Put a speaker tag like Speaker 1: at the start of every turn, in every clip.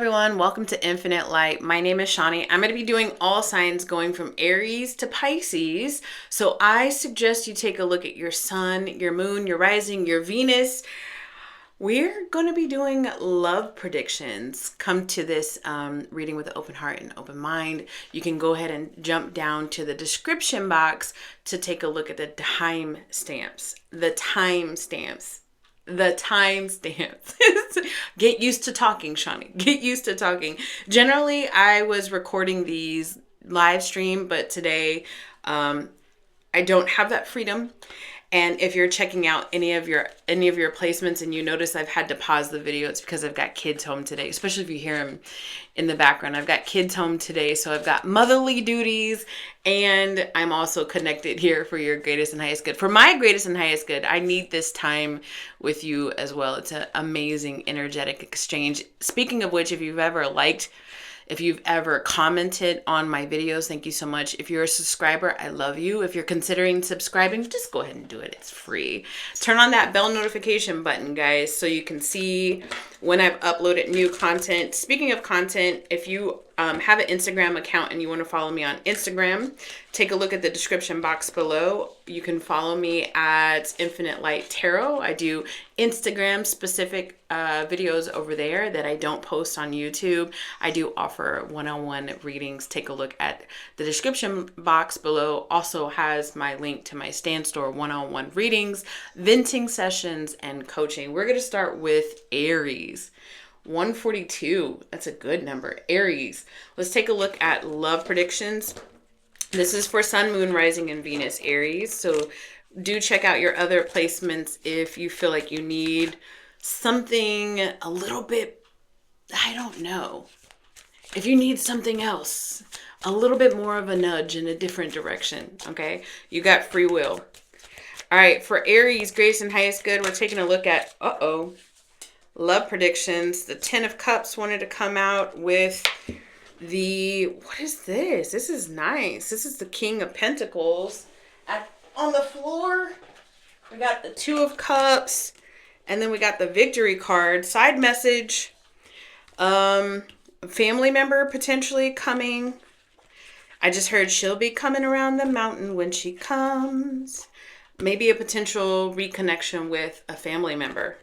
Speaker 1: everyone, welcome to Infinite Light. My name is Shani. I'm going to be doing all signs going from Aries to Pisces. So I suggest you take a look at your sun, your moon, your rising, your Venus. We're going to be doing love predictions. Come to this reading with an open heart and open mind. You can go ahead and jump down to the description box to take a look at the timestamps. The timestamps. Get used to talking, Shawnee. Get used to talking. Generally, I was recording these live stream, but today I don't have that freedom. And if you're checking out any of your placements and you notice I've had to pause the video, it's because I've got kids home today, especially if you hear them in the background. I've got kids home today, so I've got motherly duties, and I'm also connected here for your greatest and highest good. For my greatest and highest good, I need this time with you as well. It's an amazing energetic exchange. Speaking of which, if you've ever commented on my videos, thank you so much. If you're a subscriber, I love you. If you're considering subscribing, just go ahead and do it. It's free. Turn on that bell notification button, guys, so you can see when I've uploaded new content. Speaking of content, if you have an Instagram account and you want to follow me on Instagram, take a look at the description box below. You can follow me at Infinite Light Tarot. I do Instagram specific videos over there that I don't post on YouTube. I do offer one-on-one readings. Take a look at the description box below. Also has my link to my stand store one-on-one readings, venting sessions, and coaching. We're going to start with Aries. 142. That's a good number. Aries. Let's take a look at love predictions. This is for Sun, Moon, Rising, and Venus, Aries. So do check out your other placements if you feel like you need something a little bit, I don't know. If you need something else, a little bit more of a nudge in a different direction, okay? You got free will. All right, for Aries, greatest and highest good, we're taking a look at, love predictions. The 10 of Cups wanted to come out with what is this? This is nice. This is the King of Pentacles. On the floor, we got the 2 of Cups, and then we got the Victory card. Side message, family member potentially coming. I just heard she'll be coming around the mountain when she comes. Maybe a potential reconnection with a family member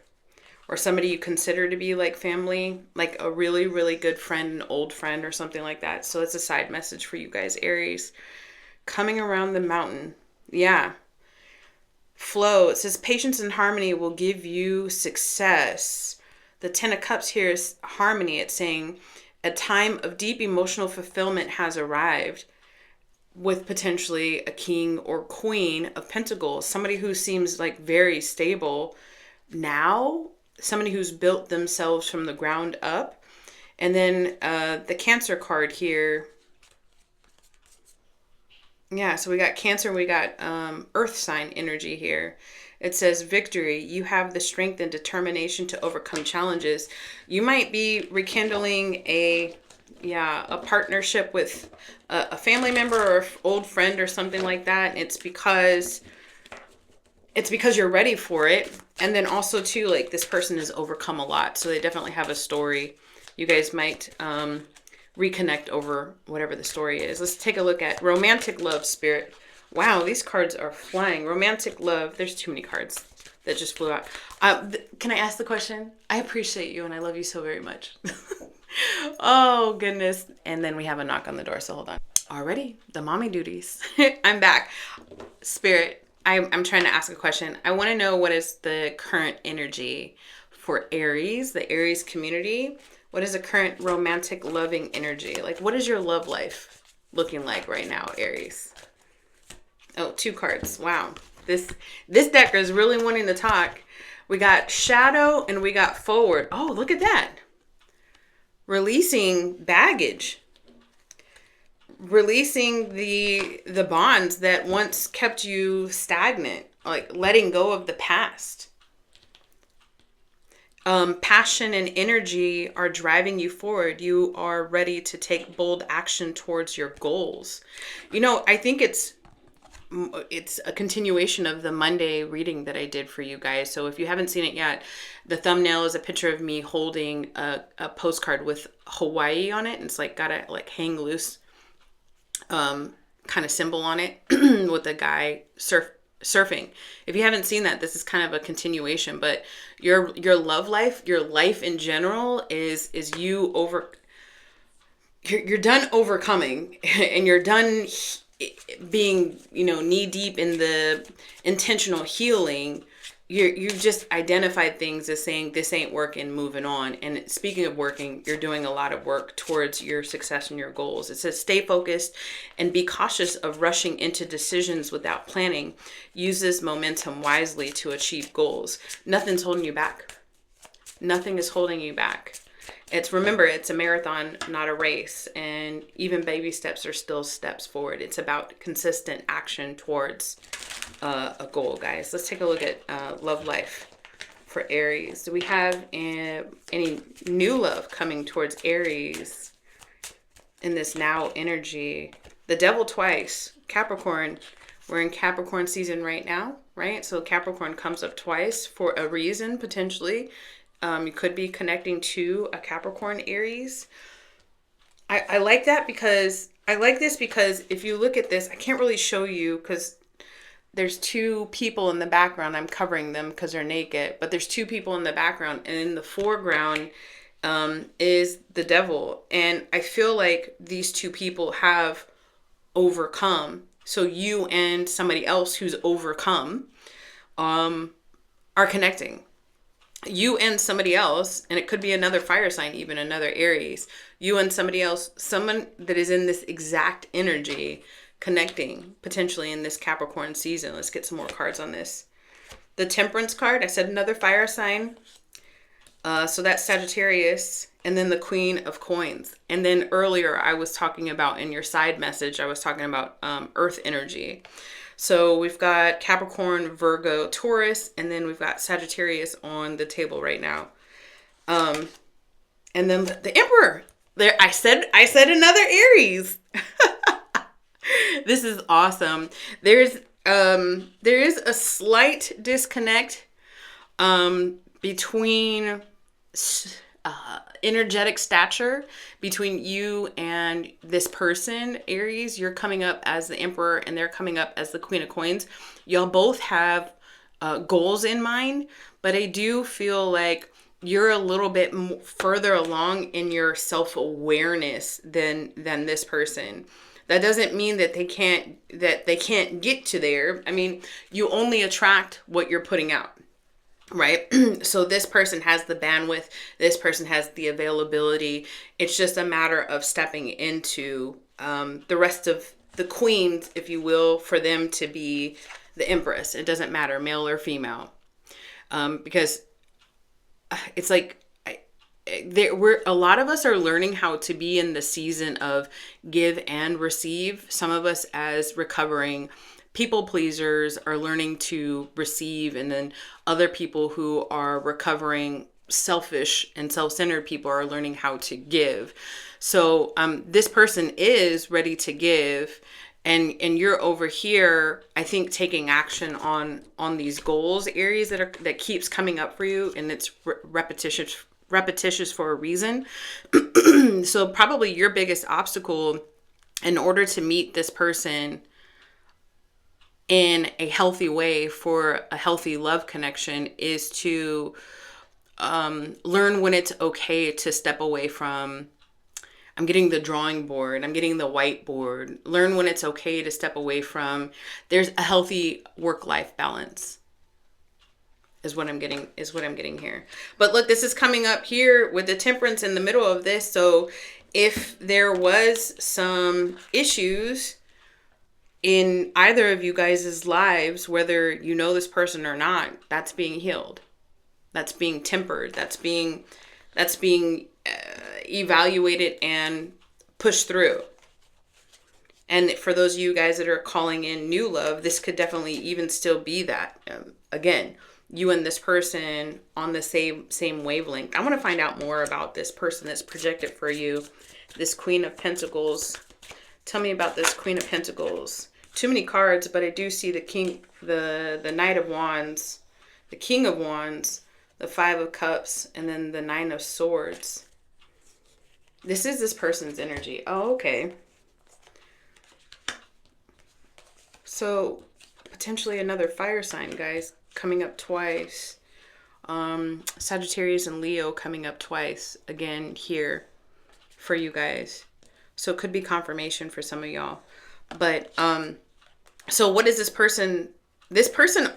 Speaker 1: or somebody you consider to be like family, like a really, really good friend, an old friend or something like that. So it's a side message for you guys, Aries. Coming around the mountain. Yeah. Flow. It says patience and harmony will give you success. The 10 of Cups here is harmony. It's saying a time of deep emotional fulfillment has arrived with potentially a king or queen of pentacles. Somebody who seems like very stable now. Somebody who's built themselves from the ground up. And then the Cancer card here. Yeah, so we got Cancer, we got Earth sign energy here. It says victory. You have the strength and determination to overcome challenges. You might be rekindling a partnership with a family member or old friend or something like that. It's because you're ready for it. And then also too, like, this person has overcome a lot. So they definitely have a story. You guys might reconnect over whatever the story is. Let's take a look at romantic love, spirit. Wow, these cards are flying. Romantic love. There's too many cards that just flew out. Can I ask the question? I appreciate you and I love you so very much. Oh, goodness. And then we have a knock on the door, so hold on. Already, the mommy duties. I'm back. Spirit. I'm trying to ask a question. I want to know what is the current energy for Aries, the Aries community. What is the current romantic loving energy? Like, what is your love life looking like right now, Aries? Oh, 2 cards. Wow. This deck is really wanting to talk. We got shadow and we got forward. Oh, look at that. Releasing baggage. Releasing the bonds that once kept you stagnant, like letting go of the past. Passion and energy are driving you forward. You are ready to take bold action towards your goals. You know, I think it's it's a continuation of the Monday reading that I did for you guys. So if you haven't seen it yet, the thumbnail is a picture of me holding a postcard with Hawaii on it. And it's like got a like hang loose kind of symbol on it with a guy surfing. If you haven't seen that, this is kind of a continuation. But your love life, your life in general is you're done overcoming, and you're done being, knee deep in the intentional healing. You've just identified things as saying this ain't working, moving on. And speaking of working, you're doing a lot of work towards your success and your goals. It says stay focused and be cautious of rushing into decisions without planning. Use this momentum wisely to achieve goals. Nothing's holding you back. Nothing is holding you back. Remember, it's a marathon, not a race. And even baby steps are still steps forward. It's about consistent action towards a goal, guys. Let's take a look at love life for Aries. Do we have any new love coming towards Aries in this now energy? The devil twice. Capricorn. We're in Capricorn season right now, right? So Capricorn comes up twice for a reason, potentially. You could be connecting to a Capricorn Aries. I like that because if you look at this, I can't really show you because there's two people in the background. I'm covering them because they're naked, but there's two people in the background, and in the foreground is the devil. And I feel like these two people have overcome. So you and somebody else who's overcome are connecting. You and somebody else, and it could be another fire sign, even another Aries, you and somebody else, someone that is in this exact energy, connecting potentially in this Capricorn season. Let's get some more cards on this. The Temperance card, I said another fire sign. So that's Sagittarius, and then the Queen of Coins. And then earlier I was talking about, in your side message, I was talking about Earth energy. So we've got Capricorn, Virgo, Taurus, and then we've got Sagittarius on the table right now. And then the Emperor. There, I said another Aries. This is awesome. There is a slight disconnect between energetic stature between you and this person, Aries. You're coming up as the Emperor and they're coming up as the Queen of Coins. Y'all both have goals in mind, but I do feel like you're a little bit further along in your self-awareness than this person. That doesn't mean that they can't get to there. I mean, you only attract what you're putting out. Right? So this person has the bandwidth. This person has the availability. It's just a matter of stepping into the rest of the queens, if you will, for them to be the Empress. It doesn't matter, male or female. Because it's like a lot of us are learning how to be in the season of give and receive. Some of us as recovering people pleasers are learning to receive, and then other people who are recovering selfish and self-centered people are learning how to give. So this person is ready to give, and you're over here, I think, taking action on these goals, Aries, that keeps coming up for you, and it's repetitious for a reason. So probably your biggest obstacle in order to meet this person in a healthy way for a healthy love connection is to learn when it's okay to step away from, I'm getting the drawing board, I'm getting the whiteboard. Learn when it's okay to step away from, there's a healthy work-life balance is what I'm getting here. But look, this is coming up here with the Temperance in the middle of this. So if there was some issues in either of you guys' lives, whether you know this person or not, that's being healed. That's being tempered. That's being evaluated and pushed through. And for those of you guys that are calling in new love, this could definitely even still be that. Again, you and this person on the same wavelength. I want to find out more about this person that's projected for you. This Queen of Pentacles. Tell me about this Queen of Pentacles. too many cards, but I do see the king, the Knight of Wands, the King of Wands, the Five of Cups, and then the Nine of Swords. This is this person's energy. Oh, okay. So potentially another fire sign, guys, coming up twice. Sagittarius and Leo coming up twice again here for you guys. So it could be confirmation for some of y'all. But so what is this person? This person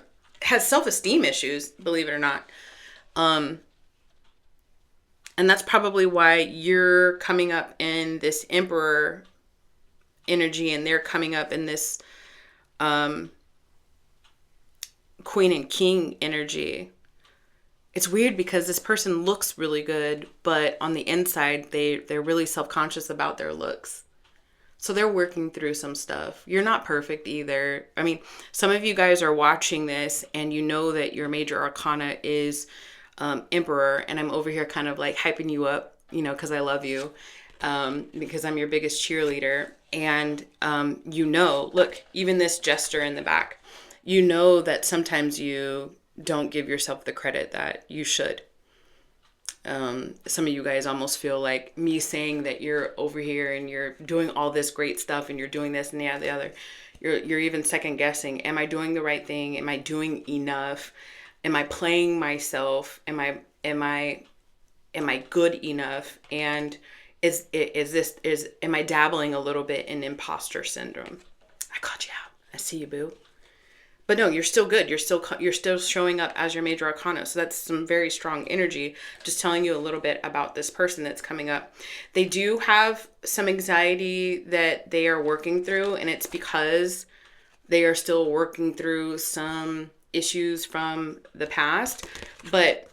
Speaker 1: has self-esteem issues, believe it or not. And that's probably why you're coming up in this Emperor energy and they're coming up in this Queen and King energy. It's weird because this person looks really good, but on the inside, they're really self-conscious about their looks. So they're working through some stuff. You're not perfect either. I mean, some of you guys are watching this and you know that your major arcana is Emperor, and I'm over here kind of like hyping you up, you know, because I love you, because I'm your biggest cheerleader. And you know, look, even this jester in the back, you know that sometimes you don't give yourself the credit that you should. Some of you guys almost feel like me saying that you're over here and you're doing all this great stuff and you're doing this and the other. You're even second guessing. Am I doing the right thing? Am I doing enough? Am I playing myself? Am I good enough? And am I dabbling a little bit in imposter syndrome? I caught you out. I see you, boo. But no, you're still good. You're still showing up as your major arcana. So that's some very strong energy. Just telling you a little bit about this person that's coming up. They do have some anxiety that they are working through, and it's because they are still working through some issues from the past. But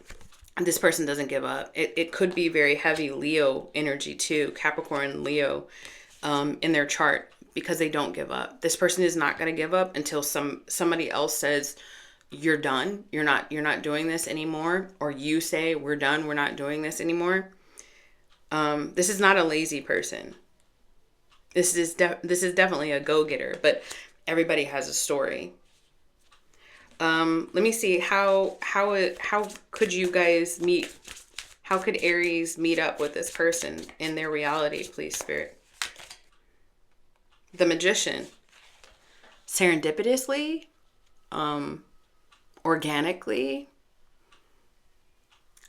Speaker 1: this person doesn't give up. It could be very heavy Leo energy too, Capricorn, Leo, in their chart. Because they don't give up. This person is not going to give up until somebody else says, you're done. You're not doing this anymore. Or you say, we're done. We're not doing this anymore. This is not a lazy person. This is definitely a go-getter, but everybody has a story. Let me see how could you guys meet? How could Aries meet up with this person in their reality, please, Spirit? The Magician. Serendipitously, organically.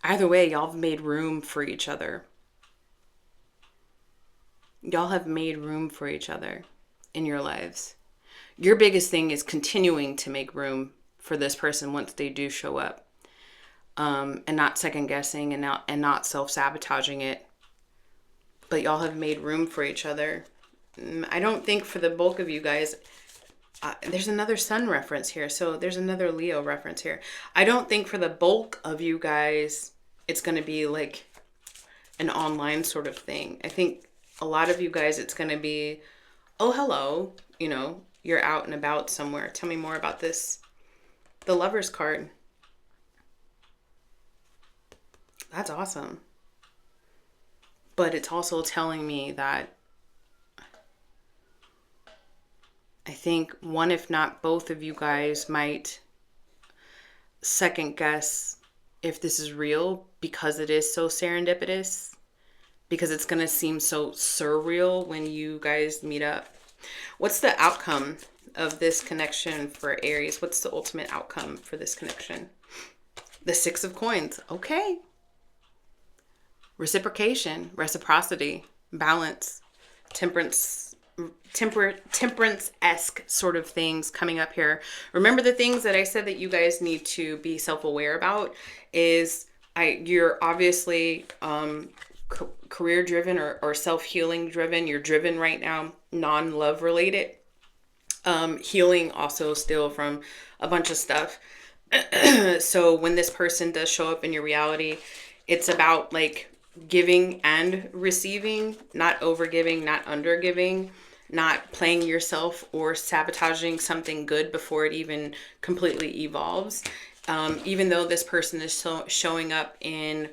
Speaker 1: Either way, y'all have made room for each other. Y'all have made room for each other in your lives. Your biggest thing is continuing to make room for this person once they do show up, and not second guessing and not self-sabotaging it. But y'all have made room for each other. I don't think for the bulk of you guys, there's another sun reference here. So there's another Leo reference here. I don't think for the bulk of you guys, it's going to be like an online sort of thing. I think a lot of you guys, it's going to be, oh, hello, you know, you're out and about somewhere. Tell me more about this. The Lover's card. That's awesome. But it's also telling me that I think one, if not both of you guys might second guess if this is real because it is so serendipitous, because it's going to seem so surreal when you guys meet up. What's the outcome of this connection for Aries? What's the ultimate outcome for this connection? The Six of Coins. Okay. Reciprocation, reciprocity, balance, temperance-esque sort of things coming up here. Remember the things that I said that you guys need to be self-aware about is you're obviously career driven or self-healing driven. You're driven right now, non-love related. Healing also still from a bunch of stuff. So when this person does show up in your reality, it's about like giving and receiving, not overgiving, not undergiving, not playing yourself or sabotaging something good before it even completely evolves. Even though this person is showing up in,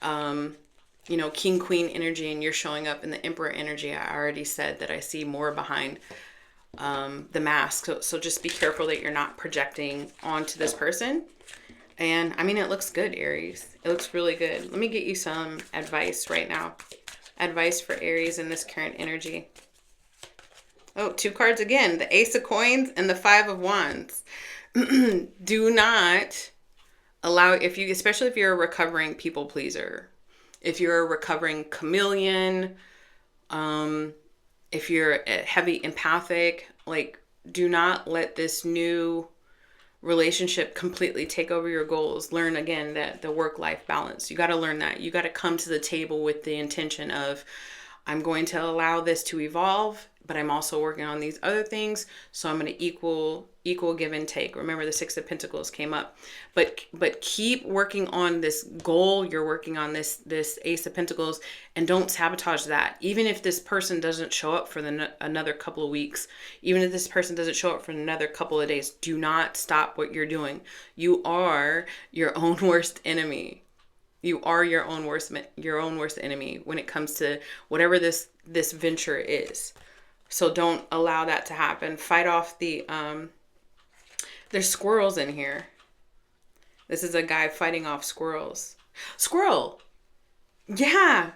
Speaker 1: King, Queen energy, and you're showing up in the Emperor energy, I already said that I see more behind the mask. So just be careful that you're not projecting onto this person. And I mean, it looks good, Aries. It looks really good. Let me get you some advice right now. Advice for Aries in this current energy. Oh, 2 cards again. The Ace of Coins and the 5 of Wands. Do not allow, especially if you're a recovering people pleaser, if you're a recovering chameleon, if you're heavy empathic, like, do not let this new relationship completely take over your goals. Learn again that the work-life balance. You got to learn that. You got to come to the table with the intention of, I'm going to allow this to evolve, but I'm also working on these other things. So I'm going to equal give and take. Remember, the 6 of Pentacles came up, but keep working on this goal. You're working on this Ace of Pentacles, and don't sabotage that. Even if this person doesn't show up for another couple of weeks, even if this person doesn't show up for another couple of days, do not stop what you're doing. You are your own worst enemy. You are your own worst enemy when it comes to whatever this venture is. So don't allow that to happen. Fight off the there's squirrels in here. This is a guy fighting off squirrels. Squirrel. Yeah.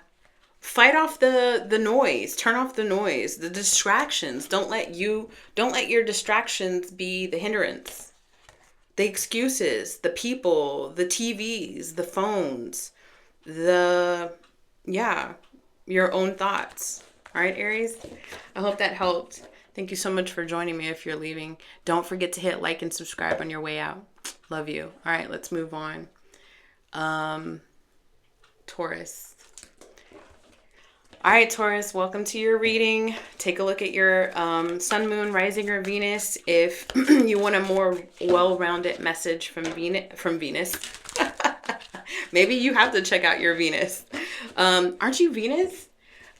Speaker 1: Fight off the noise. Turn off the noise, the distractions. Don't let your distractions be the hindrance. The excuses, the people, the TVs, the phones, your own thoughts. All right, Aries? I hope that helped. Thank you so much for joining me. If you're leaving, don't forget to hit like and subscribe on your way out. Love you. All right, let's move on. Taurus. All right, Taurus, welcome to your reading. Take a look at your sun, moon, rising, or Venus. If you want a more well-rounded message from Venus, maybe you have to check out your Venus. Aren't you Venus?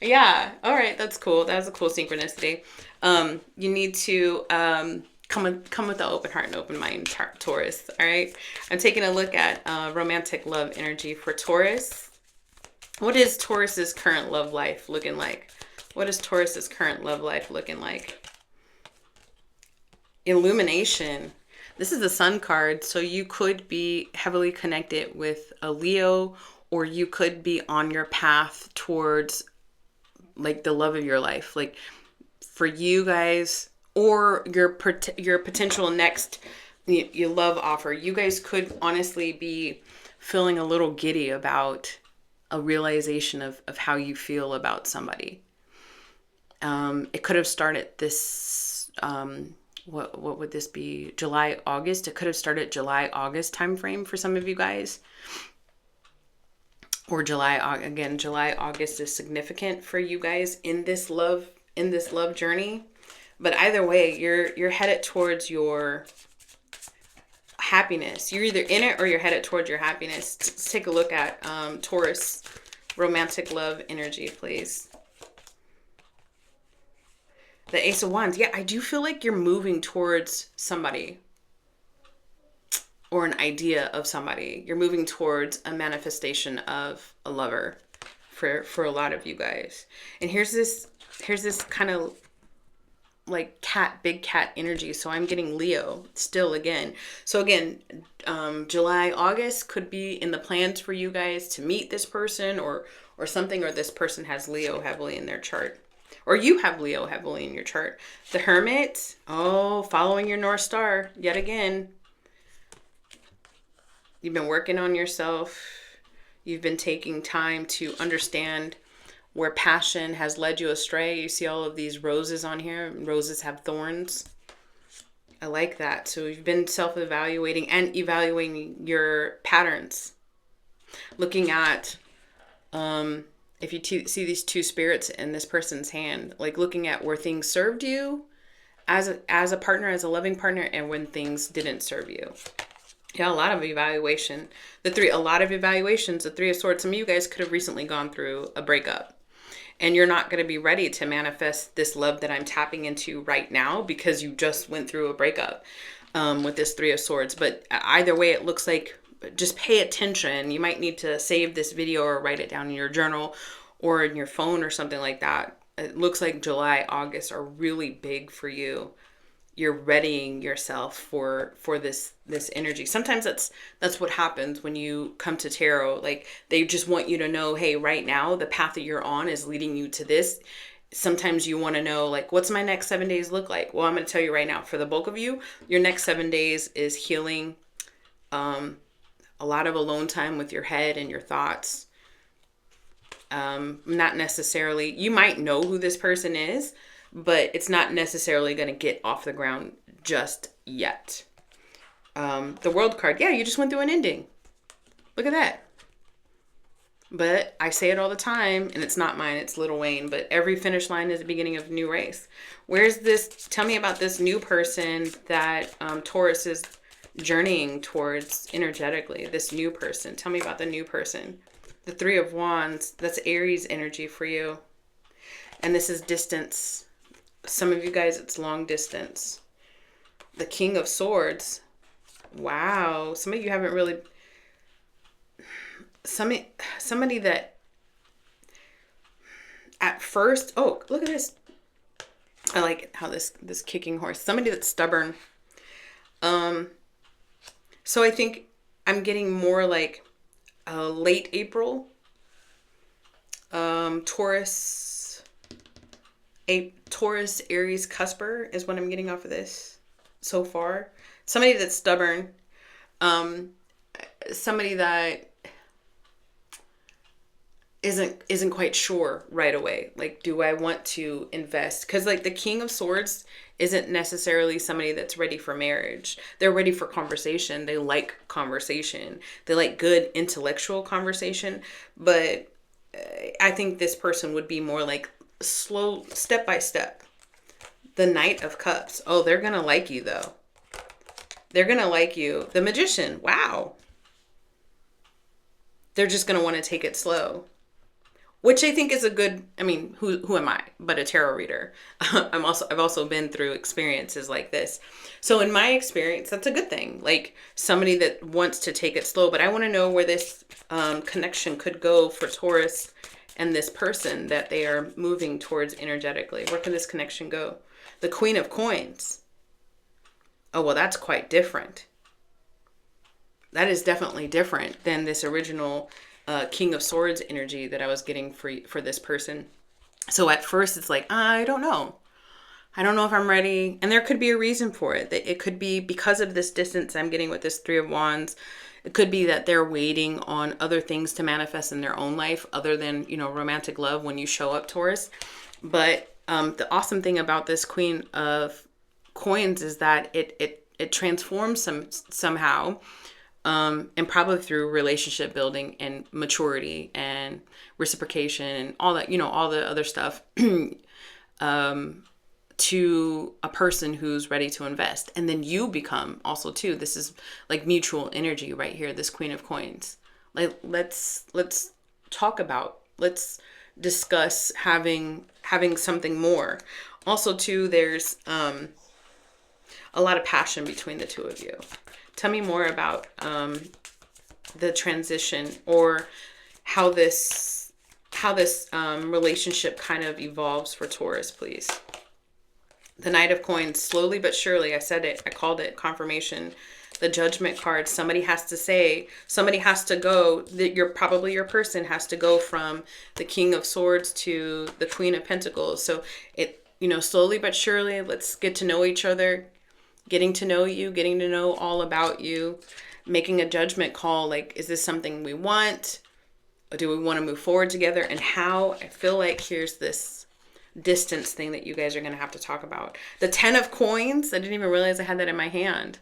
Speaker 1: Yeah. All right. That's cool. That's a cool synchronicity. You need to come with an open heart and open mind, Taurus. All right. I'm taking a look at romantic love energy for Taurus. What is Taurus's current love life looking like? What is Taurus's current love life looking like? Illumination. This is the Sun card, so you could be heavily connected with a Leo, or you could be on your path towards like the love of your life. Like for you guys, or your potential next your love offer. You guys could honestly be feeling a little giddy about a realization of how you feel about somebody. It could have started this, what would this be? July, August. It could have started July, August time frame for some of you guys. Or July, August is significant for you guys in this love journey. But either way, you're headed towards your happiness. You're either in it or you're headed towards your happiness. Let's take a look at Taurus romantic love energy, please. The Ace of Wands. Yeah, I do feel like you're moving towards somebody, or an idea of somebody. You're moving towards a manifestation of a lover for a lot of you guys. And here's this kind of like big cat energy. So I'm getting Leo still again. So again, July, August could be in the plans for you guys to meet this person or something, or this person has Leo heavily in their chart. Or you have Leo heavily in your chart. The Hermit. Oh, following your North Star yet again. You've been working on yourself. You've been taking time to understand where passion has led you astray. You see all of these roses on here. Roses have thorns. I like that. So you've been self-evaluating and evaluating your patterns. Looking at, if you see these 2 spirits in this person's hand, like looking at where things served you as a partner, as a loving partner, and when things didn't serve you. Yeah, a lot of evaluation. A lot of evaluations. The 3 of Swords. Some of you guys could have recently gone through a breakup, and you're not going to be ready to manifest this love that I'm tapping into right now because you just went through a breakup with this 3 of Swords. But either way, it looks like just pay attention. You might need to save this video or write it down in your journal or in your phone or something like that. it looks like July, August are really big for you. You're readying yourself for this energy. Sometimes that's what happens when you come to tarot. Like, they just want you to know, hey, right now the path that you're on is leading you to this. Sometimes you want to know, like, what's my next 7 days look like? Well, I'm going to tell you right now, for the bulk of you, your next 7 days is healing, a lot of alone time with your head and your thoughts. Not necessarily, you might know who this person is, but it's not necessarily going to get off the ground just yet. The World card, yeah, you just went through an ending. Look at that. But I say it all the time, and it's not mine, it's Lil Wayne, but every finish line is the beginning of a new race. Where's this? Tell me about this new person that Taurus is journeying towards energetically. This new person. Tell me about the new person. The Three of Wands, that's Aries energy for you. And this is distance. Some of you guys, it's long distance. The King of Swords. Wow. Some of you haven't really... Somebody that at first... Oh, look at this. I like how this kicking horse. Somebody that's stubborn. So I think I'm getting more like late April. Taurus, Aries cusper is what I'm getting off of this so far. Somebody that's stubborn. Somebody that isn't quite sure right away. Like, do I want to invest? Because like the King of Swords isn't necessarily somebody that's ready for marriage. They're ready for conversation. They like conversation. They like good intellectual conversation. But I think this person would be more like slow, step by step. The Knight of Cups. Oh, they're going to like you though. They're going to like you. The Magician. Wow. They're just going to want to take it slow. Which I think is a good, I mean, who am I but a tarot reader? I've also been through experiences like this. So in my experience, that's a good thing. Like somebody that wants to take it slow, but I want to know where this connection could go for Taurus and this person that they are moving towards energetically. Where could this connection go? The Queen of Coins. Oh, well, that's quite different. That is definitely different than this original King of Swords energy that I was getting for this person. So at first it's like, I don't know. I don't know if I'm ready. And there could be a reason for it. It could be because of this distance I'm getting with this Three of Wands. It could be that they're waiting on other things to manifest in their own life other than, romantic love when you show up, Taurus. But the awesome thing about this Queen of Coins is that it transforms somehow. And probably through relationship building and maturity and reciprocation and all that, all the other stuff, to a person who's ready to invest. And then you become also too, this is like mutual energy right here, this Queen of Coins. Like, let's discuss having something more. Also too, there's, a lot of passion between the two of you. Tell me more about the transition or how this relationship kind of evolves for Taurus, please. The Knight of Coins, slowly but surely, I said it, I called it confirmation. The Judgment card, somebody has to go, that your person has to go from the King of Swords to the Queen of Pentacles. So it, slowly but surely, let's get to know each other. Getting to know you, getting to know all about you, making a judgment call, like, is this something we want? Or do we want to move forward together? And how? I feel like here's this distance thing that you guys are going to have to talk about. The 10 of Coins, I didn't even realize I had that in my hand.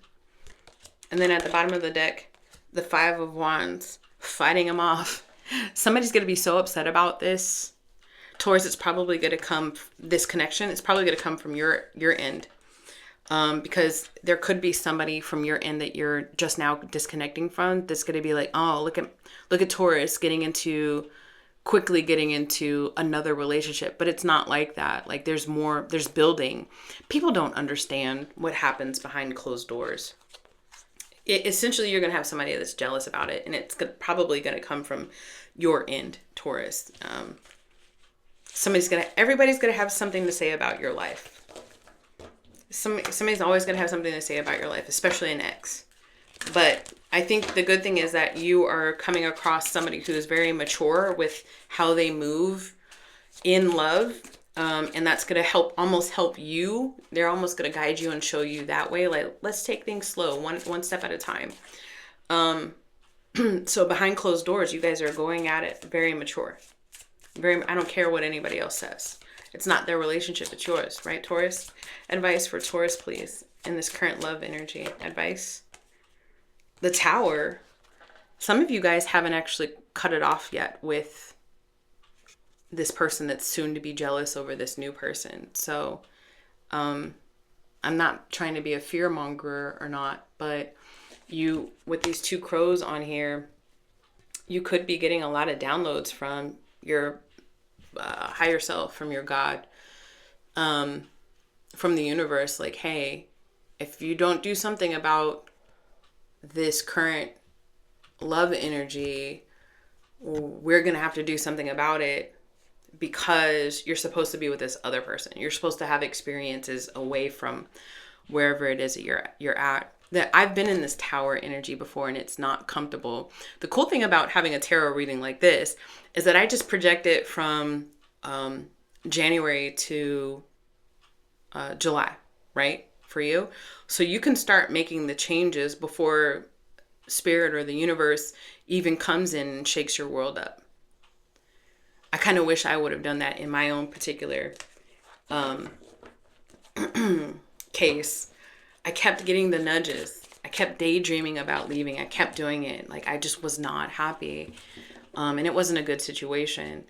Speaker 1: And then at the bottom of the deck, the 5 of Wands, fighting them off. Somebody's going to be so upset about this. Taurus, it's probably going to come, this connection, it's probably going to come from your end. Because there could be somebody from your end that you're just now disconnecting from that's going to be like, oh, look at Taurus quickly getting into another relationship. But it's not like that. Like there's building. People don't understand what happens behind closed doors. Essentially, you're going to have somebody that's jealous about it. And it's probably going to come from your end, Taurus. Everybody's gonna have something to say about your life. Somebody's always gonna have something to say about your life, especially an ex. But I think the good thing is that you are coming across somebody who is very mature with how they move in love. And that's going to almost help you. They're almost going to guide you and show you that way. Like, let's take things slow, one step at a time. So behind closed doors, you guys are going at it very mature. I don't care what anybody else says. It's not their relationship, it's yours, right, Taurus? Advice for Taurus, please, in this current love energy. Advice. The Tower. Some of you guys haven't actually cut it off yet with this person that's soon to be jealous over this new person. So I'm not trying to be a fear monger or not, but you, with these two crows on here, you could be getting a lot of downloads from your higher self, from your God, from the universe. Like, hey, if you don't do something about this current love energy, we're going to have to do something about it, because you're supposed to be with this other person. You're supposed to have experiences away from wherever it is that you're at. That I've been in this Tower energy before, and it's not comfortable. The cool thing about having a tarot reading like this is that I just project it from January to July, right? For you. So you can start making the changes before Spirit or the universe even comes in and shakes your world up. I kind of wish I would have done that in my own particular case. I kept getting the nudges. I kept daydreaming about leaving. I kept doing it. Like, I just was not happy. And it wasn't a good situation.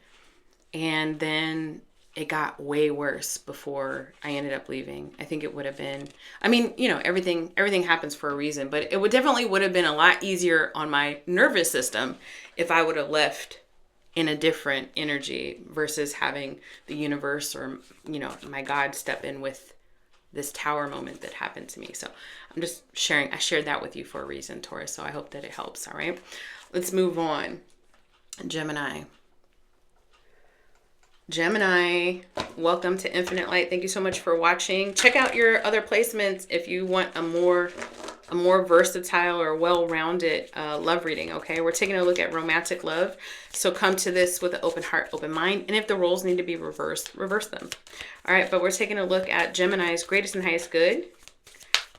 Speaker 1: And then it got way worse before I ended up leaving. I think it would have been, I mean, you know, everything happens for a reason, but it would have been a lot easier on my nervous system if I would have left in a different energy versus having the universe or, you know, my God step in with this Tower moment that happened to me. So I'm just sharing. I shared that with you for a reason, Taurus. So I hope that it helps. All right, let's move on. Gemini, welcome to Infinite Light. Thank you so much for watching. Check out your other placements if you want a more versatile or well-rounded love reading. Okay, we're taking a look at romantic love, so come to this with an open heart, open mind, and if the roles need to be reversed, reverse them. All right, but we're taking a look at Gemini's greatest and highest good.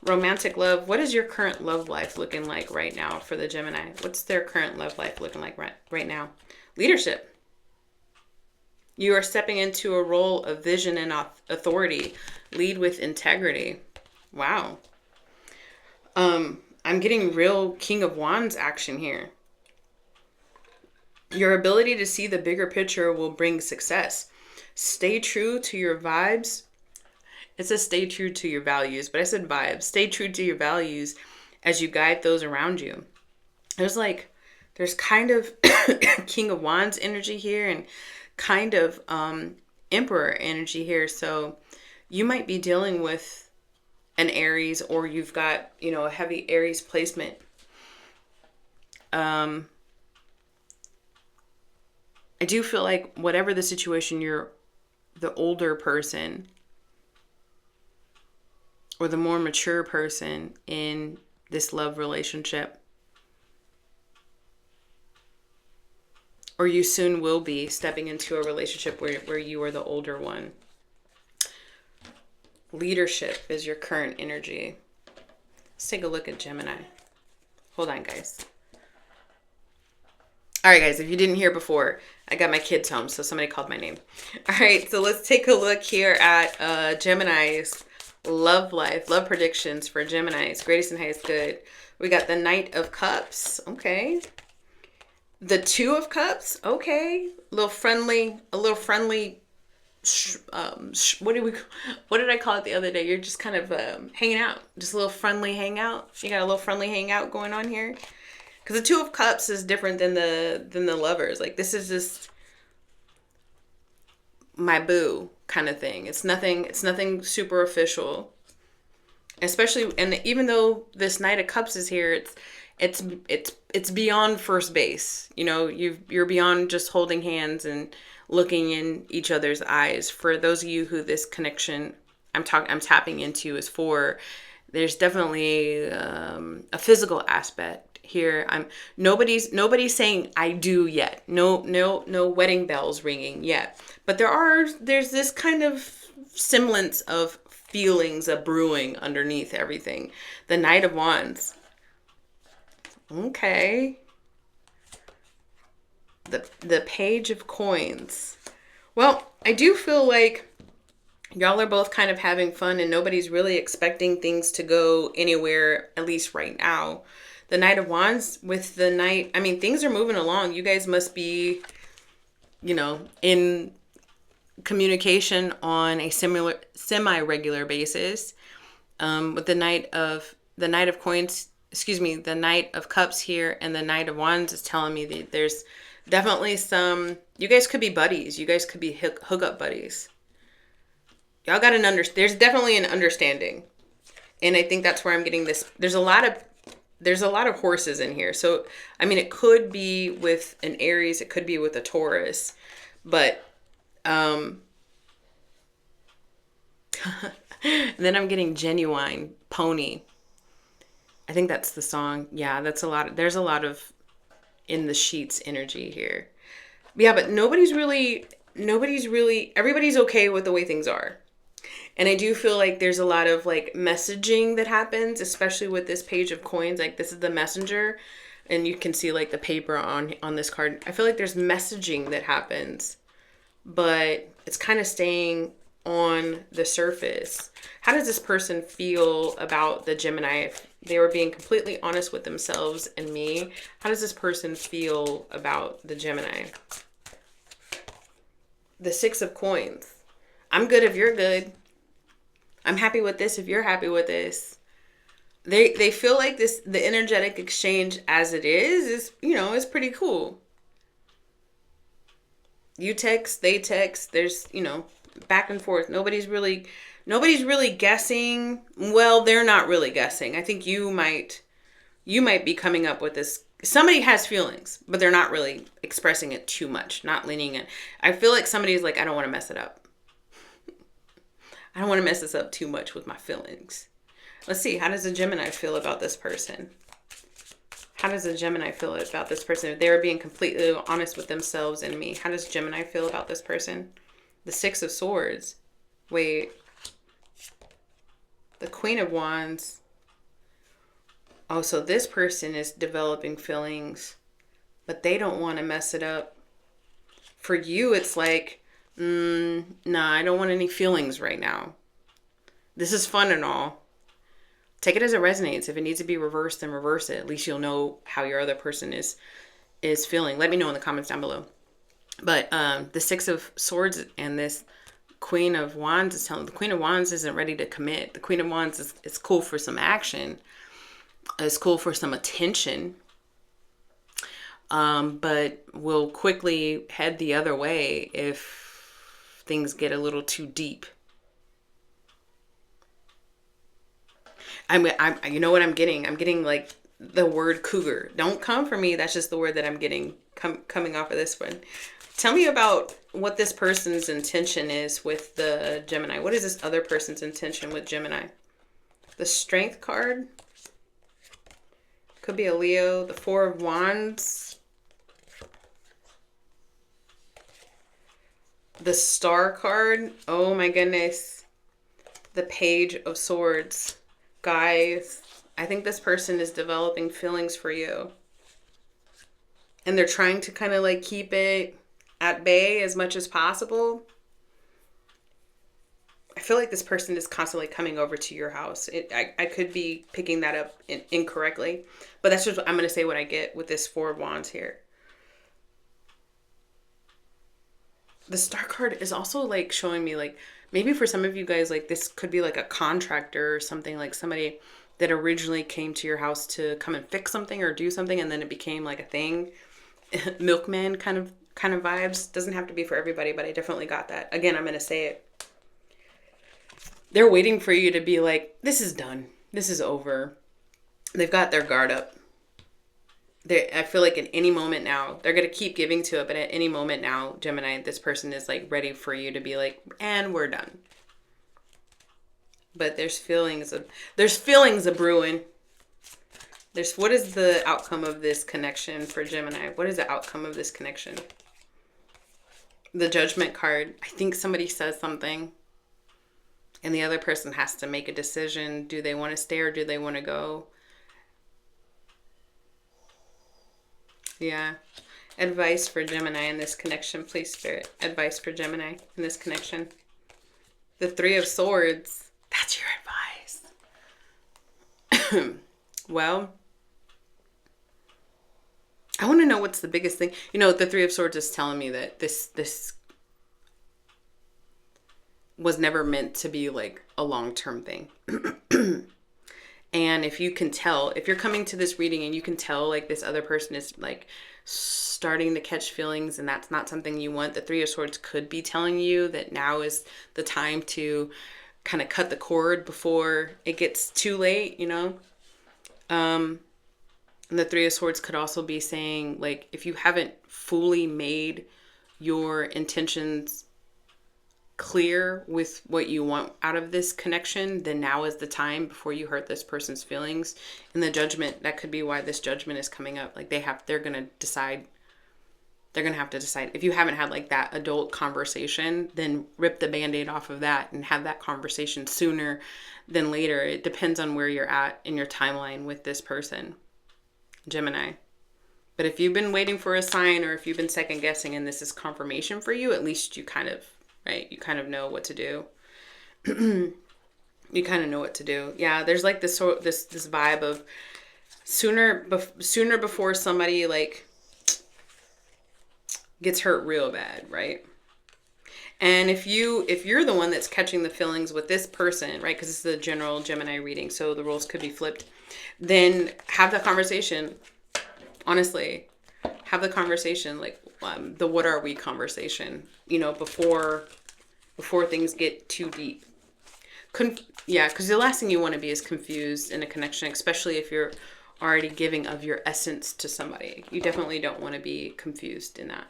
Speaker 1: Romantic love. What is your current love life looking like right now for the Gemini? What's their current love life looking like right now? Leadership. You are stepping into a role of vision and authority. Lead with integrity. Wow. I'm getting real King of Wands action here. Your ability to see the bigger picture will bring success. Stay true to your vibes. It says stay true to your values, but I said vibes. Stay true to your values as you guide those around you. There's kind of King of Wands energy here and kind of Emperor energy here. So you might be dealing with an Aries, or you've got, you know, a heavy Aries placement. I do feel like whatever the situation, you're the older person or the more mature person in this love relationship, or you soon will be stepping into a relationship where you are the older one. Leadership is your current energy. Let's take a look at Gemini. Hold on, guys. All right, guys, if you didn't hear before, I got my kids home, so somebody called my name. All right, so let's take a look here at Gemini's love life, love predictions for Gemini's greatest and highest good. We got the Knight of Cups. Okay. The Two of Cups. Okay. A little friendly what did I call it the other day? You're just kind of hanging out, just a little friendly hangout. You got a little friendly hangout going on here, because the Two of Cups is different than the lovers. Like, this is just my boo kind of thing. It's nothing super official, especially, and even though this Knight of Cups is here, it's beyond first base. You know, you're beyond just holding hands and looking in each other's eyes. For those of you who this connection I'm tapping into is for, there's definitely a physical aspect here. Nobody's saying I do yet. No wedding bells ringing yet. But there's this kind of semblance of feelings of brewing underneath everything. The Knight of Wands. Okay. The Page of Coins. Well, I do feel like y'all are both kind of having fun and nobody's really expecting things to go anywhere, at least right now. The Knight of Wands with the Knight, I mean, things are moving along. You guys must be, in communication on a semi-regular basis. With the Knight of Coins, the Knight of Cups here, and the Knight of Wands is telling me that there's definitely you guys could be buddies. You guys could be hookup buddies. Y'all got there's definitely an understanding. And I think that's where I'm getting this. There's a lot of horses in here. So, I mean, it could be with an Aries, it could be with a Taurus, but, then I'm getting Genuine Pony. I think that's the song. Yeah, there's a lot of in the sheets energy here. Yeah, but everybody's okay with the way things are. And I do feel like there's a lot of like messaging that happens, especially with this Page of Coins. Like this is the messenger, and you can see like the paper on this card. I feel like there's messaging that happens, but it's kind of staying on the surface. How does this person feel about the Gemini? If they were being completely honest with themselves and me, how does this person feel about the Gemini? The Six of Coins. I'm good if you're good. I'm happy with this if you're happy with this. They feel like the energetic exchange as it is pretty cool. You text, they text, there's, back and forth. Nobody's really guessing. Well, they're not really guessing. I think you might be coming up with this. Somebody has feelings, but they're not really expressing it too much, not leaning in. I feel like somebody's like, I don't want to mess it up. I don't want to mess this up too much with my feelings. Let's see. How does a Gemini feel about this person? How does a Gemini feel about this person? If they were being completely honest with themselves and me, how does Gemini feel about this person? The Six of Swords. Wait. The Queen of Wands. Oh, so this person is developing feelings, but they don't want to mess it up. For you, it's like, nah, I don't want any feelings right now. This is fun and all. Take it as it resonates. If it needs to be reversed, then reverse it. At least you'll know how your other person is feeling. Let me know in the comments down below. But the Six of Swords and this Queen of Wands is telling the Queen of Wands isn't ready to commit. The Queen of Wands is cool for some action. It's cool for some attention. But will quickly head the other way if things get a little too deep. You know what I'm getting? I'm getting like the word cougar. Don't come for me. That's just the word that I'm getting coming off of this one. Tell me about what this person's intention is with the Gemini. What is this other person's intention with Gemini? The Strength card. Could be a Leo. The Four of Wands. The Star card. Oh my goodness. The Page of Swords. Guys, I think this person is developing feelings for you. And they're trying to kind of like keep it at bay as much as possible. I feel like this person is constantly coming over to your house. I could be picking that up incorrectly. But that's just, I'm going to say what I get with this Four of Wands here. The Star card is also like showing me like, maybe for some of you guys, like this could be like a contractor or something, like somebody that originally came to your house to come and fix something or do something, and then it became like a thing. Milkman kind of vibes. Doesn't have to be for everybody, but I definitely got that. Again, I'm going to say it. They're waiting for you to be like, this is done. This is over. They've got their guard up. I feel like at any moment now, they're going to keep giving to it, but at any moment now, Gemini, this person is like ready for you to be like, and we're done. But there's feelings of brewing. What is the outcome of this connection for Gemini? What is the outcome of this connection? The Judgment card. I think somebody says something and the other person has to make a decision. Do they want to stay or do they want to go? Yeah. Advice for Gemini in this connection, please, Spirit. Advice for Gemini in this connection. The Three of Swords. That's your advice. Well, I want to know what's the biggest thing. You know, the Three of Swords is telling me that this was never meant to be like a long-term thing. And if you can tell, if you're coming to this reading and you can tell like this other person is like starting to catch feelings and that's not something you want, the Three of Swords could be telling you that now is the time to kind of cut the cord before it gets too late, you know? And the Three of Swords could also be saying, like, if you haven't fully made your intentions clear with what you want out of this connection, then now is the time before you hurt this person's feelings. And the Judgment, that could be why this Judgment is coming up. Like they're going to decide. They're going to have to decide. If you haven't had like that adult conversation, then rip the Band-Aid off of that and have that conversation sooner than later. It depends on where you're at in your timeline with this person, Gemini. But if you've been waiting for a sign or if you've been second guessing and this is confirmation for you, at least you kind of, right? You kind of know what to do. You kind of know what to do. Yeah, there's like this vibe of sooner before somebody like gets hurt real bad, right? And if you're the one that's catching the feelings with this person, right? Because this is a general Gemini reading, so the roles could be flipped. Then have the conversation. Honestly, have the conversation, like the "what are we" conversation. You know, before things get too deep. Yeah, because the last thing you want to be is confused in a connection, especially if you're already giving of your essence to somebody. You definitely don't want to be confused in that.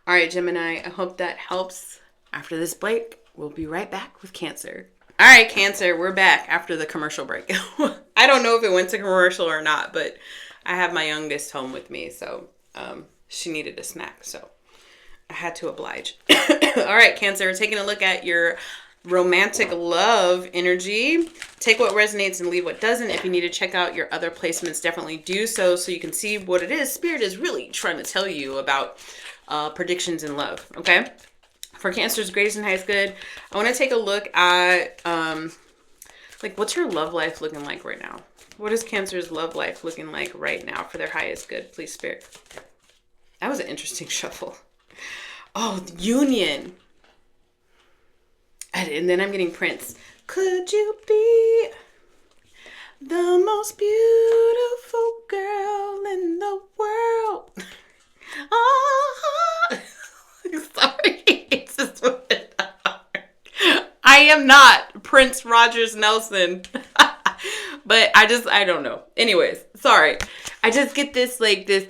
Speaker 1: All right, Gemini, I hope that helps. After this break, we'll be right back with Cancer. All right, Cancer, we're back after the commercial break. I don't know if it went to commercial or not, but I have my youngest home with me, so she needed a snack, so I had to oblige. All right, Cancer, we're taking a look at your romantic love energy. Take what resonates and leave what doesn't. If you need to check out your other placements, definitely do so you can see what it is Spirit is really trying to tell you about predictions in love. Okay, for Cancer's greatest and highest good, I want to take a look at like what's your love life looking like right now. What is Cancer's love life looking like right now for their highest good, please, Spirit? That was an interesting shuffle. Oh, union. And then I'm getting Prince. Could you be the most beautiful girl in the world? Sorry. It's just I am not Prince Rogers Nelson. But I don't know. Anyways, sorry. I just get this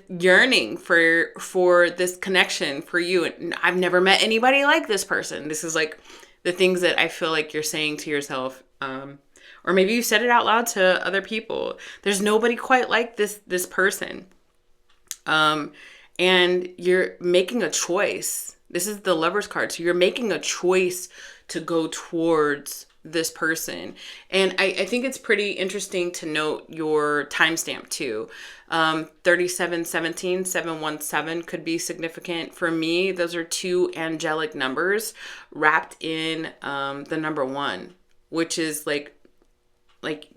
Speaker 1: yearning for this connection for you. And I've never met anybody like this person. This is like the things that I feel like you're saying to yourself. Or maybe you said it out loud to other people. There's nobody quite like this person. And you're making a choice. This is the Lover's card. So you're making a choice to go towards this person. And I think it's pretty interesting to note your timestamp too. 3717, 717 could be significant. For me, those are two angelic numbers wrapped in the number 1, which is like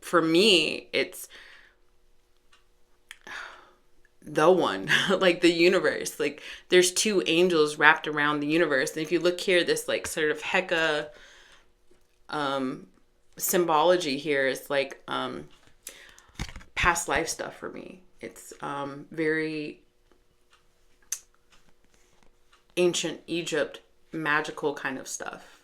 Speaker 1: for me, it's the one, like the universe. Like there's two angels wrapped around the universe. And if you look here, this like sort of Hecka symbology here is like past life stuff for me. It's very ancient Egypt magical kind of stuff.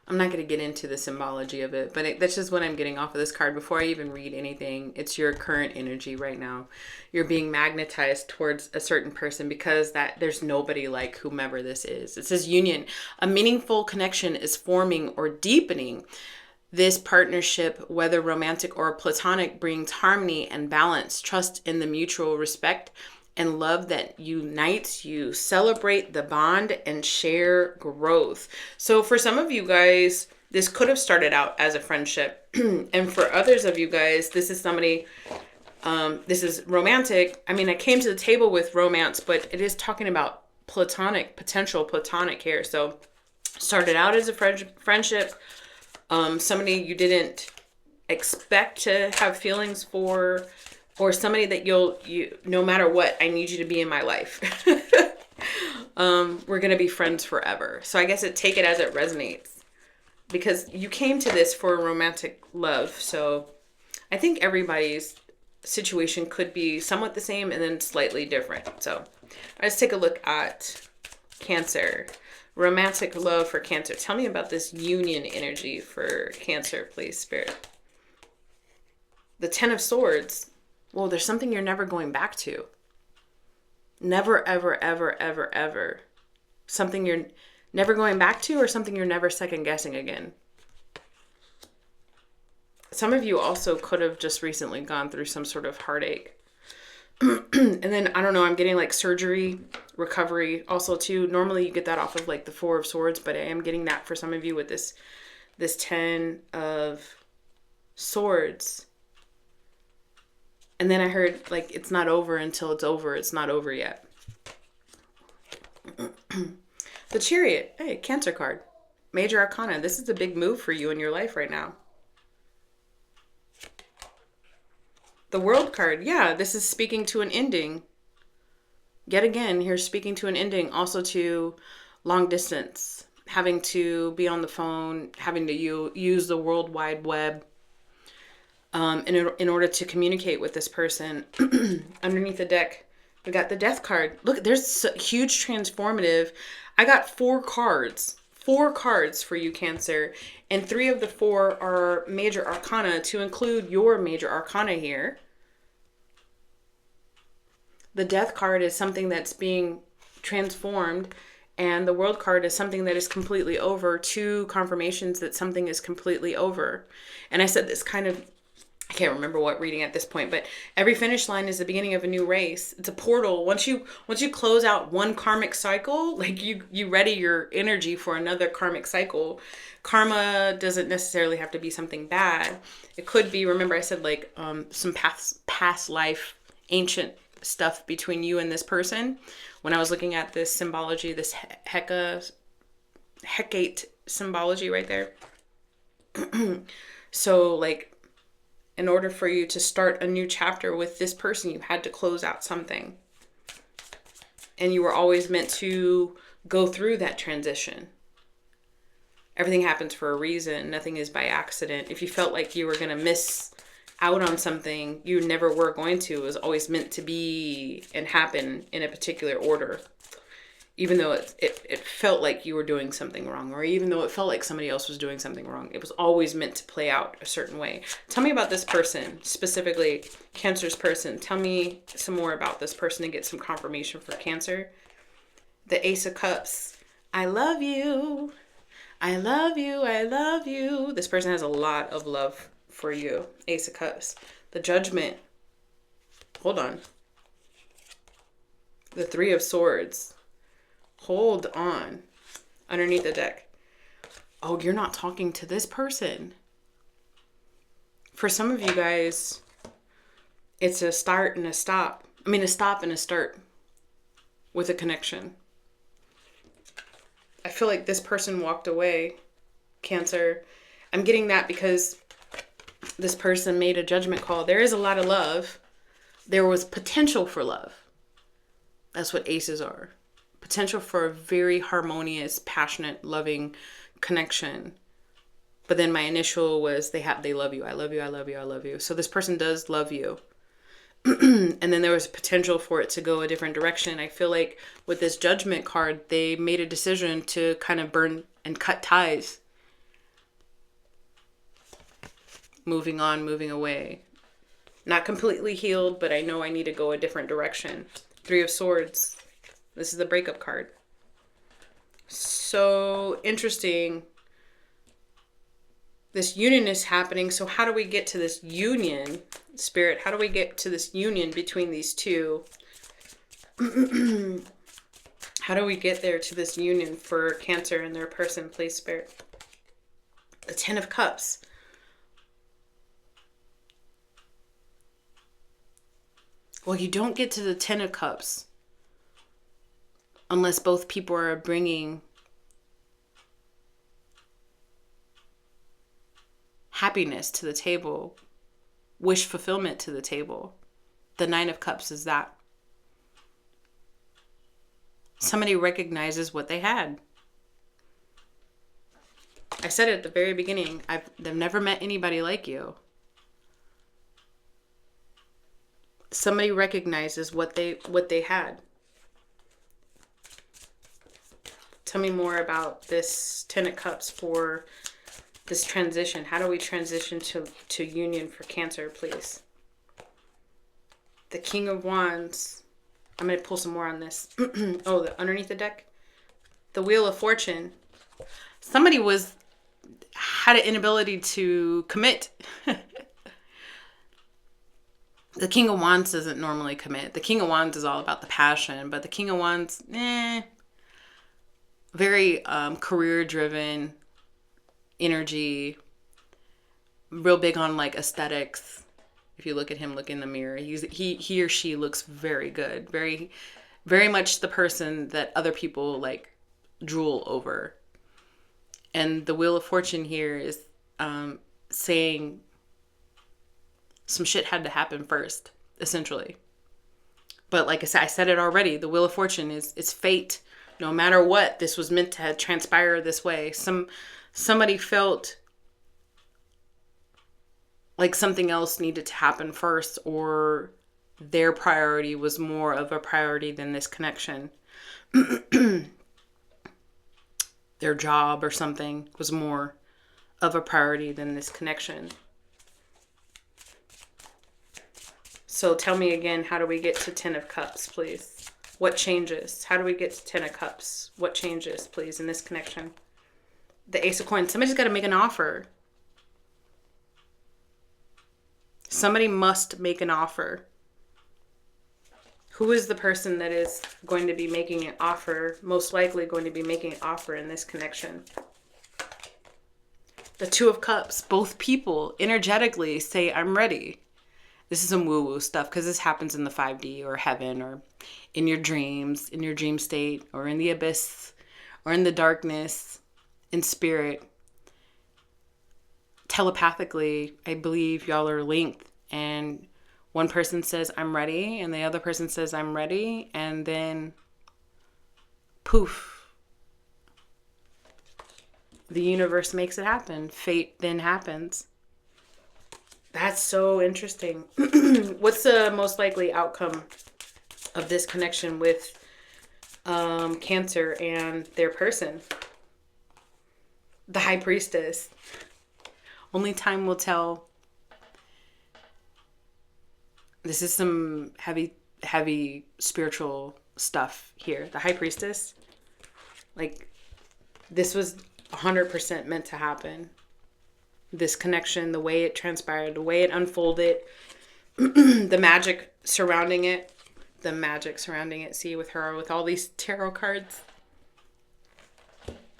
Speaker 1: I'm not going to get into the symbology of it, but that's just what I'm getting off of this card before I even read anything. It's your current energy right now. You're being magnetized towards a certain person because that there's nobody like whomever this is. It says union. A meaningful connection is forming or deepening. This partnership, whether romantic or platonic, brings harmony and balance, trust in the mutual respect and love that unites you. Celebrate the bond and share growth. So for some of you guys, this could have started out as a friendship. And for others of you guys, this is somebody, this is romantic. I mean, I came to the table with romance, but it is talking about platonic, potential platonic here. So started out as a friendship. Somebody you didn't expect to have feelings for, or somebody that you no matter what, I need you to be in my life. We're going to be friends forever. So I guess take it as it resonates, because you came to this for romantic love. So I think everybody's situation could be somewhat the same and then slightly different. So let's take a look at Cancer. Romantic love for Cancer. Tell me about this union energy for Cancer, please, Spirit. The Ten of Swords. Well, there's something you're never going back to. Never, ever, ever, ever, ever. Something you're never going back to, or something you're never second guessing again. Some of you also could have just recently gone through some sort of heartache. And then, I don't know, I'm getting like surgery, recovery also too. Normally you get that off of like the Four of Swords, but I am getting that for some of you with this Ten of Swords. And then I heard like it's not over until it's over. It's not over yet. The Chariot. Hey, Cancer card. Major Arcana. This is a big move for you in your life right now. The World card. Yeah, this is speaking to an ending. Yet again, here's speaking to an ending. Also to long distance. Having to be on the phone. Having to use the World Wide Web. In order to communicate with this person. Underneath the deck, we got the Death card. Look, there's a huge transformative. I got 4 cards. 4 cards for you, Cancer. And 3 of the 4 are Major Arcana, to include your Major Arcana here. The Death card is something that's being transformed. And the World card is something that is completely over. 2 confirmations that something is completely over. And I said this kind of, I can't remember what reading at this point, but every finish line is the beginning of a new race. It's a portal. Once you close out one karmic cycle, like you ready your energy for another karmic cycle. Karma doesn't necessarily have to be something bad. It could be, remember I said like some past life, ancient stuff between you and this person. When I was looking at this symbology, this Hecate symbology right there. So like, in order for you to start a new chapter with this person, you had to close out something. And you were always meant to go through that transition. Everything happens for a reason. Nothing is by accident. If you felt like you were going to miss out on something, you never were going to. It was always meant to be and happen in a particular order. Even though it felt like you were doing something wrong, or even though it felt like somebody else was doing something wrong, it was always meant to play out a certain way. Tell me about this person, specifically Cancer's person. Tell me some more about this person to get some confirmation for Cancer. The Ace of Cups. I love you. I love you. I love you. This person has a lot of love for you. Ace of Cups. The Judgment. Hold on. The Three of Swords. Hold on. Underneath the deck. Oh, you're not talking to this person. For some of you guys, it's a start and a stop. I mean, a stop and a start with a connection. I feel like this person walked away, Cancer. I'm getting that because this person made a judgment call. There is a lot of love. There was potential for love. That's what aces are. Potential for a very harmonious, passionate, loving connection. But then my initial was they love you. I love you. I love you. I love you. So this person does love you. And then there was potential for it to go a different direction. I feel like with this Judgment card, they made a decision to kind of burn and cut ties. moving on, moving away. Not completely healed, but I know I need to go a different direction. Three of Swords. This is the breakup card. So interesting. This union is happening. So how do we get to this union, Spirit? How do we get to this union between these two? How do we get there to this union for Cancer and their person, please, Spirit? The Ten of Cups. Well, you don't get to the Ten of Cups unless both people are bringing happiness to the table, wish fulfillment to the table. The Nine of Cups is that. Somebody recognizes what they had. I said it at the very beginning. They've never met anybody like you. Somebody recognizes what they had. Tell me more about this Ten of Cups for this transition. How do we transition to union for Cancer, please? The King of Wands. I'm going to pull some more on this. Oh, underneath the deck. The Wheel of Fortune. Somebody had an inability to commit. The King of Wands doesn't normally commit. The King of Wands is all about the passion, but the King of Wands, very career-driven energy, real big on like aesthetics. If you look at him, look in the mirror, he or she looks very good, very, very much the person that other people like drool over. And the Wheel of Fortune here is saying some shit had to happen first, essentially. But like I said it already, the Wheel of Fortune is fate. No matter what, this was meant to transpire this way. Somebody felt like something else needed to happen first, or their priority was more of a priority than this connection. Their job or something was more of a priority than this connection. So tell me again, how do we get to Ten of Cups, please? What changes? How do we get to Ten of Cups? What changes, please, in this connection? The Ace of Coins. Somebody's got to make an offer. Somebody must make an offer. Who is the person that is going to be making an offer, most likely going to be making an offer in this connection? The Two of Cups. Both people energetically say, I'm ready. This is some woo-woo stuff because this happens in the 5D or heaven or in your dreams, in your dream state, or in the abyss, or in the darkness, in spirit. Telepathically, I believe y'all are linked, and one person says, I'm ready, and the other person says, I'm ready, and then poof. The universe makes it happen. Fate then happens. That's so interesting. What's the most likely outcome of this connection with Cancer and their person? The High Priestess. Only time will tell. This is some heavy spiritual stuff here. The High Priestess. Like, this was 100% meant to happen. This connection, the way it transpired, the way it unfolded, the magic surrounding it. See, with her, with all these tarot cards.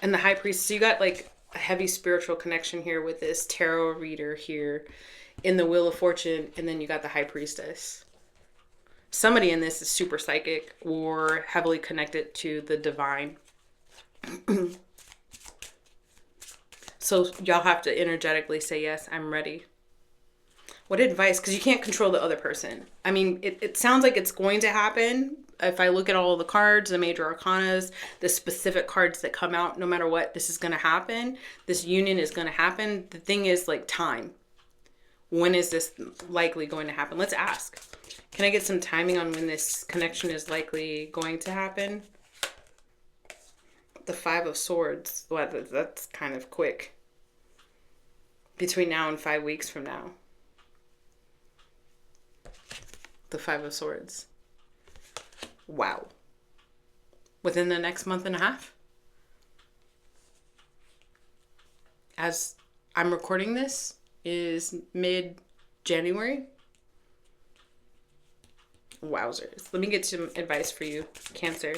Speaker 1: And the High Priest. So you got like a heavy spiritual connection here with this tarot reader here in the Wheel of Fortune. And then you got the High Priestess. Somebody in this is super psychic or heavily connected to the divine. So y'all have to energetically say, yes, I'm ready. What advice? Because you can't control the other person. I mean, it sounds like it's going to happen. If I look at all the cards, the major arcanas, the specific cards that come out, no matter what, this is going to happen. This union is going to happen. The thing is like time. When is this likely going to happen? Let's ask. Can I get some timing on when this connection is likely going to happen? The Five of Swords. Well, that's kind of quick. between now and 5 weeks from now. The Five of Swords. Wow. Within the next month and a half? As I'm recording this is mid-January. Wowzers. Let me get some advice for you, Cancer.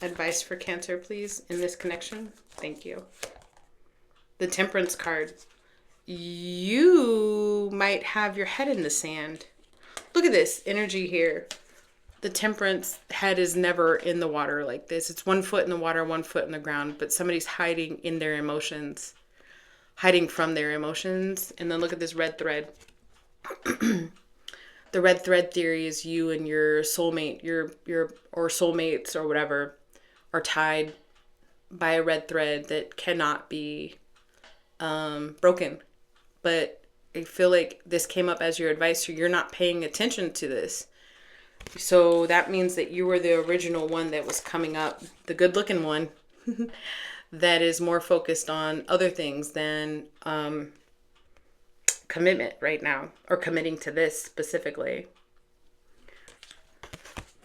Speaker 1: Advice for Cancer, please, in this connection. Thank you. The Temperance card. You might have your head in the sand. Look at this energy here. The Temperance head is never in the water like this. It's 1 foot in the water, 1 foot in the ground, but somebody's hiding in their emotions, hiding from their emotions. And then look at this red thread. The red thread theory is you and your soulmate, your or soulmates or whatever are tied by a red thread that cannot be broken. But I feel like this came up as your advice, so you're not paying attention to this. So that means that you were the original one that was coming up, the good looking one that is more focused on other things than commitment right now, or committing to this specifically.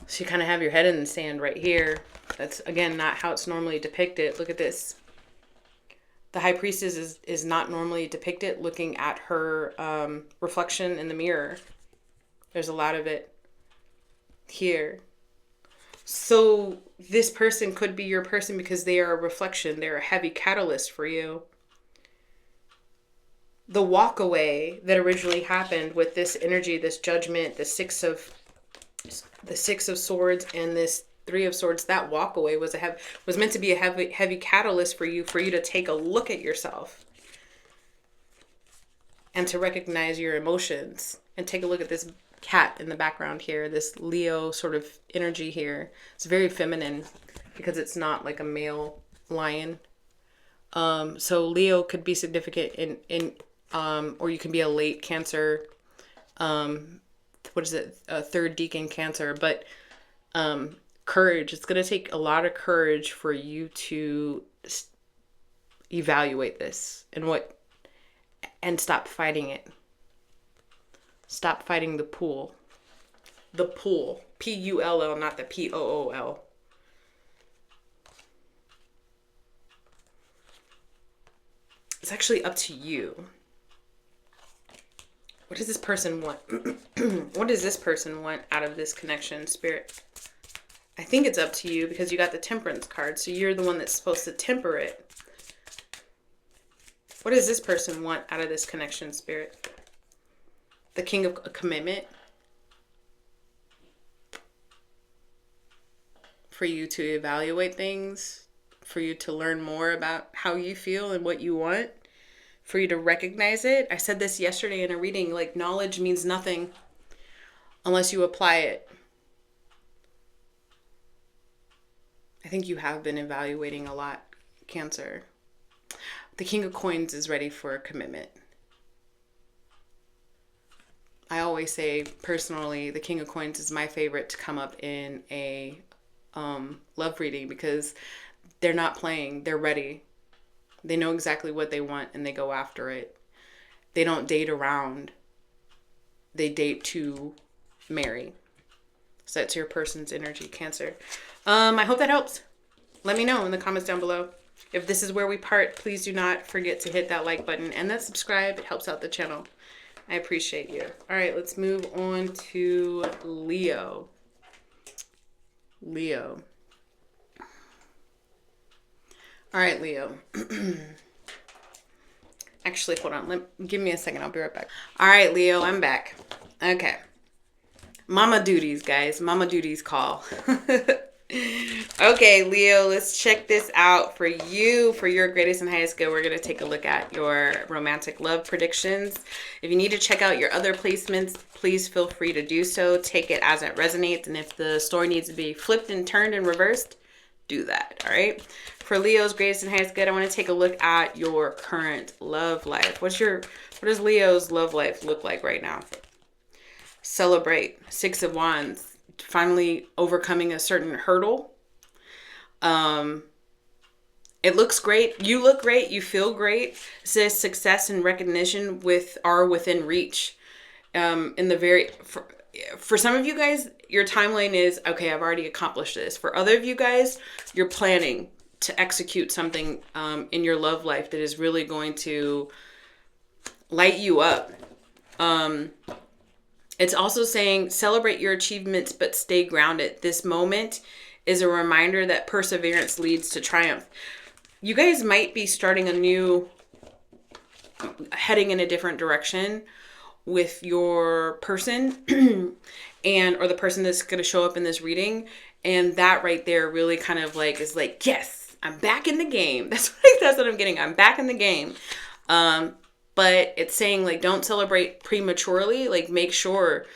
Speaker 1: So you kind of have your head in the sand right here. That's, again, not how it's normally depicted. Look at this. The High Priestess is not normally depicted looking at her reflection in the mirror. There's a lot of it here. So this person could be your person because they are a reflection. They're a heavy catalyst for you. The walk away that originally happened with this energy, this judgment, the six of swords and this 3 of swords, that walk away was meant to be a heavy catalyst for you to take a look at yourself and to recognize your emotions. And take a look at this cat in the background here, this Leo sort of energy here. It's very feminine because it's not like a male lion. So Leo could be significant in or you can be a late Cancer. What is it? A third decan Cancer, but courage. It's going to take a lot of courage for you to evaluate this and stop fighting it. Stop fighting the pool. The pool. P-U-L-L, not the P-O-O-L. It's actually up to you. What does this person want? What does this person want out of this connection, Spirit? I think it's up to you because you got the Temperance card. So you're the one that's supposed to temper it. What does this person want out of this connection, Spirit? The King of Commitment. For you to evaluate things. For you to learn more about how you feel and what you want. For you to recognize it. I said this yesterday in a reading, like knowledge means nothing unless you apply it. I think you have been evaluating a lot, Cancer. The King of Coins is ready for a commitment. I always say, personally, the King of Coins is my favorite to come up in a love reading because they're not playing. They're ready. They know exactly what they want and they go after it. They don't date around. They date to marry. So that's your person's energy, Cancer. I hope that helps. Let me know in the comments down below. If this is where we part, please do not forget to hit that like button and that subscribe. It helps out the channel. I appreciate you. All right, let's move on to Leo. Leo. All right, Leo. Actually, hold on. Give me a second. I'll be right back. All right, Leo, I'm back. Okay. Mama duties, guys. Mama duties call. Okay, Leo, let's check this out for you. For your greatest and highest good, we're going to take a look at your romantic love predictions. If you need to check out your other placements, please feel free to do so. Take it as it resonates. And if the story needs to be flipped and turned and reversed, do that. All right. For Leo's greatest and highest good, I want to take a look at your current love life. What does Leo's love life look like right now? Celebrate. 6 of Wands. Finally overcoming a certain hurdle. It looks great. You look great. You feel great. It says success and recognition are within reach. In the very for some of you guys, your timeline is okay. I've already accomplished this. For other of you guys, you're planning to execute something in your love life that is really going to light you up. It's also saying celebrate your achievements, but stay grounded. This moment is a reminder that perseverance leads to triumph. You guys might be starting heading in a different direction with your person or the person that's going to show up in this reading. And that right there really kind of like is like, yes, I'm back in the game. That's what I'm getting. I'm back in the game. But it's saying like, don't celebrate prematurely. Like make sure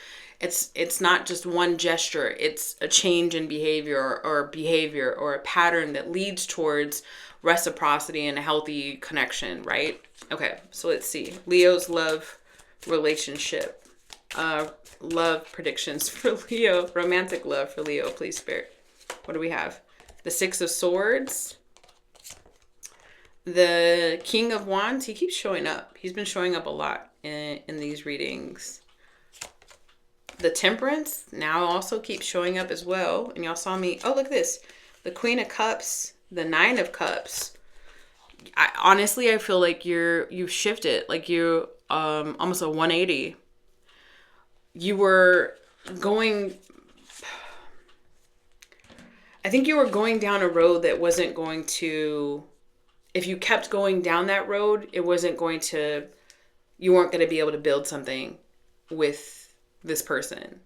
Speaker 1: it's not just one gesture. It's a change in behavior or a pattern that leads towards reciprocity and a healthy connection, right? Okay, so let's see. Leo's love relationship. Love predictions for Leo. Romantic love for Leo, please, Spirit. What do we have? The Six of Swords. The King of Wands. He keeps showing up. He's been showing up a lot in these readings. The Temperance now also keeps showing up as well. And y'all saw me. Oh, look at this. The Queen of Cups. The Nine of Cups. Honestly, I feel like you've shifted. Like you're almost a 180. You were going... I think you were going down a road that wasn't going to... If you kept going down that road, you weren't going to be able to build something with this person.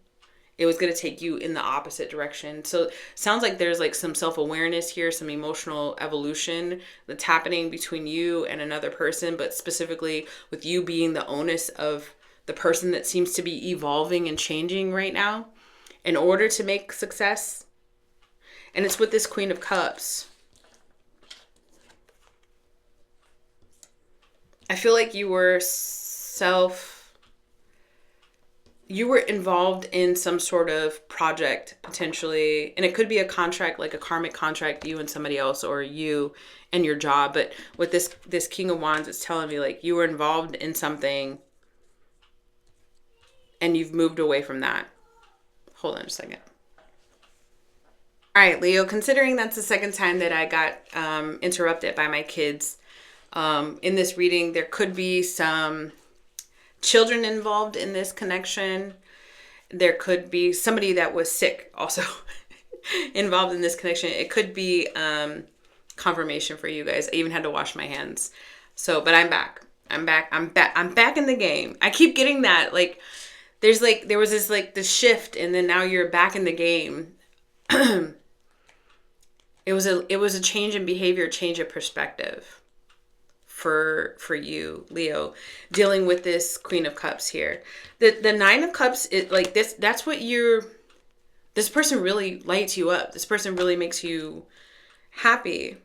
Speaker 1: It was going to take you in the opposite direction. So it sounds like there's like some self-awareness here, some emotional evolution that's happening between you and another person, but specifically with you being the onus of the person that seems to be evolving and changing right now in order to make success. And it's with this Queen of Cups. I feel like you were involved in some sort of project potentially, and it could be a contract, like a karmic contract, you and somebody else, or you and your job. But with this King of Wands, it's telling me like you were involved in something and you've moved away from that. Hold on a second. All right, Leo, considering that's the second time that I got interrupted by my kids in this reading, there could be some children involved in this connection. There could be somebody that was sick also involved in this connection. It could be confirmation for you guys. I even had to wash my hands. So, but I'm back. I'm back in the game. I keep getting that. Like, there was this shift, and then now you're back in the game. It was a change in behavior, change of perspective. For you, Leo, dealing with this Queen of Cups here. The Nine of Cups is like this. That's what this person really lights you up. This person really makes you happy.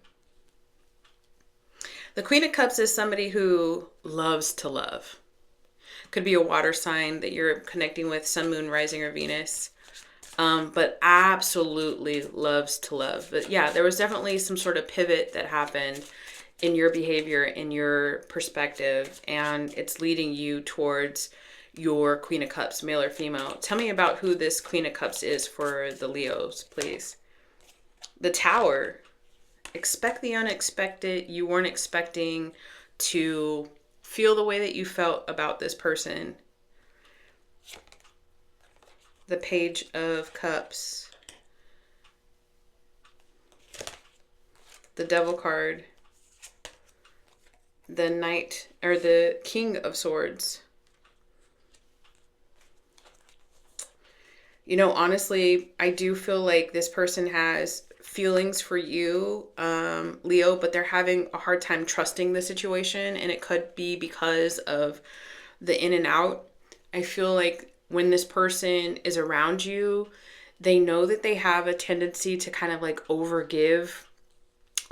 Speaker 1: The Queen of Cups is somebody who loves to love. Could be a water sign that you're connecting with, Sun, Moon, Rising, or Venus. But absolutely loves to love. But yeah, there was definitely some sort of pivot that happened in your behavior, in your perspective, and it's leading you towards your Queen of Cups, male or female. Tell me about who this Queen of Cups is for the Leos, please. The Tower. Expect the unexpected. You weren't expecting to feel the way that you felt about this person. The Page of Cups. The Devil card. The Knight, or the King of Swords. You know, honestly, I do feel like this person has feelings for you, Leo, but they're having a hard time trusting the situation, and it could be because of the in and out. I feel like when this person is around you, they know that they have a tendency to kind of like overgive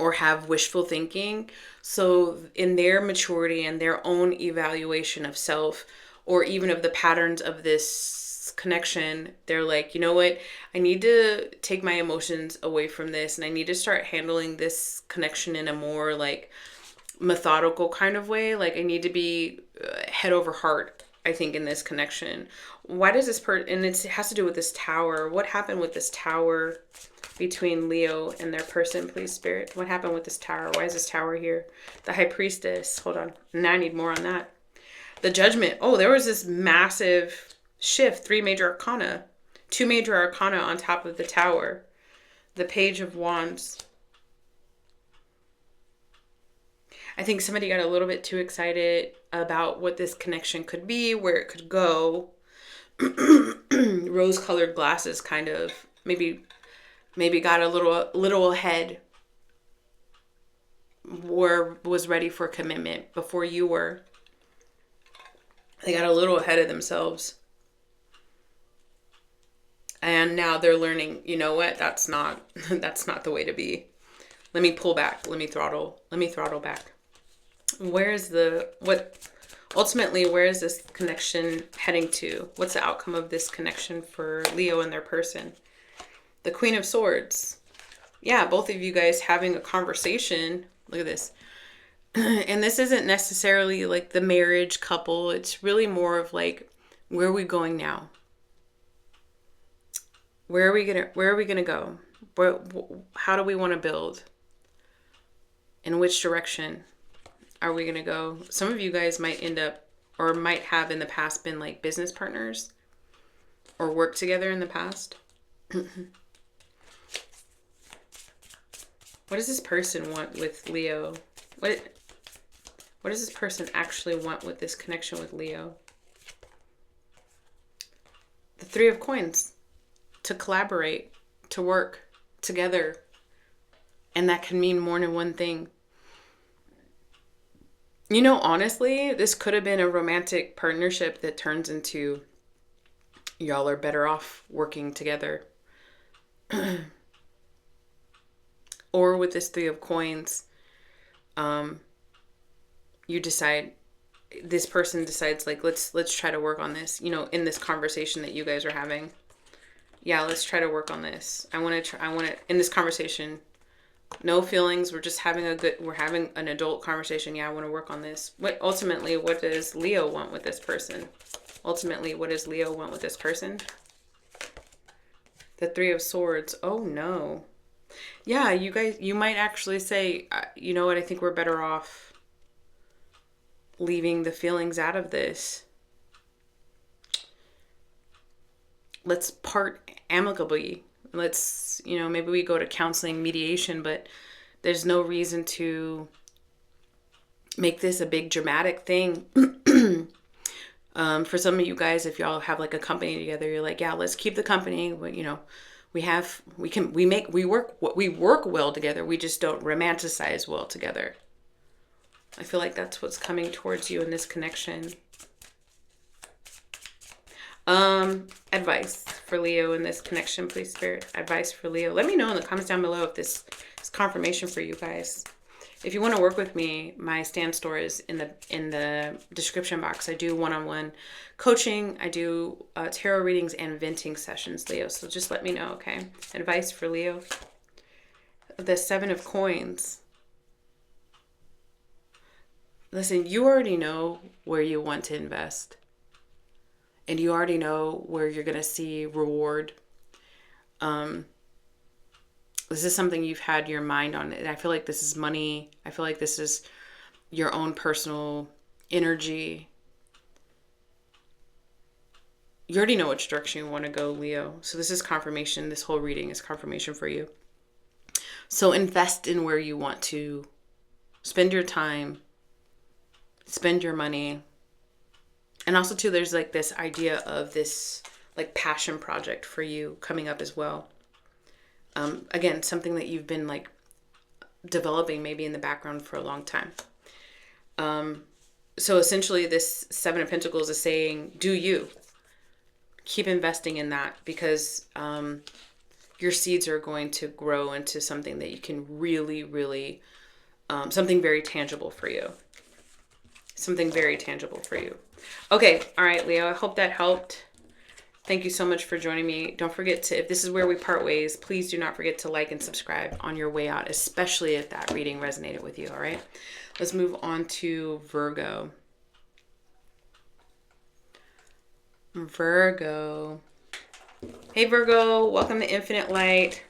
Speaker 1: or have wishful thinking. So in their maturity and their own evaluation of self, or even of the patterns of this connection, they're like, you know what? I need to take my emotions away from this, and I need to start handling this connection in a more like methodical kind of way. Like I need to be head over heart, I think, in this connection. Why does this and it has to do with this tower. What happened with this tower between Leo and their person, please, Spirit? What happened with this tower? Why is this tower here? The High Priestess. Hold on. Now I need more on that. The Judgment. Oh, there was this massive shift. 3 major arcana. 2 major arcana on top of the tower. The Page of Wands. I think somebody got a little bit too excited about what this connection could be, where it could go. Rose-colored glasses, kind of. Maybe got a little ahead. Was ready for commitment before you were. They got a little ahead of themselves. And now they're learning, you know what? That's not the way to be. Let me pull back. Let me throttle back. Where is this connection heading to? What's the outcome of this connection for Leo and their person? The Queen of Swords. Yeah, both of you guys having a conversation. Look at this. And this isn't necessarily like the marriage couple. It's really more of like, where are we going now? Where are we gonna go? How do we want to build? In which direction are we gonna go? Some of you guys might end up, or might have in the past been like business partners, or worked together in the past. What does this person want with Leo? What does this person actually want with this connection with Leo? The 3 of Coins. To collaborate, to work together. And that can mean more than one thing. You know, honestly, this could have been a romantic partnership that turns into y'all are better off working together. Or with this 3 of Coins, you decide, this person decides like, let's try to work on this, you know, in this conversation that you guys are having. Yeah, let's try to work on this. I want to, in this conversation, no feelings. We're just having we're having an adult conversation. Yeah, I want to work on this. What does Leo want with this person? Ultimately, what does Leo want with this person? The 3 of Swords. Oh no. Yeah, you guys, you might actually say, you know what, I think we're better off leaving the feelings out of this. Let's part amicably. Let's, you know, maybe we go to counseling, mediation, but there's no reason to make this a big dramatic thing. For some of you guys, if y'all have like a company together, you're like, yeah, let's keep the company. But, you know, we work well together. We just don't romanticize well together. I feel like that's what's coming towards you in this connection. Advice for Leo in this connection, please, Spirit. Advice for Leo. Let me know in the comments down below if this is confirmation for you guys. If you want to work with me, my Stand store is in the description box. I do one-on-one coaching. I do tarot readings and venting sessions, Leo. So just let me know, okay? Advice for Leo. The 7 of Coins. Listen, you already know where you want to invest. And you already know where you're going to see reward. This is something you've had your mind on. And I feel like this is money. I feel like this is your own personal energy. You already know which direction you want to go, Leo. So this is confirmation. This whole reading is confirmation for you. So invest in where you want to spend your time, spend your money. And also too, there's like this idea of this like passion project for you coming up as well. Again, something that you've been like developing maybe in the background for a long time. So essentially this 7 of Pentacles is saying, do you keep investing in that, because your seeds are going to grow into something that you can really, really, something very tangible for you. Something very tangible for you. Okay. All right, Leo, I hope that helped. Thank you so much for joining me. Don't forget to, if this is where we part ways, please do not forget to like and subscribe on your way out, especially if that reading resonated with you, all right? Let's move on to Virgo. Virgo. Hey Virgo, welcome to Infinite Light.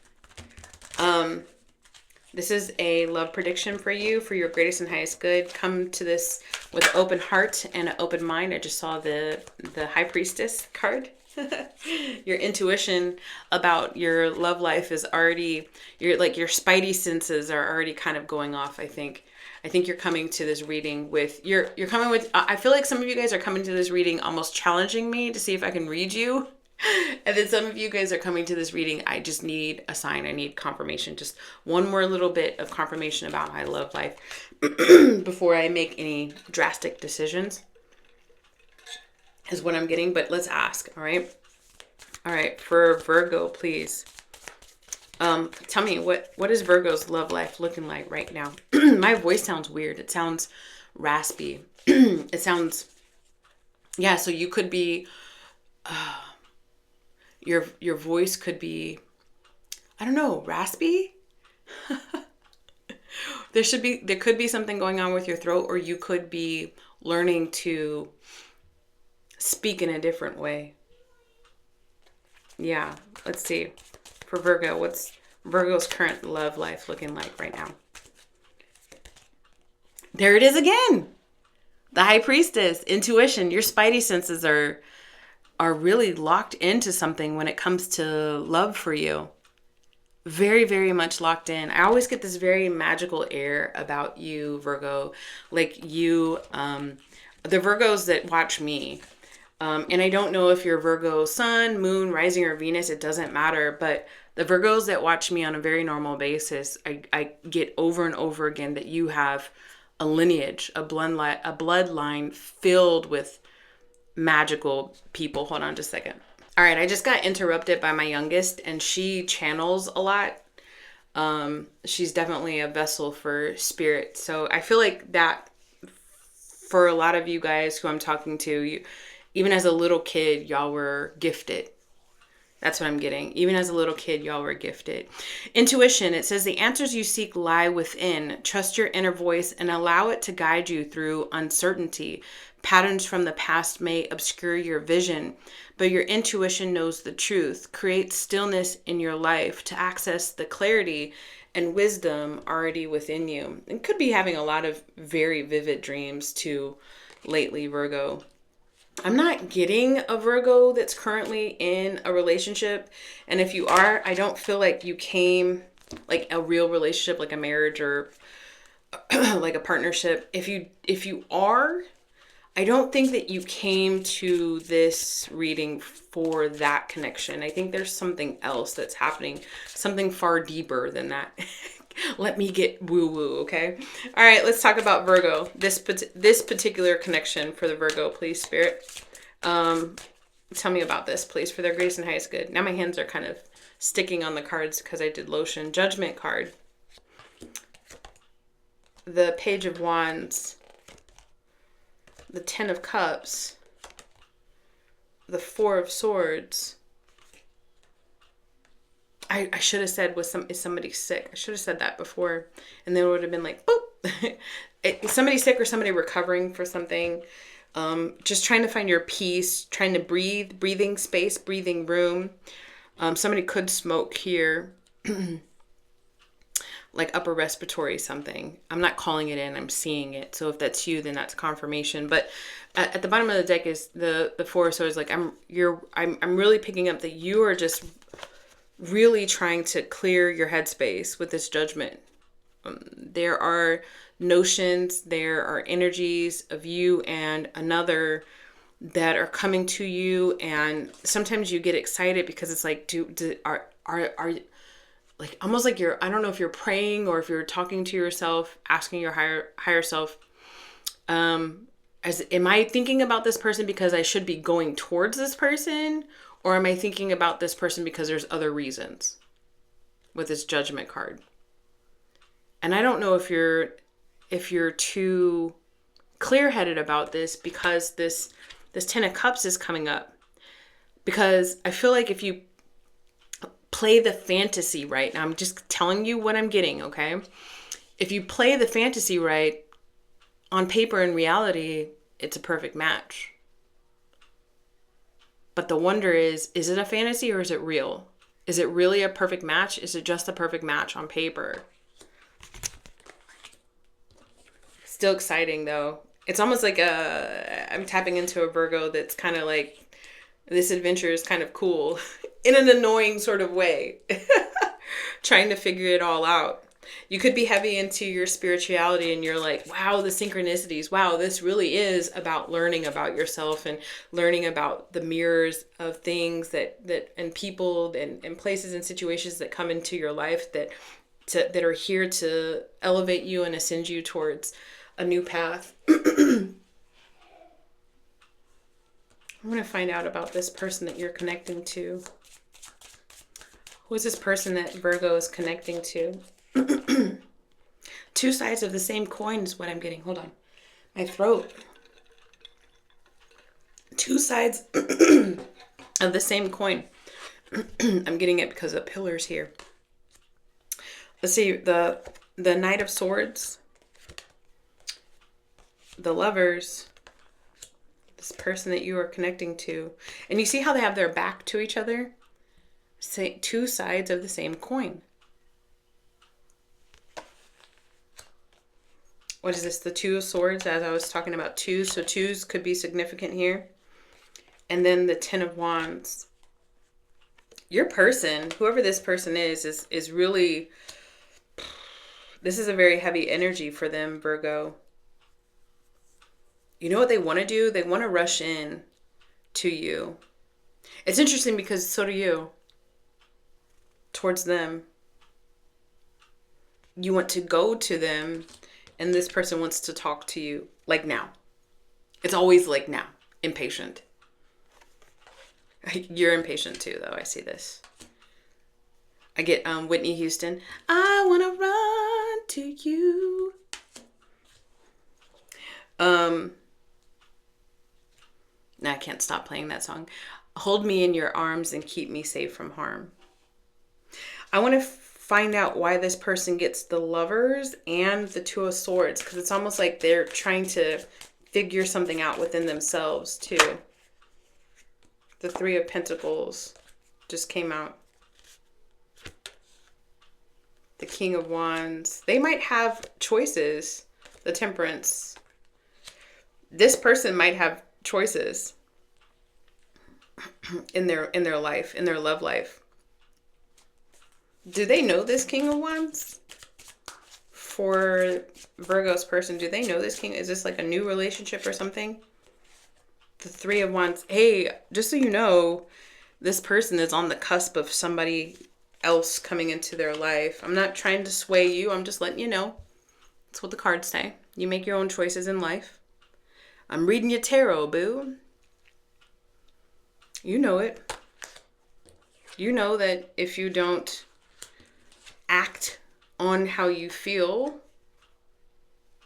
Speaker 1: This is a love prediction for you, for your greatest and highest good. Come to this with open heart and an open mind. I just saw the High Priestess card. Your intuition about your love life is already, your spidey senses are already kind of going off, I think. I think you're coming to this reading with, you're coming with, I feel like some of you guys are coming to this reading almost challenging me to see if I can read you. And then some of you guys are coming to this reading, I just need a sign. I need confirmation. Just one more little bit of confirmation about my love life before I make any drastic decisions is what I'm getting. But let's ask, all right? All right, for Virgo, please. Tell me, what is Virgo's love life looking like right now? My voice sounds weird. It sounds raspy. It sounds, yeah, so you could be... Your voice could be, I don't know, raspy. There could be something going on with your throat, or you could be learning to speak in a different way. Yeah, let's see. For Virgo, what's Virgo's current love life looking like right now? There it is again. The High Priestess, intuition. Your spidey senses are really locked into something when it comes to love for you. Very, very much locked in. I always get this very magical air about you, Virgo. Like you, the Virgos that watch me. And I don't know if you're Virgo sun, moon, rising, or Venus. It doesn't matter. But the Virgos that watch me on a very normal basis, I get over and over again that you have a lineage, a bloodline filled with magical people. Hold on just a second. All right, I just got interrupted by my youngest, and she channels a lot. She's definitely a vessel for spirit. So I feel like that for a lot of you guys who I'm talking to, even as a little kid, y'all were gifted. That's what I'm getting. Even as a little kid, y'all were gifted. Intuition, it says the answers you seek lie within. Trust your inner voice and allow it to guide you through uncertainty. Patterns from the past may obscure your vision, but your intuition knows the truth. Create stillness in your life to access the clarity and wisdom already within you. And could be having a lot of very vivid dreams too lately, Virgo. I'm not getting a Virgo that's currently in a relationship. And if you are, I don't feel like you came like a real relationship, like a marriage or like a partnership. If you are, I don't think that you came to this reading for that connection. I think there's something else that's happening, something far deeper than that. Let me get woo-woo, okay? All right, let's talk about Virgo. This particular connection for the Virgo, please, Spirit. Tell me about this, please, for their greatest and highest good. Now my hands are kind of sticking on the cards because I did lotion. Judgment card. The Page of Wands. The Ten of Cups. The Four of Swords. I should have said, is somebody sick? I should have said that before. And then it would have been like, boop. Is somebody sick or somebody recovering for something? Just trying to find your peace, trying to breathing space, breathing room. Somebody could smoke here. Like upper respiratory something. I'm not calling it in, I'm seeing it. So if that's you, then that's confirmation. But at the bottom of the deck is the Four of Swords. Like I'm really picking up that you are just really trying to clear your headspace with this judgment. There are notions, there are energies of you and another that are coming to you, and sometimes you get excited because it's like, are like almost like you're, I don't know if you're praying or if you're talking to yourself, asking your higher self, am I thinking about this person because I should be going towards this person? Or am I thinking about this person because there's other reasons with this Judgment card? And I don't know if you're too clear-headed about this, because this Ten of Cups is coming up. Because I feel like if you play the fantasy right, now I'm just telling you what I'm getting, okay? If you play the fantasy right, on paper and reality, it's a perfect match. But the wonder is it a fantasy or is it real? Is it really a perfect match? Is it just a perfect match on paper? Still exciting though. It's almost like I'm tapping into a Virgo that's kind of like, this adventure is kind of cool in an annoying sort of way. Trying to figure it all out. You could be heavy into your spirituality and you're like, wow, the synchronicities. Wow, this really is about learning about yourself and learning about the mirrors of things that and people and places and situations that come into your life that are here to elevate you and ascend you towards a new path. I'm going to find out about this person that you're connecting to. Who is this person that Virgo is connecting to? Two sides of the same coin is what I'm getting. Hold on. My throat. Two sides of the same coin. I'm getting it because of pillars here. Let's see. The Knight of Swords. The Lovers. This person that you are connecting to. And you see how they have their back to each other? Say two sides of the same coin. What is this? The Two of Swords, as I was talking about twos. So twos could be significant here. And then the Ten of Wands. Your person, whoever this person is really, this is a very heavy energy for them, Virgo. You know what they want to do? They want to rush in to you. It's interesting because so do you. Towards them. You want to go to them. And this person wants to talk to you like now. It's always like now. Impatient. You're impatient too, though. I see this. I get Whitney Houston. I want to run to you. Now I can't stop playing that song. Hold me in your arms and keep me safe from harm. I want to find out why this person gets the Lovers and the Two of Swords, because it's almost like they're trying to figure something out within themselves too. The Three of Pentacles just came out. The King of Wands. They might have choices. The Temperance. This person might have choices in their life, in their love life. Do they know this King of Wands? For Virgo's person, do they know this King? Is this like a new relationship or something? The Three of Wands. Hey, just so you know, this person is on the cusp of somebody else coming into their life. I'm not trying to sway you. I'm just letting you know. That's what the cards say. You make your own choices in life. I'm reading your tarot, boo. You know it. You know that if you don't act on how you feel,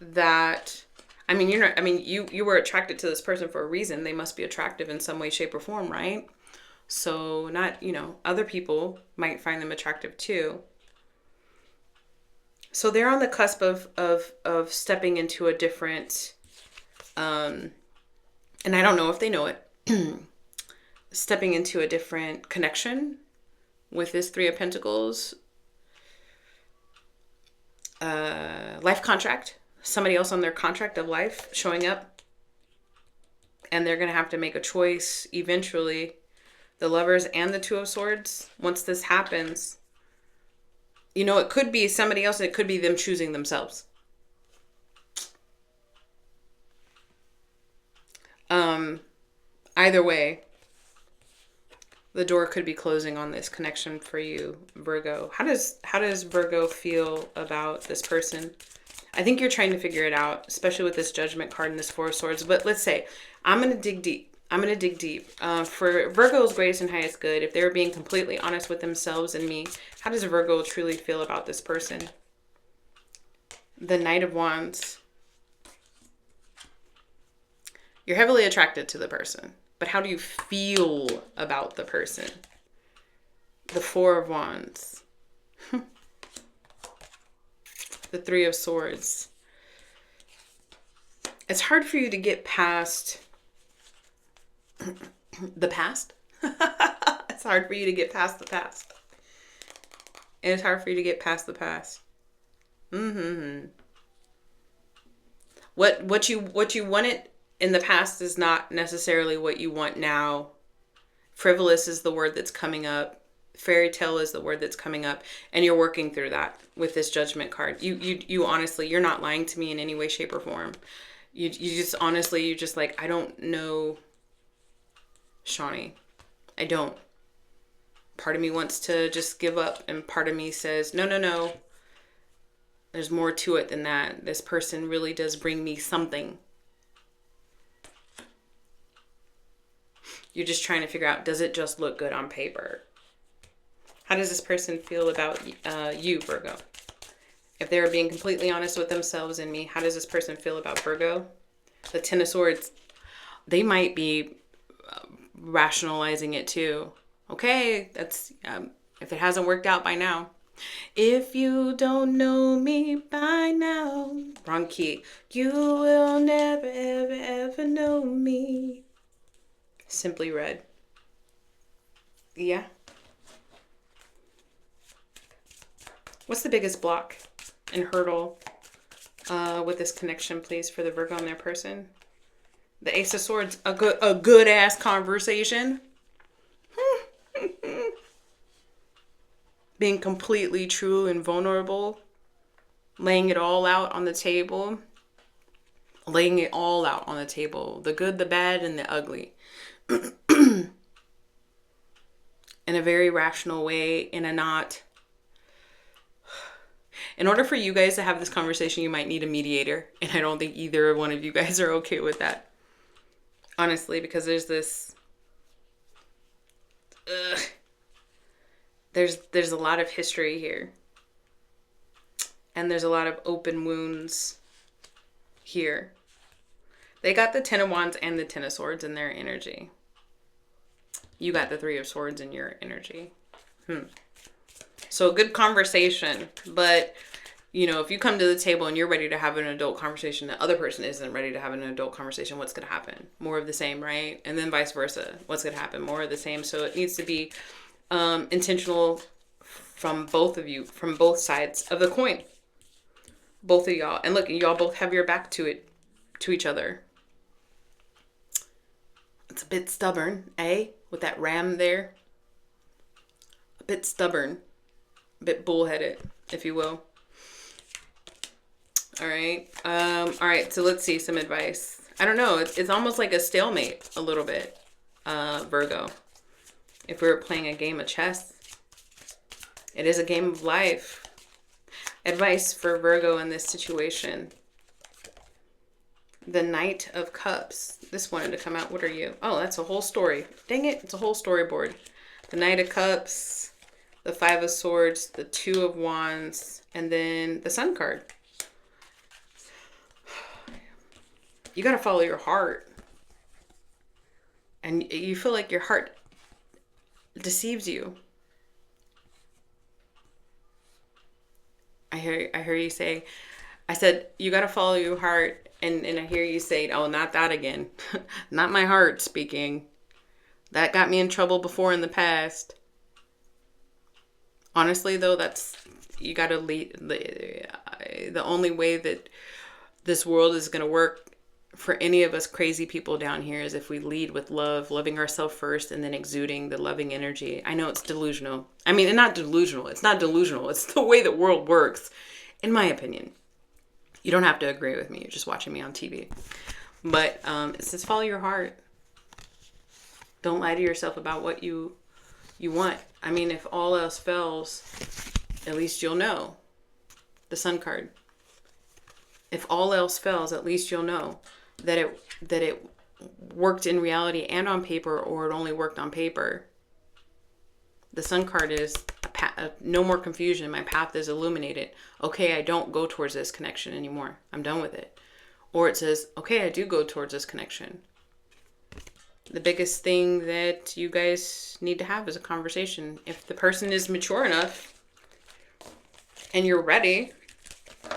Speaker 1: that you were attracted to this person for a reason. They must be attractive in some way, shape, or form, right? So not, other people might find them attractive too. So they're on the cusp of stepping into a different and I don't know if they know it, stepping into a different connection with this Three of Pentacles. Life contract. Somebody else on their contract of life showing up. And they're going to have to make a choice eventually. The Lovers and the Two of Swords. Once this happens, it could be somebody else and it could be them choosing themselves. Either way, the door could be closing on this connection for you, Virgo. How does Virgo feel about this person? I think you're trying to figure it out, especially with this Judgment card and this Four of Swords. But let's say, I'm going to dig deep. For Virgo's greatest and highest good, if they're being completely honest with themselves and me, how does Virgo truly feel about this person? The Knight of Wands. You're heavily attracted to the person, but how do you feel about the person? The Four of Wands. The Three of Swords. It's hard for you to get past the past. It's hard for you to get past the past. And it's hard for you to get past the past. What you wanted in the past is not necessarily what you want now. Frivolous is the word that's coming up. Fairy tale is the word that's coming up, and you're working through that with this Judgment card. You honestly, you're not lying to me in any way, shape, or form. You just honestly, you just like, I don't know, Shawnee. I don't. Part of me wants to just give up, and part of me says, no. There's more to it than that. This person really does bring me something. You're just trying to figure out, does it just look good on paper? How does this person feel about you, Virgo? If they were being completely honest with themselves and me, how does this person feel about Virgo? The Ten of Swords, they might be rationalizing it too. Okay, that's if it hasn't worked out by now. If you don't know me by now, wrong key, you will never, ever, ever know me. Simply Red. Yeah. What's the biggest block and hurdle with this connection, please, for the Virgo and their person? The Ace of Swords, a good ass conversation. Being completely true and vulnerable. Laying it all out on the table. Laying it all out on the table. The good, the bad, and the ugly. In a very rational way, in a not... In order for you guys to have this conversation, you might need a mediator. And I don't think either one of you guys are okay with that. Honestly, because there's this... There's a lot of history here. And there's a lot of open wounds here. They got the Ten of Wands and the Ten of Swords in their energy. You got the Three of Swords in your energy. So a good conversation, but you know, if you come to the table and you're ready to have an adult conversation, the other person isn't ready to have an adult conversation, what's going to happen? More of the same, right? And then vice versa. What's going to happen? More of the same. So it needs to be intentional from both of you, from both sides of the coin. Both of y'all. And look, y'all both have your back to it, to each other. It's a bit stubborn, eh? With that ram there. A bit stubborn. A bit bullheaded, if you will. All right. All right. So let's see some advice. I don't know. It's almost like a stalemate a little bit, Virgo. If we were playing a game of chess, it is a game of life. Advice for Virgo in this situation. The Knight of Cups. This wanted to come out. What are you? Oh, that's a whole story. Dang it. It's a whole storyboard. The Knight of Cups, the Five of Swords, the Two of Wands, and then the Sun card. You got to follow your heart. And you feel like your heart deceives you. I hear you say, I said, you got to follow your heart. And I hear you say, oh, not that again. Not my heart speaking. That got me in trouble before in the past. Honestly, though, you got to lead. The only way that this world is going to work for any of us crazy people down here is if we lead with love, loving ourselves first, and then exuding the loving energy. I know it's delusional. I mean, it's not delusional. It's not delusional. It's the way the world works, in my opinion. You don't have to agree with me. You're just watching me on TV. But it says follow your heart. Don't lie to yourself about what you want. I mean, if all else fails, at least you'll know. The Sun card. If all else fails, at least you'll know that it worked in reality and on paper, or it only worked on paper. The Sun card is no more confusion. My path is illuminated. Okay, I don't go towards this connection anymore. I'm done with it. Or it says, okay, I do go towards this connection. The biggest thing that you guys need to have is a conversation. If the person is mature enough and you're ready,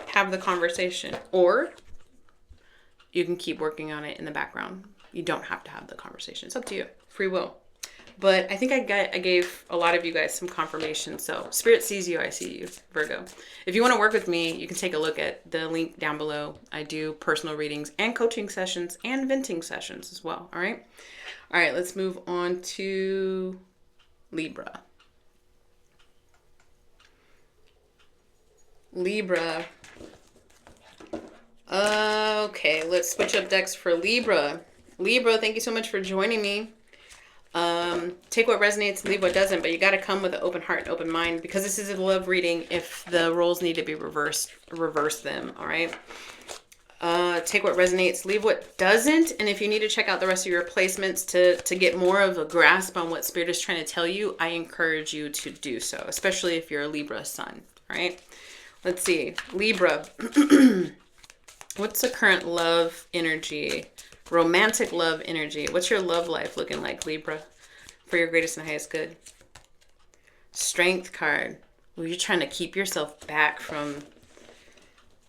Speaker 1: have the conversation. Or you can keep working on it in the background. You don't have to have the conversation. It's up to you. Free will. But I think I gave a lot of you guys some confirmation. So Spirit sees you, I see you, Virgo. If you want to work with me, you can take a look at the link down below. I do personal readings and coaching sessions and venting sessions as well. All right. All right, let's move on to Libra. Libra. Okay, let's switch up decks for Libra. Libra, thank you so much for joining me. Take what resonates, leave what doesn't, but you got to come with an open heart and open mind, because this is a love reading. If the roles need to be reversed, reverse them. All right. Take what resonates, leave what doesn't. And if you need to check out the rest of your placements to get more of a grasp on what Spirit is trying to tell you, I encourage you to do so, especially if you're a Libra sun. All right. Let's see. Libra. What's the current love energy? Romantic love energy. What's your love life looking like, Libra? For your greatest and highest good. Strength card. Well, you're trying to keep yourself back from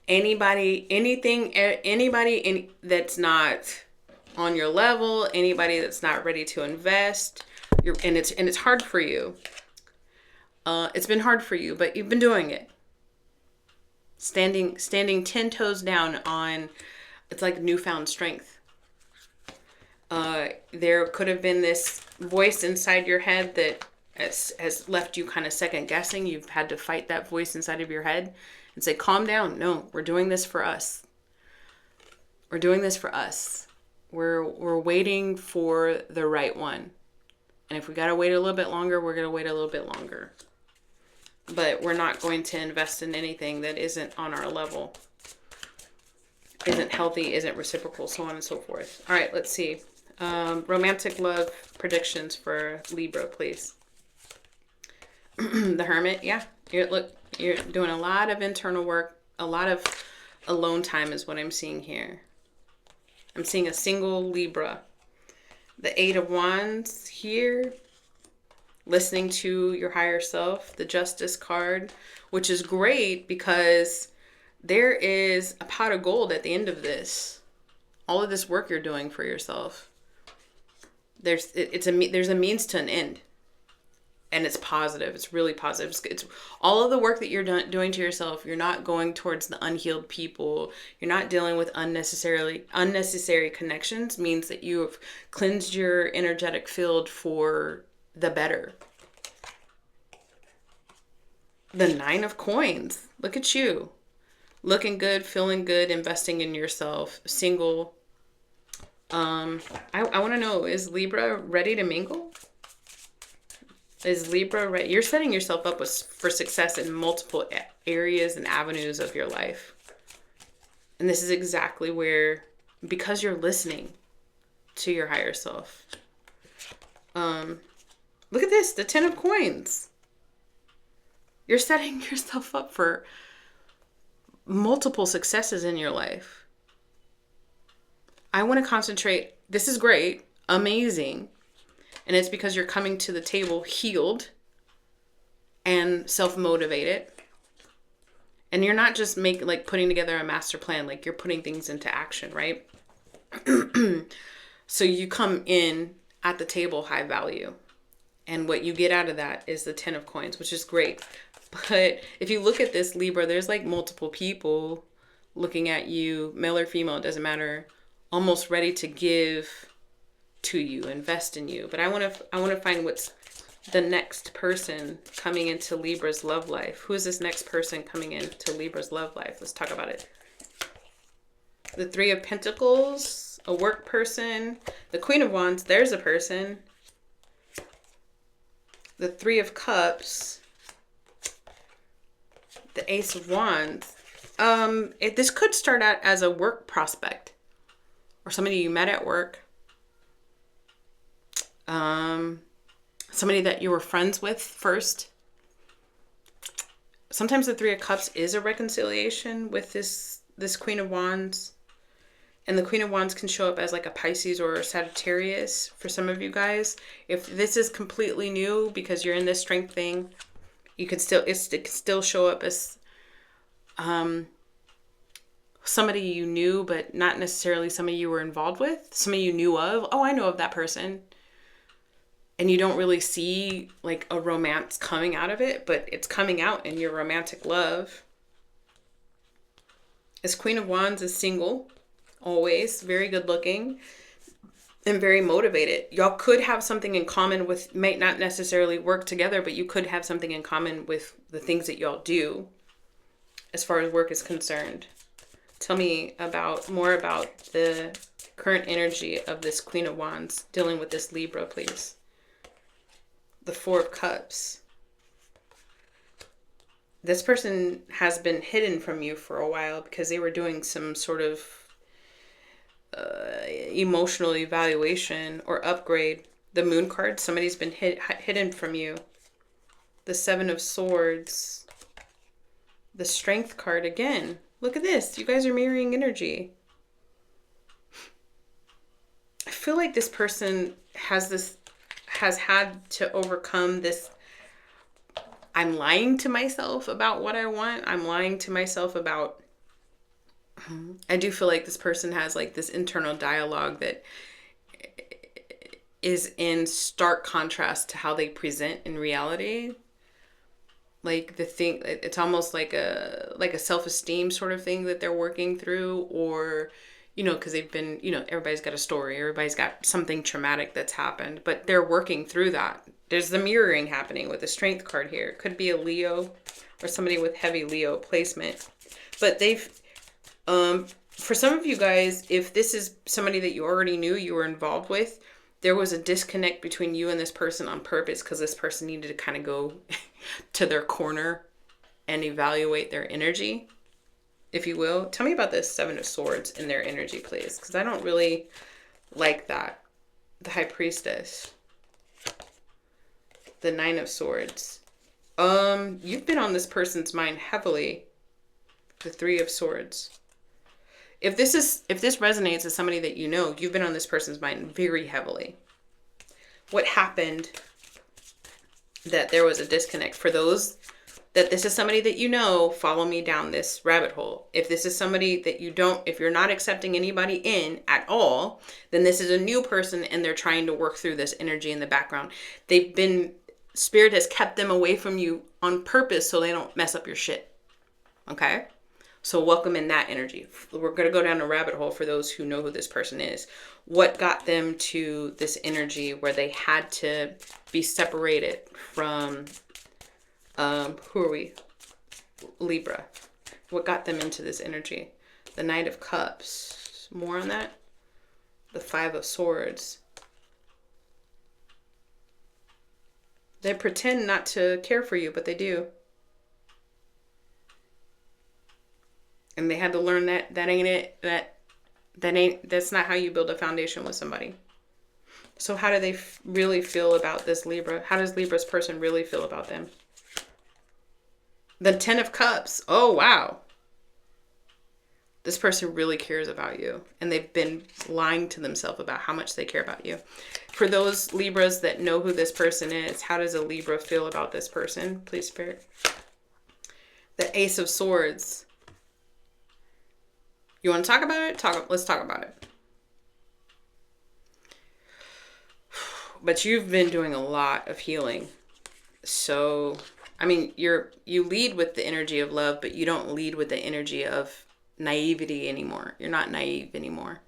Speaker 1: anybody, anything, anybody that's not on your level, anybody that's not ready to invest. And it's hard for you. It's been hard for you, but you've been doing it. Standing 10 toes down on, it's like newfound strength. There could have been this voice inside your head that has left you kind of second guessing. You've had to fight that voice inside of your head and say, calm down. No, we're doing this for us. We're doing this for us. We're waiting for the right one. And if we got to wait a little bit longer, we're going to wait a little bit longer. But we're not going to invest in anything that isn't on our level, isn't healthy, isn't reciprocal, so on and so forth. All right, let's see. Romantic love predictions for Libra, please. The Hermit, yeah. You're doing a lot of internal work, a lot of alone time is what I'm seeing here. I'm seeing a single Libra. The Eight of Wands here. Listening to your higher self, the Justice card, which is great because there is a pot of gold at the end of this. All of this work you're doing for yourself. There's a means to an end. And it's positive. It's really positive. It's all of the work that you're doing to yourself. You're not going towards the unhealed people. You're not dealing with unnecessary connections. Means that you have cleansed your energetic field for the better. The Nine of Coins. Look at you. Looking good, feeling good, investing in yourself. Single. I want to know, is Libra ready to mingle? Is Libra ready? You're setting yourself up for success in multiple areas and avenues of your life. And this is exactly where, because you're listening to your higher self. Look at this, the Ten of Coins. You're setting yourself up for multiple successes in your life. I want to concentrate. This is great, amazing. And it's because you're coming to the table healed and self-motivated. And you're not just putting together a master plan, like you're putting things into action, right? So you come in at the table high value. And what you get out of that is the Ten of Coins, which is great. But if you look at this, Libra, there's like multiple people looking at you, male or female, it doesn't matter, almost ready to give to you, invest in you. But I want to find what's the next person coming into Libra's love life. Who is this next person coming into Libra's love life? Let's talk about it. The Three of Pentacles, a work person. The Queen of Wands, there's a person. The Three of Cups. The Ace of Wands. This could start out as a work prospect or somebody you met at work. Somebody that you were friends with first. Sometimes the Three of Cups is a reconciliation with this Queen of Wands. And the Queen of Wands can show up as like a Pisces or a Sagittarius for some of you guys. If this is completely new because you're in this strength thing, you could still, it could still show up as somebody you knew, but not necessarily somebody you were involved with. Somebody you knew of. Oh, I know of that person. And you don't really see like a romance coming out of it, but it's coming out in your romantic love. This Queen of Wands is single, always, very good looking, and very motivated. Y'all could have something in common with, might not necessarily work together, but you could have something in common with the things that y'all do as far as work is concerned. Tell me more about the current energy of this Queen of Wands dealing with this Libra, please. The Four of Cups. This person has been hidden from you for a while because they were doing some sort of emotional evaluation or upgrade. The Moon card, somebody's been hidden from you. The Seven of Swords. The Strength card again. Look at this. You guys are mirroring energy. I feel like this person has had to overcome this. I'm lying to myself about what I want. I'm lying to myself about. I do feel like this person has like this internal dialogue that is in stark contrast to how they present in reality. Like the thing, it's almost like a self-esteem sort of thing that they're working through, or, you know, because they've been, you know, everybody's got a story, everybody's got something traumatic that's happened, but they're working through that. There's the mirroring happening with the Strength card here. It could be a Leo or somebody with heavy Leo placement, but they've, for some of you guys, if this is somebody that you already knew you were involved with, there was a disconnect between you and this person on purpose because this person needed to kind of go to their corner and evaluate their energy, if you will. Tell me about this Seven of Swords in their energy, please, because I don't really like that. The High Priestess. The Nine of Swords. You've been on this person's mind heavily. The Three of Swords. If this resonates as somebody that you know, you've been on this person's mind very heavily. What happened that there was a disconnect? For those that this is somebody that you know, follow me down this rabbit hole. If this is somebody that you don't, if you're not accepting anybody in at all, then this is a new person and they're trying to work through this energy in the background. Spirit has kept them away from you on purpose so they don't mess up your shit. Okay? So welcome in that energy. We're going to go down a rabbit hole for those who know who this person is. What got them to this energy where they had to be separated from, who are we? Libra. What got them into this energy? The Knight of Cups. More on that. The Five of Swords. They pretend not to care for you, but they do. And they had to learn that ain't it. That's not how you build a foundation with somebody. So how do they really feel about this Libra? How does Libra's person really feel about them? The Ten of Cups. Oh, wow. This person really cares about you. And they've been lying to themselves about how much they care about you. For those Libras that know who this person is, how does a Libra feel about this person? Please, Spirit. The Ace of Swords. You want to talk about it? Let's talk about it. But you've been doing a lot of healing. So, I mean, you lead with the energy of love, but you don't lead with the energy of naivety anymore. You're not naive anymore.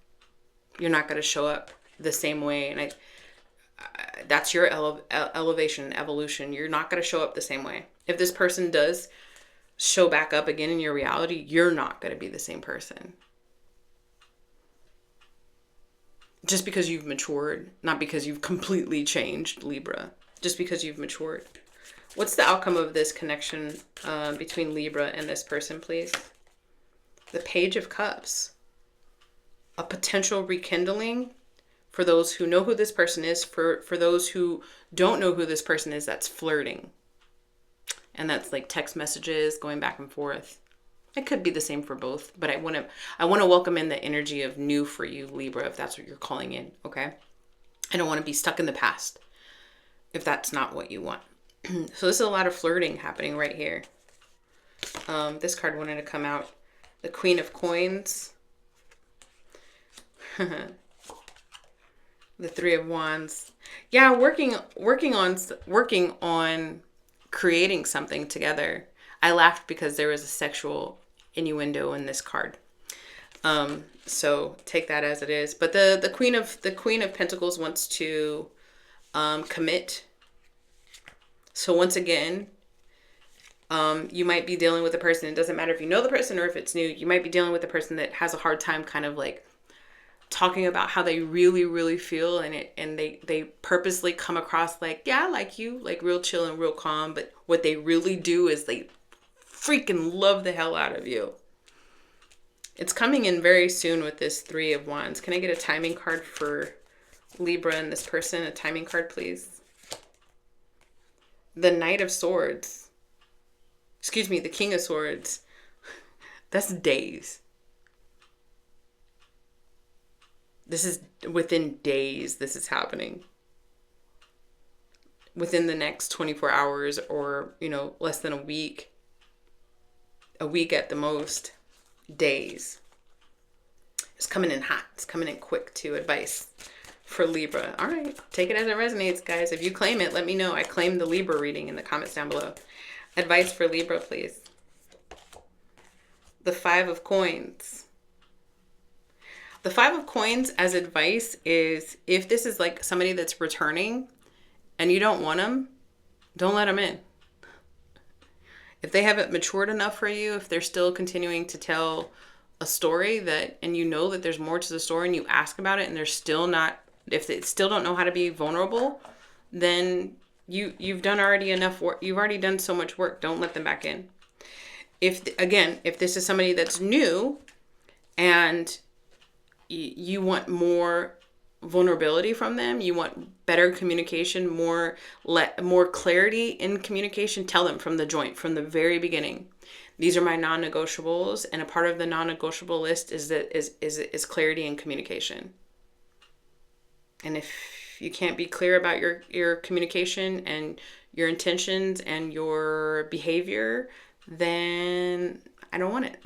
Speaker 1: You're not going to show up the same way. And that's your elevation, evolution. You're not going to show up the same way. If this person does show back up again in your reality, you're not going to be the same person. Just because you've matured, not because you've completely changed, Libra. Just because you've matured. What's the outcome of this connection between Libra and this person, please? The Page of Cups. A potential rekindling for those who know who this person is. For those who don't know who this person is, that's flirting. And that's like text messages going back and forth. It could be the same for both, but I want to welcome in the energy of new for you, Libra, if that's what you're calling in, okay? I don't want to be stuck in the past if that's not what you want. So this is a lot of flirting happening right here. This card wanted to come out. The Queen of Coins. The Three of Wands. Yeah, working on creating something together. I laughed because there was a sexual innuendo in this card. So take that as it is. But the Queen of Pentacles wants to commit. So once again, you might be dealing with a person. It doesn't matter if you know the person or if it's new. You might be dealing with a person that has a hard time kind of like talking about how they really, really feel, and they purposely come across like, yeah, I like you, like real chill and real calm. But what they really do is they freaking love the hell out of you. It's coming in very soon with this Three of Wands. Can I get a timing card for Libra and this person? A timing card, please. The Knight of Swords. Excuse me, the King of Swords. That's days. This is within days. This is happening. Within the next 24 hours or, less than a week. A week at the most. Days. It's coming in hot. It's coming in quick too. Advice for Libra. All right. Take it as it resonates, guys. If you claim it, let me know. I claim the Libra reading in the comments down below. Advice for Libra, please. The Five of Coins. The Five of Coins as advice is, if this is like somebody that's returning and you don't want them, don't let them in. If they haven't matured enough for you, if they're still continuing to tell a story and you know that there's more to the story and you ask about it and they're still not, if they still don't know how to be vulnerable, then you've done already enough work. You've already done so much work. Don't let them back in. If this is somebody that's new and you want more vulnerability from them, you want better communication, more clarity in communication, tell them from the very beginning, these are my non-negotiables, and a part of the non-negotiable list is clarity and communication. And if you can't be clear about your communication and your intentions and your behavior, then I don't want it.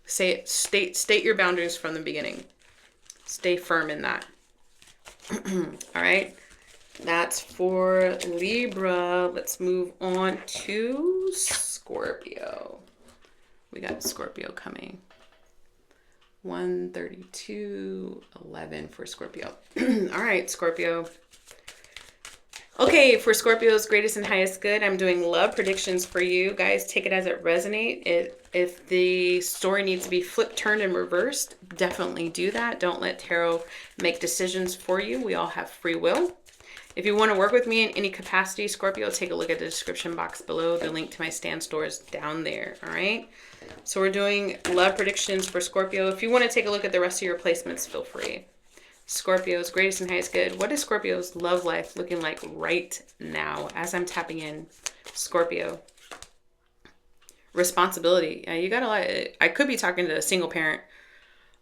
Speaker 1: Say it. State your boundaries from the beginning. Stay firm in that. All right. That's for Libra. Let's move on to Scorpio. We got Scorpio coming. 132:11 for Scorpio. All right, Scorpio. Okay, for Scorpio's greatest and highest good, I'm doing love predictions for you. Guys, take it as it resonates. If the story needs to be flipped, turned, and reversed, definitely do that. Don't let tarot make decisions for you. We all have free will. If you want to work with me in any capacity, Scorpio, take a look at the description box below. The link to my stand store is down there, all right? So we're doing love predictions for Scorpio. If you want to take a look at the rest of your placements, feel free. Scorpio's greatest and highest good. What is Scorpio's love life looking like right now as I'm tapping in? Scorpio. Responsibility. You got a lot. I could be talking to a single parent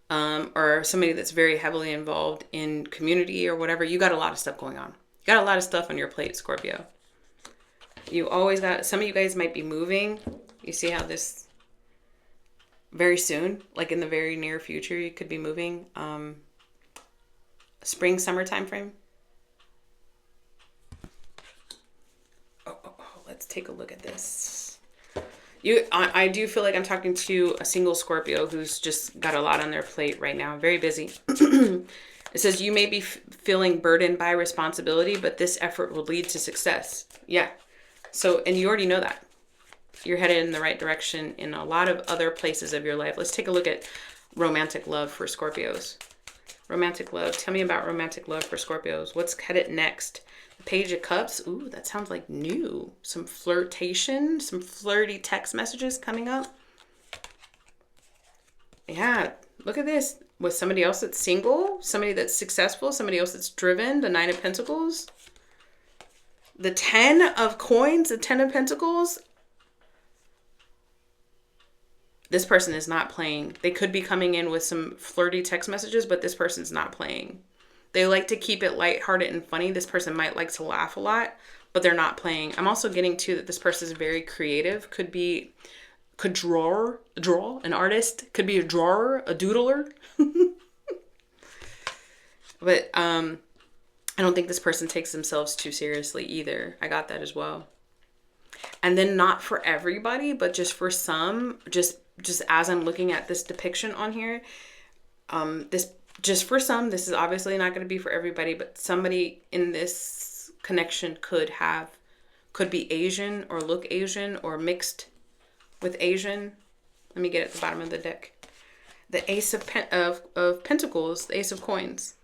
Speaker 1: or somebody that's very heavily involved in community or whatever. You got a lot of stuff going on. You got a lot of stuff on your plate, Scorpio. You always got, some of you guys might be moving. You see how this very soon, like in the very near future, you could be moving. Spring, summer time frame. Let's take a look at this. I do feel like I'm talking to a single Scorpio who's just got a lot on their plate right now. Very busy. It says you may be feeling burdened by responsibility, but this effort will lead to success. Yeah. So, and you already know that. You're headed in the right direction in a lot of other places of your life. Let's take a look at romantic love for Scorpios. Romantic love. Tell me about romantic love for Scorpios. What's headed next? The Page of Cups. Ooh, that sounds like new. Some flirtation, some flirty text messages coming up. Yeah, look at this. With somebody else that's single, somebody that's successful, somebody else that's driven. The Nine of Pentacles. The 10 of Coins, the 10 of Pentacles. This person is not playing. They could be coming in with some flirty text messages, but this person's not playing. They like to keep it lighthearted and funny. This person might like to laugh a lot, but they're not playing. I'm also getting to that this person is very creative. Could draw, an artist. Could be a drawer, a doodler. But I don't think this person takes themselves too seriously either. I got that as well. And then not for everybody, but just for some, just as I'm looking at this depiction on here, this just for some, this is obviously not going to be for everybody, but somebody in this connection could be Asian or look Asian or mixed with Asian. Let me get at the bottom of the deck. The Ace of Pentacles, the Ace of Coins.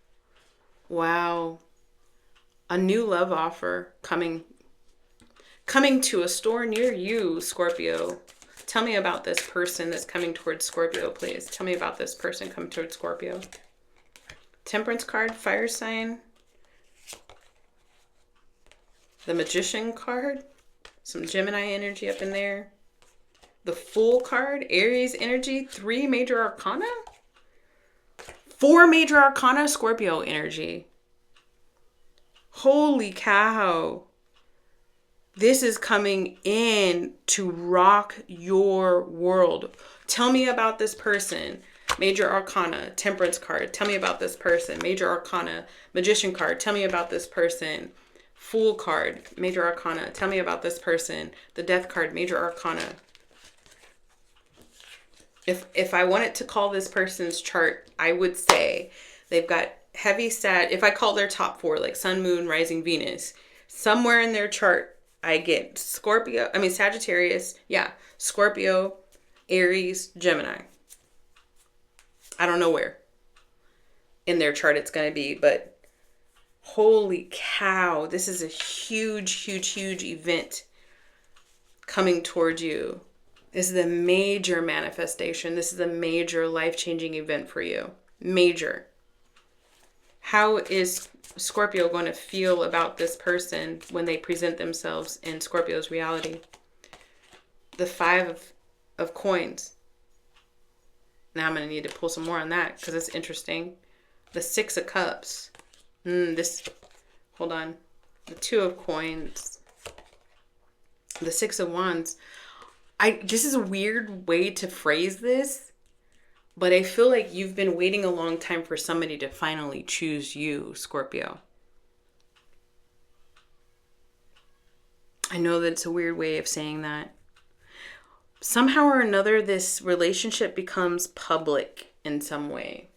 Speaker 1: Wow. A new love offer coming to a store near you, Scorpio. Tell me about this person that's coming towards Scorpio, please. Tell me about this person coming towards Scorpio. Temperance card, fire sign. The Magician card. Some Gemini energy up in there. The Fool card, Aries energy. 3 major arcana. 4 major arcana, Scorpio energy. Holy cow. This is coming in to rock your world. Tell me about this person. Major arcana, Temperance card. Tell me about this person. Major arcana, Magician card. Tell me about this person. Fool card, major arcana. Tell me about this person. The Death card, major arcana. If I wanted to call this person's chart, I would say they've got heavy if I call their top 4, like Sun, Moon, Rising, Venus, somewhere in their chart, I get Sagittarius, Scorpio, Aries, Gemini. I don't know where in their chart it's going to be, but holy cow, this is a huge, huge, huge event coming towards you. This is a major manifestation. This is a major life-changing event for you. Major. How is Scorpio going to feel about this person when they present themselves in Scorpio's reality? The 5 of Coins. Now I'm going to need to pull some more on that because it's interesting. The 6 of Cups. Hold on. The 2 of Coins. The 6 of Wands. This is a weird way to phrase this, but I feel like you've been waiting a long time for somebody to finally choose you, Scorpio. I know that it's a weird way of saying that. Somehow or another, this relationship becomes public in some way.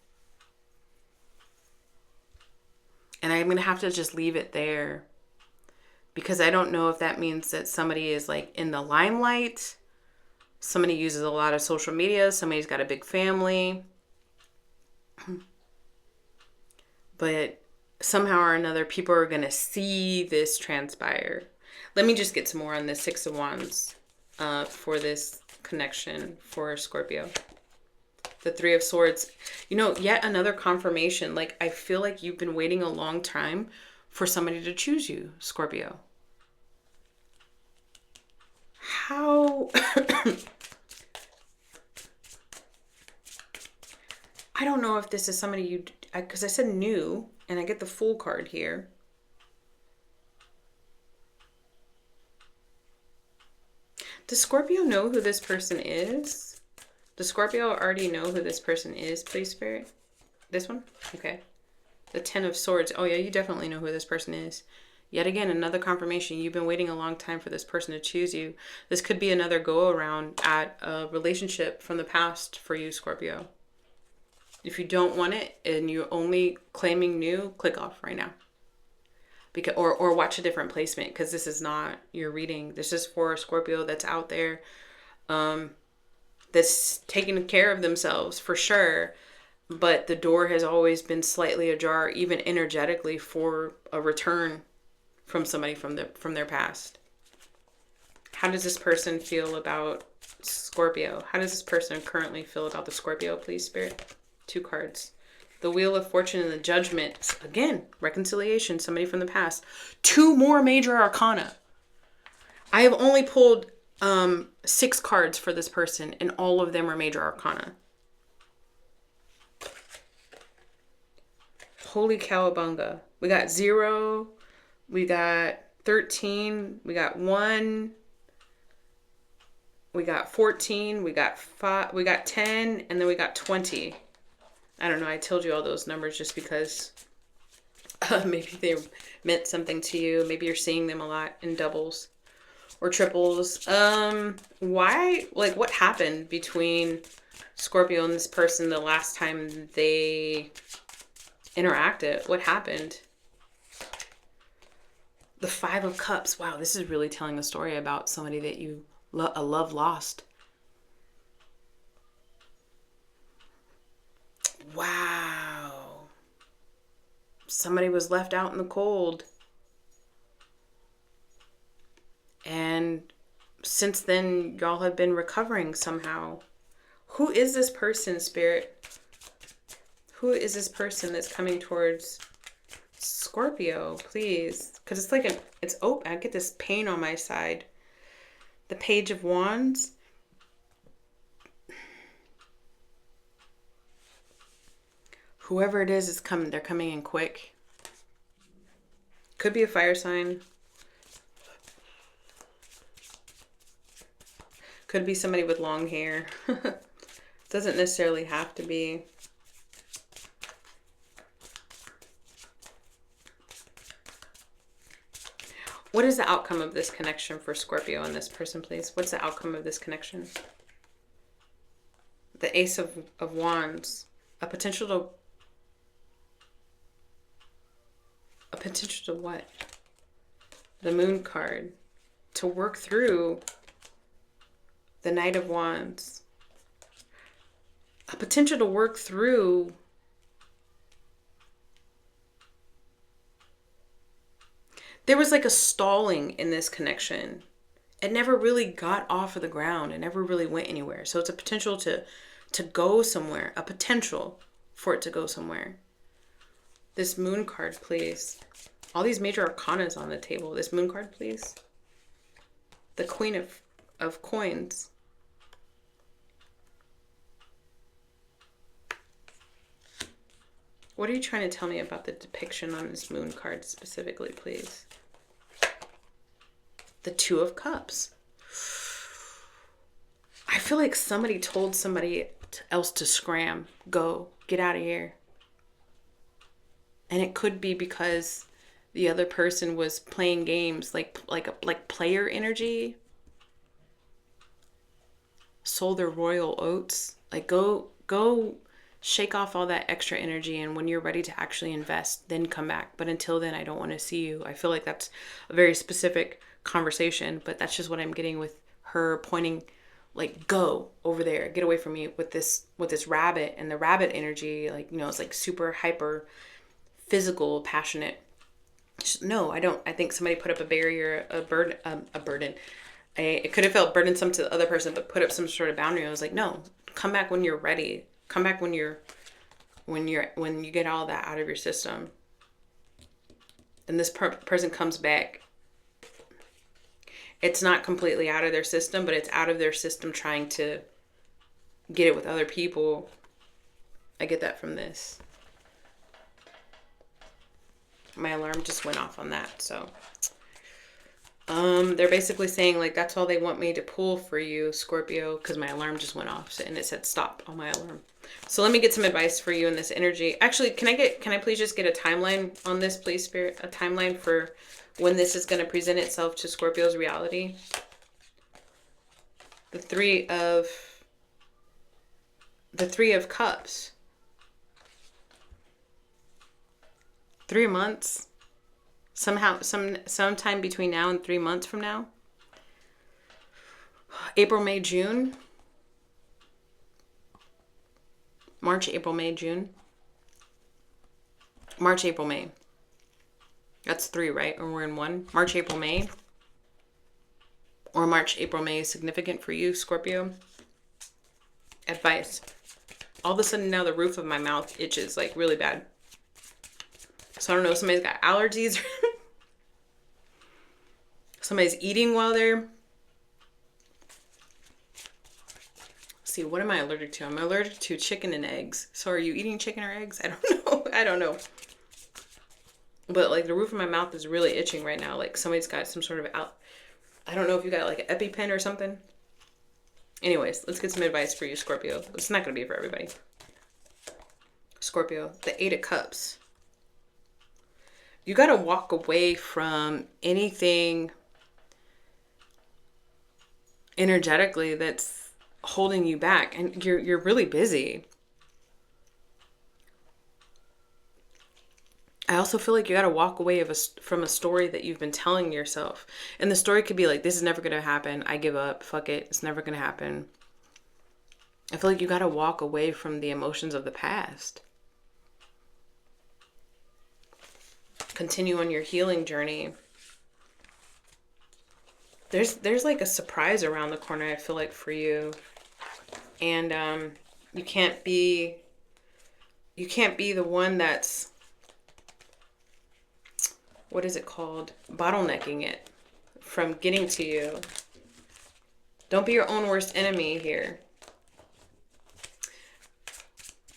Speaker 1: And I'm going to have to just leave it there. Because I don't know if that means that somebody is like in the limelight. Somebody uses a lot of social media. Somebody's got a big family. But somehow or another, people are going to see this transpire. Let me just get some more on the 6 of Wands for this connection for Scorpio. The 3 of Swords. Yet another confirmation. Like, I feel like you've been waiting a long time for somebody to choose you, Scorpio. How... I don't know if this is somebody because I said new, and I get the Fool card here. Does Scorpio know who this person is? Does Scorpio already know who this person is, please, Spirit? This one? Okay. The 10 of Swords. Oh, yeah, you definitely know who this person is. Yet again, another confirmation. You've been waiting a long time for this person to choose you. This could be another go-around at a relationship from the past for you, Scorpio. If you don't want it and you're only claiming new, click off right now. Or watch a different placement, because this is not your reading. This is for a Scorpio that's out there, that's taking care of themselves for sure. But the door has always been slightly ajar, even energetically, for a return from somebody from their past. How does this person feel about Scorpio? How does this person currently feel about the Scorpio, please, Spirit? 2 cards. The Wheel of Fortune and the Judgment. Again, reconciliation, somebody from the past. 2 more major arcana. I have only pulled 6 cards for this person, and all of them are major arcana. Holy cowabunga. We got 0, we got 13, we got 1, we got 14, we got 5, we got 10, and then we got 20. I don't know, I told you all those numbers just because maybe they meant something to you. Maybe you're seeing them a lot in doubles or triples. Why, like, what happened between Scorpio and this person the last time they interacted? What happened? The 5 of Cups. Wow, this is really telling a story about somebody that you a love lost. Wow. Somebody was left out in the cold. And since then, y'all have been recovering somehow. Who is this person, Spirit? Who is this person that's coming towards Scorpio, please? Because it's like it's open. I get this pain on my side. The Page of Wands. Whoever it is coming. They're coming in quick. Could be a fire sign. Could be somebody with long hair. Doesn't necessarily have to be. What is the outcome of this connection for Scorpio and this person, please? What's the outcome of this connection? The Ace of Wands. A potential to what? The Moon card. To work through the Knight of Wands. A potential to work through there was like a stalling in this connection. It never really got off of the ground. It never really went anywhere. So it's a potential to go somewhere. A potential for it to go somewhere. This Moon card, please. All these major arcanas on the table. This Moon card, please. The Queen of Coins. What are you trying to tell me about the depiction on this Moon card specifically, please? The Two of Cups. I feel like somebody told somebody else to scram. Go. Get out of here. And it could be because the other person was playing games like player energy. Sold their royal oats. Like go shake off all that extra energy, and when you're ready to actually invest, then come back. But until then, I don't want to see you. I feel like that's a very specific conversation, but that's just what I'm getting with her pointing, like, go over there, get away from me with this rabbit. And the rabbit energy, like, you know, it's like super hyper physical, passionate. No, I don't. I think somebody put up a barrier, a burden. It could have felt burdensome to the other person, but put up some sort of boundary. I was like, no, come back when you're ready. Come back when you get all that out of your system. And this person comes back. It's not completely out of their system, but it's out of their system trying to get it with other people. I get that from this. My alarm just went off on that, so. They're basically saying, like, that's all they want me to pull for you, Scorpio, because my alarm just went off and it said stop on my alarm. So let me get some advice for you in this energy. Actually, can I please just get a timeline on this, please, Spirit? A timeline for when this is going to present itself to Scorpio's reality. The Three of Cups. 3 months. Sometime between now and 3 months from now. April, May, June. March, April, May, June. March, April, May. That's 3, right? Or we're in 1. March, April, May. Or March, April, May is significant for you, Scorpio. Advice. All of a sudden now the roof of my mouth itches like really bad. So I don't know if somebody's got allergies. Somebody's eating while they're see, what am I allergic to? I'm allergic to chicken and eggs. So are you eating chicken or eggs? I don't know. I don't know. But like the roof of my mouth is really itching right now. Like somebody's got some sort of I don't know if you got like an EpiPen or something. Anyways, let's get some advice for you, Scorpio. It's not going to be for everybody. Scorpio, the 8 of Cups. You got to walk away from anything energetically that's holding you back. And you're really busy. I also feel like you got to walk away from a story that you've been telling yourself. And the story could be like, this is never going to happen. I give up. Fuck it. It's never going to happen. I feel like you got to walk away from the emotions of the past. Continue on your healing journey. There's like a surprise around the corner, I feel like, for you. And you can't be the one that's, what is it called? Bottlenecking it from getting to you. Don't be your own worst enemy here.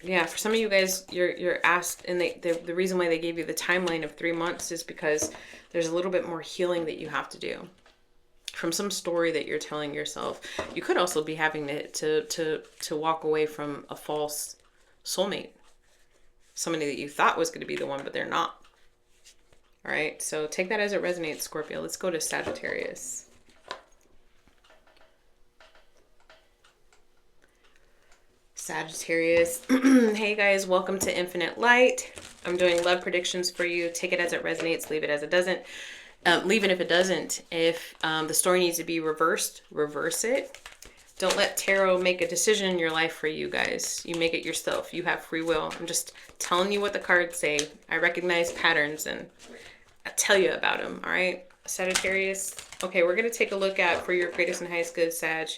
Speaker 1: Yeah, for some of you guys, you're asked, and the reason why they gave you the timeline of 3 months is because there's a little bit more healing that you have to do from some story that you're telling yourself. You could also be having to walk away from a false soulmate, somebody that you thought was going to be the one, but they're not. All right, so take that as it resonates, Scorpio. Let's go to Sagittarius. Sagittarius. Hey guys, welcome to Infinite Light. I'm doing love predictions for you. Take it as it resonates, leave it as it doesn't. Leave it if it doesn't. If the story needs to be reversed, reverse it. Don't let tarot make a decision in your life for you guys. You make it yourself. You have free will. I'm just telling you what the cards say. I recognize patterns and I tell you about them. All right, Sagittarius. Okay, we're going to take a look at, for your greatest and highest good, Sag,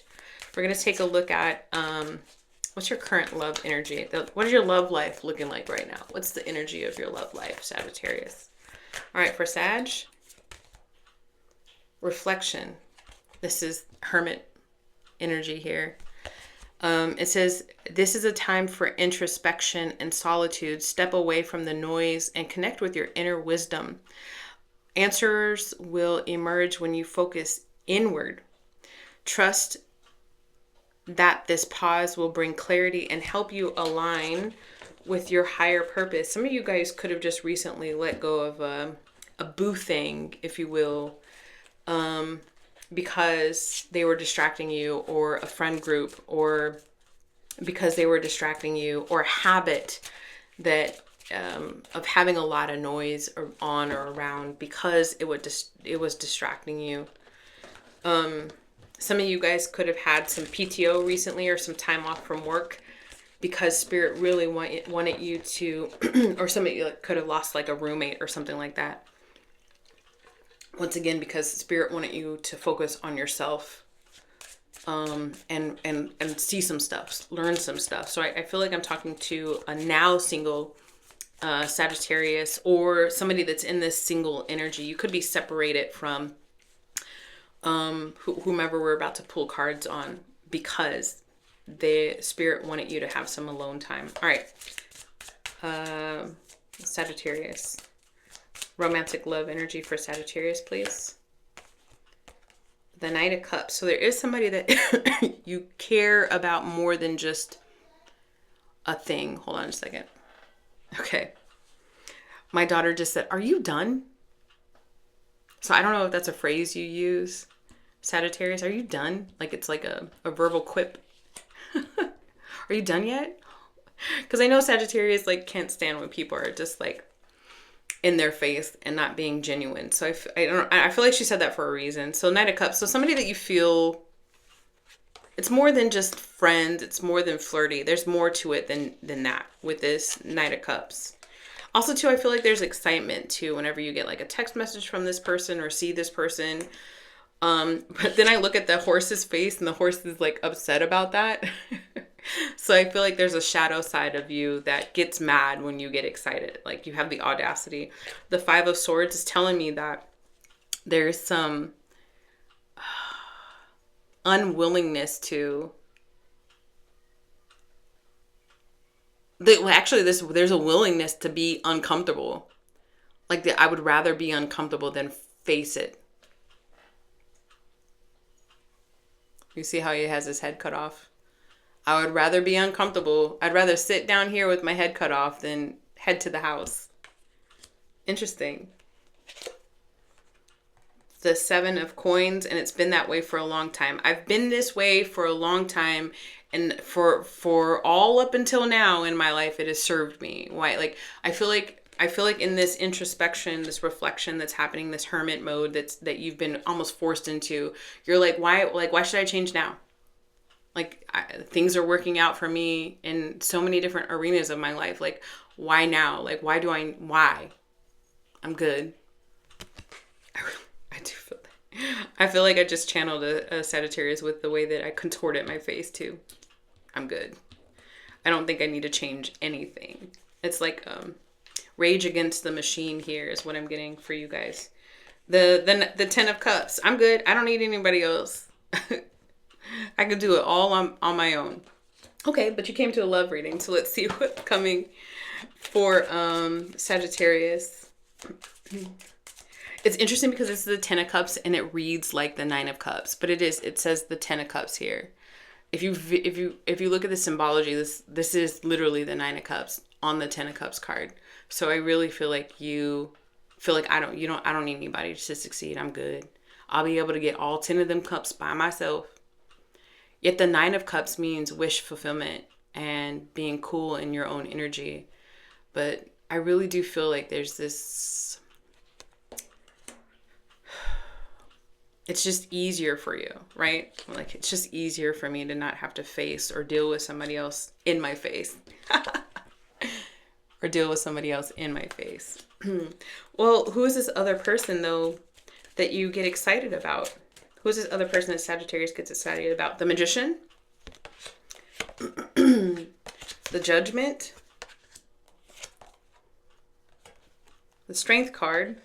Speaker 1: we're going to take a look at what's your current love energy? What is your love life looking like right now? What's the energy of your love life, Sagittarius? All right, for Sag, reflection. This is Hermit energy here. It says, this is a time for introspection and solitude. Step away from the noise and connect with your inner wisdom. Answers will emerge when you focus inward. Trust that this pause will bring clarity and help you align with your higher purpose. Some of you guys could have just recently let go of a boo thing, if you will, because they were distracting you, or a friend group, or because they were distracting you, or a habit that of having a lot of noise on or around because it was distracting you. Some of you guys could have had some PTO recently or some time off from work because Spirit really wanted you to, or some of you could have lost like a roommate or something like that. Once again, because Spirit wanted you to focus on yourself, and see some stuff, learn some stuff. So I feel like I'm talking to a now single Sagittarius, or somebody that's in this single energy. You could be separated from whomever we're about to pull cards on, because the Spirit wanted you to have some alone time. All right, Sagittarius. Romantic love energy for Sagittarius, please. The Knight of Cups. So there is somebody that you care about more than just a thing. Hold on a second. Okay. My daughter just said, "Are you done?" So I don't know if that's a phrase you use. Sagittarius, are you done? Like it's like a verbal quip. Are you done yet? Because I know Sagittarius like can't stand when people are just like in their face and not being genuine. So I feel like she said that for a reason. So Knight of Cups. So somebody that you feel, it's more than just friends. It's more than flirty. There's more to it than that with this Knight of Cups. Also too, I feel like there's excitement too whenever you get like a text message from this person or see this person. But then I look at the horse's face and the horse is like upset about that. So I feel like there's a shadow side of you that gets mad when you get excited. Like you have the audacity. The Five of Swords is telling me that there's some unwillingness to Actually, there's a willingness to be uncomfortable. Like, I would rather be uncomfortable than face it. You see how he has his head cut off? I would rather be uncomfortable. I'd rather sit down here with my head cut off than head to the house. Interesting. The 7 of coins, and it's been that way for a long time. I've been this way for a long time, and for all up until now in my life, it has served me. Why? Like, I feel like in this introspection, this reflection that's happening, this hermit mode that you've been almost forced into, you're like, why should I change now? Like, things are working out for me in so many different arenas of my life. Like, why now? Like, why? I'm good. I do feel that. I feel like I just channeled a Sagittarius with the way that I contorted my face too. I'm good. I don't think I need to change anything. It's like rage against the machine here is what I'm getting for you guys. The 10 of Cups. I'm good. I don't need anybody else. I could do it all on my own. Okay, but you came to a love reading, so let's see what's coming for Sagittarius. It's interesting because this is the 10 of Cups and it reads like the 9 of Cups, but it says the 10 of Cups here. If you look at the symbology, this is literally the 9 of Cups on the 10 of Cups card. So I really feel like I don't need anybody to succeed. I'm good. I'll be able to get all 10 of them cups by myself. Yet the 9 of Cups means wish fulfillment and being cool in your own energy. But I really do feel like there's this, it's just easier for you, right? Like, it's just easier for me to not have to face or deal with somebody else in my face. Or deal with somebody else in my face. Well, who is this other person, though, that you get excited about? Who is this other person that Sagittarius gets excited about? The Magician? The Judgment? The Strength card?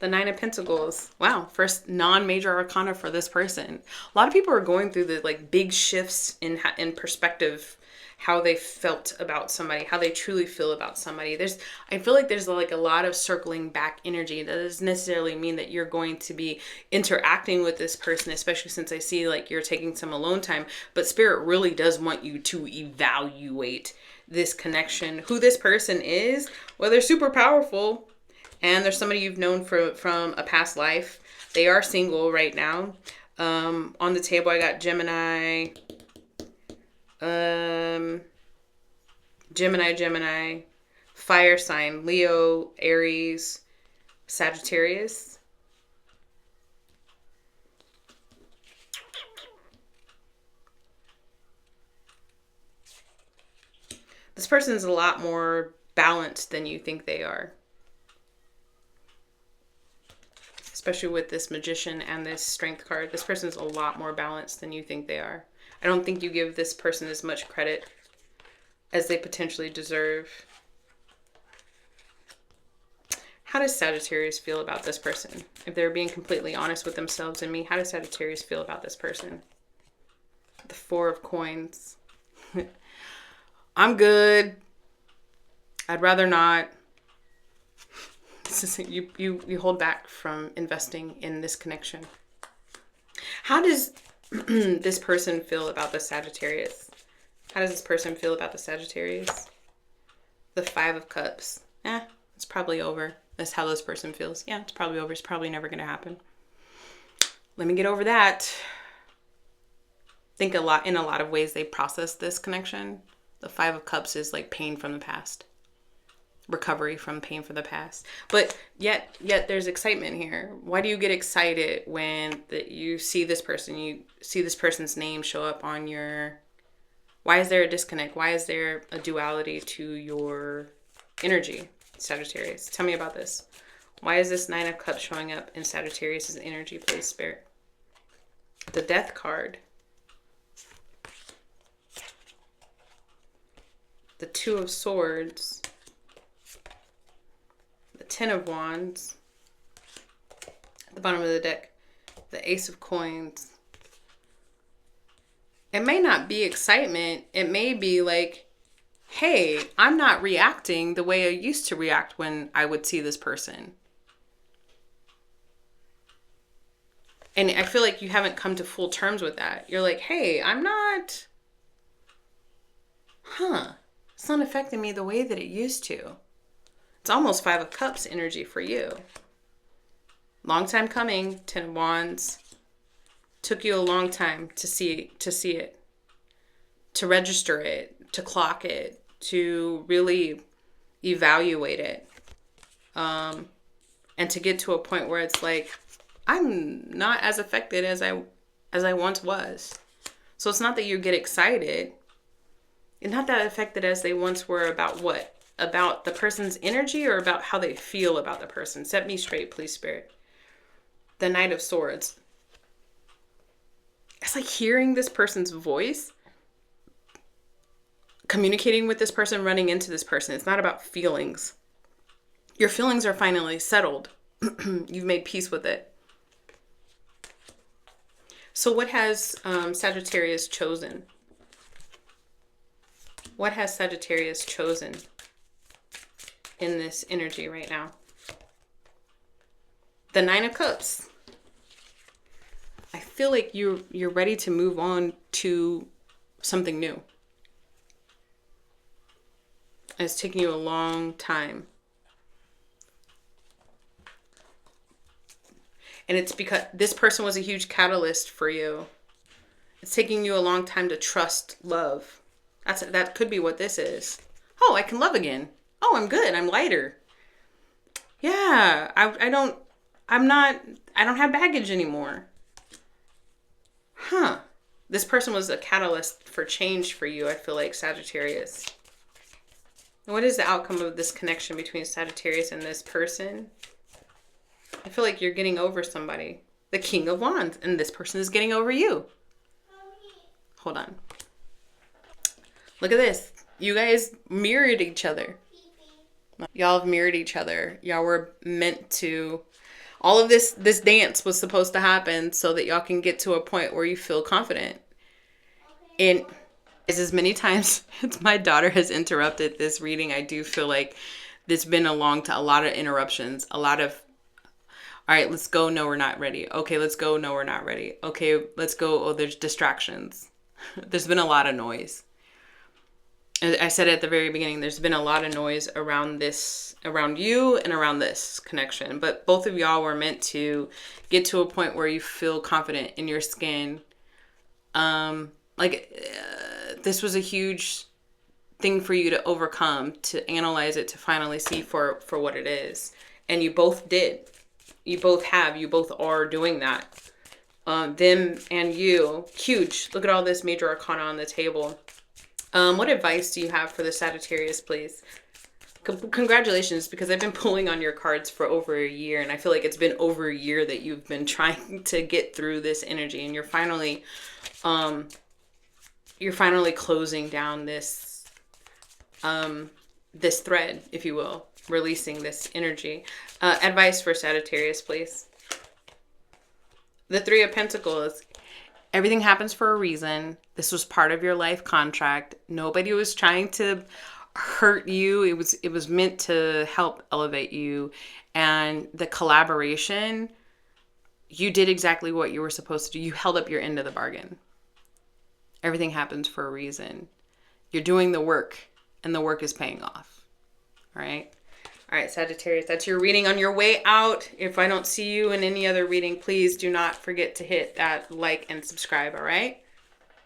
Speaker 1: The 9 of Pentacles. Wow, first non-major arcana for this person. A lot of people are going through the big shifts in perspective, how they felt about somebody, how they truly feel about somebody. I feel like there's a lot of circling back energy. That doesn't necessarily mean that you're going to be interacting with this person, especially since I see you're taking some alone time, but Spirit really does want you to evaluate this connection, who this person is. Well, they're super powerful and there's somebody you've known from a past life. They are single right now. On the table, I got Gemini, Gemini, fire sign, Leo, Aries, Sagittarius. This person's a lot more balanced than you think they are. Especially with this Magician and this Strength card. This person's a lot more balanced than you think they are. I don't think you give this person as much credit as they potentially deserve. How does Sagittarius feel about this person? If they're being completely honest with themselves and me, how does Sagittarius feel about this person? The 4 of Coins. I'm good. I'd rather not. This is, you hold back from investing in this connection. How does this person feel about the Sagittarius? How does this person feel about the Sagittarius? The 5 of Cups. It's probably over. That's how this person feels. Yeah, it's probably over. It's probably never going to happen. Let me get over that. I think in a lot of ways they process this connection. The 5 of Cups is like pain from the past. Recovery from pain from the past. But yet there's excitement here. Why do you get excited when you see this person, you see this person's name show up on your... Why is there a disconnect? Why is there a duality to your energy, Sagittarius? Tell me about this. Why is this 9 of Cups showing up in Sagittarius' energy, please, Spirit? The Death card. The 2 of Swords. The 10 of Wands. At the bottom of the deck, the Ace of Coins. It may not be excitement. It may be like, hey, I'm not reacting the way I used to react when I would see this person. And I feel like you haven't come to full terms with that. You're like, hey, I'm not, it's not affecting me the way that it used to. It's almost Five of Cups energy for you. Long time coming, Ten of Wands. Took you a long time to see it, to register it, to clock it, to really evaluate it. And to get to a point where it's like, I'm not as affected as I once was. So it's not that you get excited. You're not that affected as they once were about what? About the person's energy or about how they feel about the person? Set me straight, please, Spirit. The Knight of Swords. It's like hearing this person's voice, communicating with this person, running into this person. It's not about feelings. Your feelings are finally settled. You've made peace with it. So what has Sagittarius chosen? What has Sagittarius chosen in this energy right now? The Nine of Cups. I feel like you're ready to move on to something new. It's taking you a long time. And it's because this person was a huge catalyst for you. It's taking you a long time to trust love. That could be what this is. Oh, I can love again. Oh, I'm good. I'm lighter. Yeah, I don't have baggage anymore. This person was a catalyst for change for you, I feel like, Sagittarius. And what is the outcome of this connection between Sagittarius and this person? I feel like you're getting over somebody. The King of Wands. And this person is getting over you. Hold on. Look at this. You guys mirrored each other. Y'all have mirrored each other. Y'all were meant to... All of this dance was supposed to happen so that y'all can get to a point where you feel confident. And as many times as my daughter has interrupted this reading, I do feel like there's been a lot of interruptions. A lot of, all right, let's go. No, we're not ready. Okay, let's go. No, we're not ready. Okay, let's go. Oh, there's distractions. There's been a lot of noise. I said at the very beginning, there's been a lot of noise around you and around this connection. But both of y'all were meant to get to a point where you feel confident in your skin. This was a huge thing for you to overcome, to analyze it, to finally see for what it is. And you both did. You both are doing that. Them and you, huge. Look at all this major arcana on the table. What advice do you have for the Sagittarius, please? Congratulations, because I've been pulling on your cards for over a year, and I feel like it's been over a year that you've been trying to get through this energy, and you're finally closing down this thread, if you will, releasing this energy. Advice for Sagittarius, please. The Three of Pentacles. Everything happens for a reason. This was part of your life contract. Nobody was trying to hurt you. It was meant to help elevate you. And the collaboration, you did exactly what you were supposed to do. You held up your end of the bargain. Everything happens for a reason. You're doing the work, and the work is paying off. All right? All right, Sagittarius, that's your reading on your way out. If I don't see you in any other reading, please do not forget to hit that like and subscribe, all right?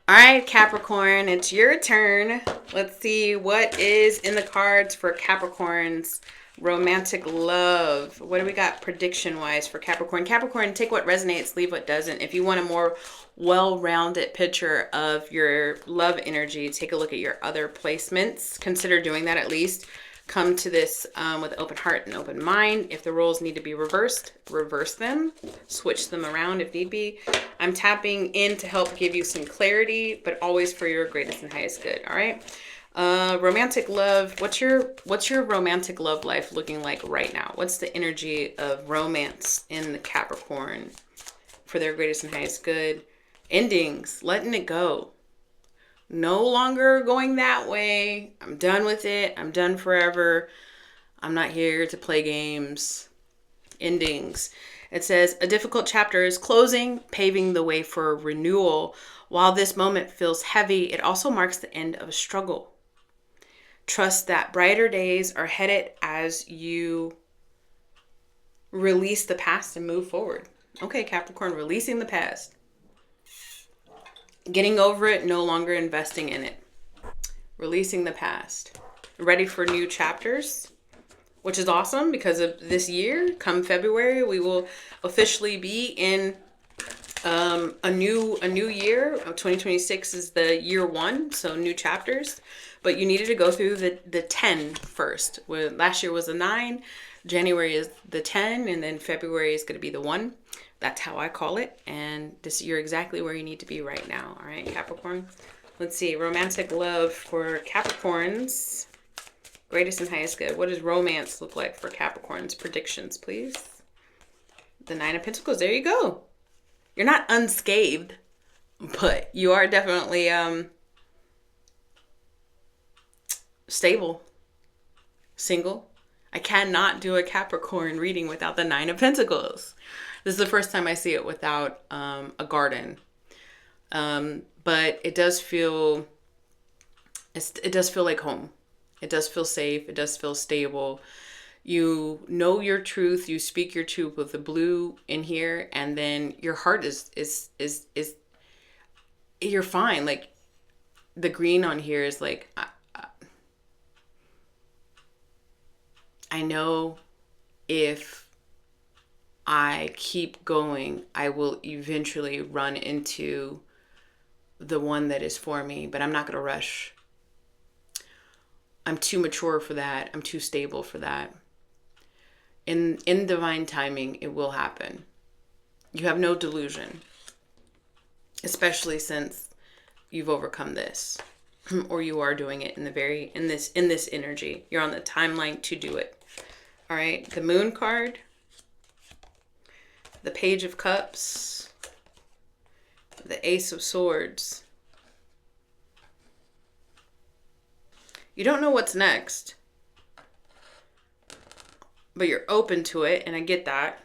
Speaker 1: All right, Capricorn, it's your turn. Let's see what is in the cards for Capricorn's romantic love. What do we got prediction-wise for Capricorn? Capricorn, take what resonates, leave what doesn't. If you want a more well-rounded picture of your love energy, take a look at your other placements. Consider doing that at least. Come to this with an open heart and open mind. If the roles need to be reversed, reverse them. Switch them around if need be. I'm tapping in to help give you some clarity, but always for your greatest and highest good. All right. Romantic love. What's your romantic love life looking like right now? What's the energy of romance in the Capricorn for their greatest and highest good? Endings. Letting it go. no longer going that way. I'm done with it. I'm done forever. I'm not here to play games. Endings. It says, a difficult chapter is closing, paving the way for renewal. While this moment feels heavy, it also marks the end of a struggle. Trust that brighter days are headed as you release the past and move forward. Okay, Capricorn, releasing the past. Getting over it, no longer investing in it. Releasing the past. Ready for new chapters, which is awesome because of this year. Come February, we will officially be in a new year. 2026 is the year 1, so new chapters. But you needed to go through the 10 first. Last year was a 9, January is the 10, and then February is going to be the 1. That's how I call it. And you're exactly where you need to be right now. All right, Capricorn. Let's see. Romantic love for Capricorns. Greatest and highest good. What does romance look like for Capricorns? Predictions, please. The 9 of Pentacles. There you go. You're not unscathed, but you are definitely stable. Single. I cannot do a Capricorn reading without the 9 of Pentacles. This is the first time I see it without a garden. But it does feel like home. It does feel safe. It does feel stable. You know your truth. You speak your truth with the blue in here, and then your heart is you're fine. Like the green on here is like, I know if I keep going, I will eventually run into the one that is for me, but I'm not going to rush. I'm too mature for that. I'm too stable for that. In divine timing, it will happen. You have no delusion, especially since you've overcome this, or you are doing it in this energy. You're on the timeline to do it. All right, the Moon card, the Page of Cups, the Ace of Swords. You don't know what's next, but you're open to it, and I get that.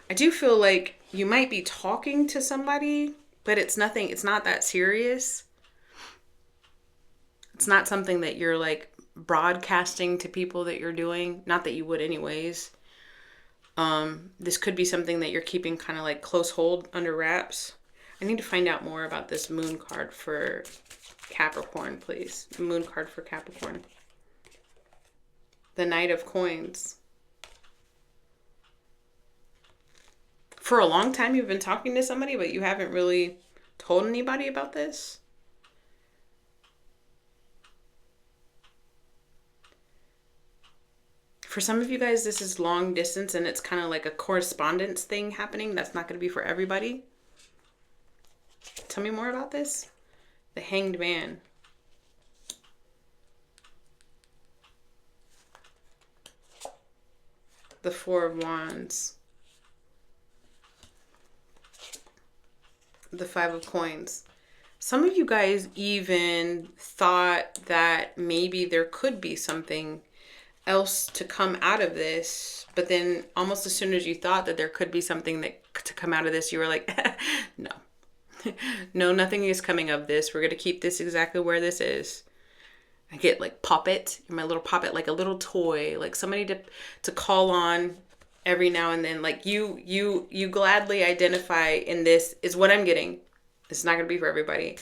Speaker 1: I do feel like you might be talking to somebody, but it's not that serious. It's not something that you're like broadcasting to people that you're doing. Not that you would anyways. This could be something that you're keeping kind of like close hold under wraps. I need to find out more about this Moon card for Capricorn, please. The Moon card for Capricorn. The Knight of Coins. For a long time, you've been talking to somebody, but you haven't really told anybody about this. For some of you guys, this is long distance, and it's kind of like a correspondence thing happening. That's not going to be for everybody. Tell me more about this. The Hanged Man. The Four of Wands. The Five of Coins. Some of you guys even thought that maybe there could be something else to come out of this, but then almost as soon as you thought that there could be something that to come out of this, you were like, no. No, nothing is coming of this. We're going to keep this exactly where this is. I get like puppet, my little puppet, like a little toy, like somebody to call on every now and then. Like you gladly identify in this is what I'm getting. It's not going to be for everybody.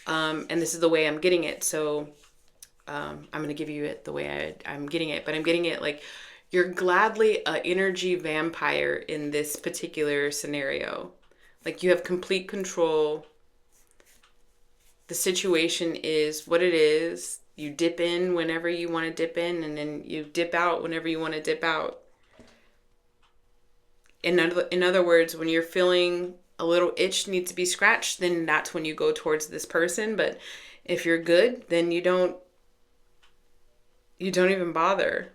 Speaker 1: And this is the way I'm getting it. So I'm going to give you it the way I'm getting it, but I'm getting it like you're gladly an energy vampire in this particular scenario. Like you have complete control. The situation is what it is. You dip in whenever you want to dip in, and then you dip out whenever you want to dip out. In other words, when you're feeling a little itch needs to be scratched, then that's when you go towards this person. But if you're good, then you don't even bother.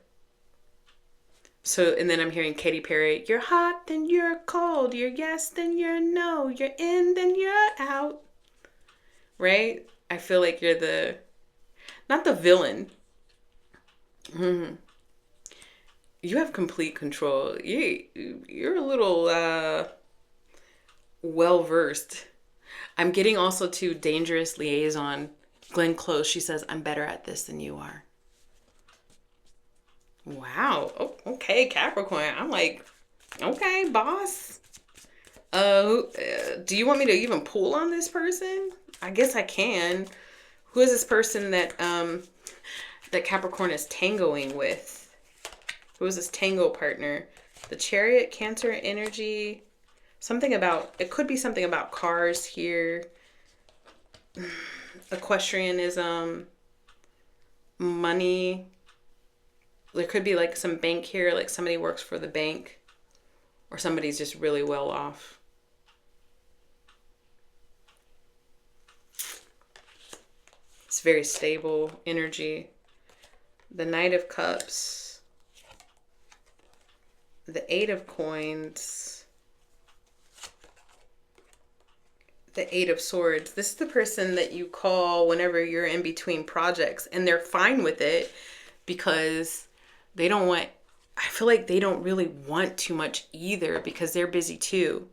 Speaker 1: So, and then I'm hearing Katy Perry, you're hot, then you're cold, you're yes, then you're no, you're in, then you're out. Right? I feel like you're not the villain. Mm-hmm. You have complete control. You're a little well-versed. I'm getting also to dangerous liaison. Glenn Close, she says, I'm better at this than you are. Wow. Oh, okay, Capricorn. I'm like, okay, boss. Do you want me to even pull on this person? I guess I can. Who is this person that Capricorn is tangoing with? Who is this tango partner? The Chariot, Cancer energy. It could be something about cars here. Equestrianism. Money. There could be like some bank here, like somebody works for the bank. Or somebody's just really well off. It's very stable energy. The Knight of Cups. The Eight of Coins. The Eight of Swords. This is the person that you call whenever you're in between projects. And they're fine with it because they don't want... I feel like they don't really want too much either because they're busy too.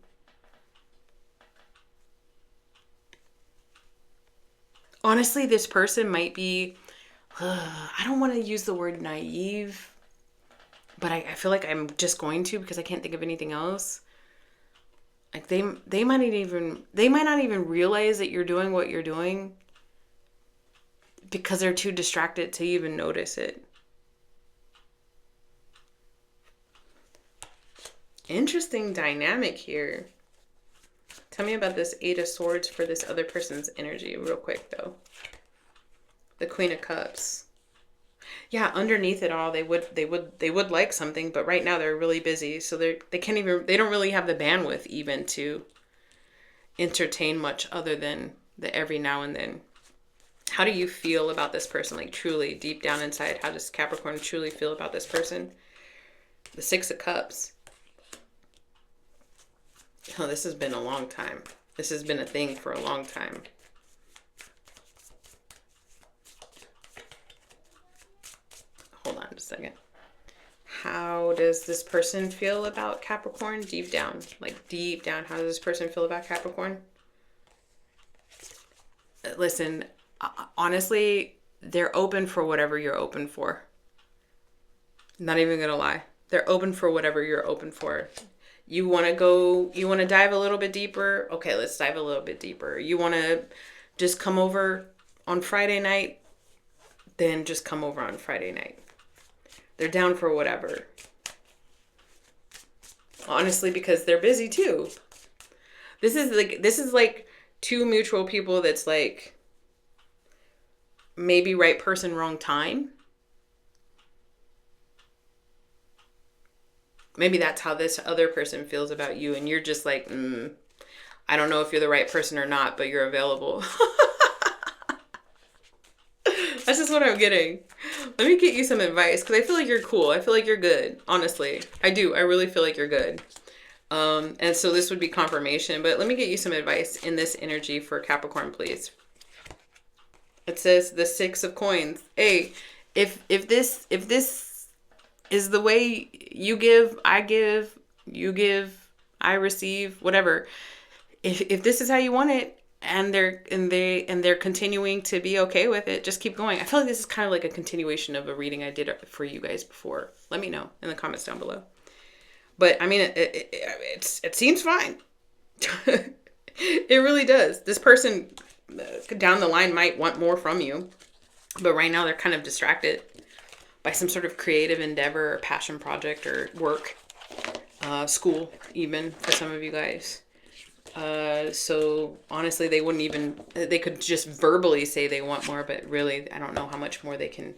Speaker 1: Honestly, this person might be... I don't want to use the word naive, but I feel like I'm just going to because I can't think of anything else. Like they might not even realize that you're doing what you're doing because they're too distracted to even notice it. Interesting dynamic here. Tell me about this Eight of Swords for this other person's energy real quick though. The Queen of Cups. Yeah, underneath it all, they would like something, but right now they're really busy, so they don't really have the bandwidth even to entertain much other than the every now and then. How do you feel about this person? Like truly, deep down inside, how does Capricorn truly feel about this person? The Six of Cups. Oh, this has been a long time. This has been a thing for a long time. Hold on a second. How does this person feel about Capricorn? Deep down. Like deep down, how does this person feel about Capricorn? Listen, honestly, they're open for whatever you're open for. Not even gonna lie. They're open for whatever you're open for. You want to dive a little bit deeper? Okay, let's dive a little bit deeper. You want to just come over on Friday night? Then just come over on Friday night. They're down for whatever. Honestly, because they're busy too. This is like two mutual people that's like maybe right person, wrong time. Maybe that's how this other person feels about you. And you're just like, I don't know if you're the right person or not, but you're available. That's just what I'm getting. Let me get you some advice because I feel like you're cool. I feel like you're good. Honestly, I do. I really feel like you're good. And so this would be confirmation, but let me get you some advice in this energy for Capricorn, please. It says the Six of Coins. Hey, if this is the way you give, you give, I receive, whatever. If this is how you want it, and they're continuing to be okay with it, just keep going. I feel like this is kind of like a continuation of a reading I did for you guys before. Let me know in the comments down below. But I mean, it seems fine. It really does. This person down the line might want more from you, but right now they're kind of distracted by some sort of creative endeavor or passion project or work, school even for some of you guys. So honestly, they could just verbally say they want more, but really, I don't know how much more they can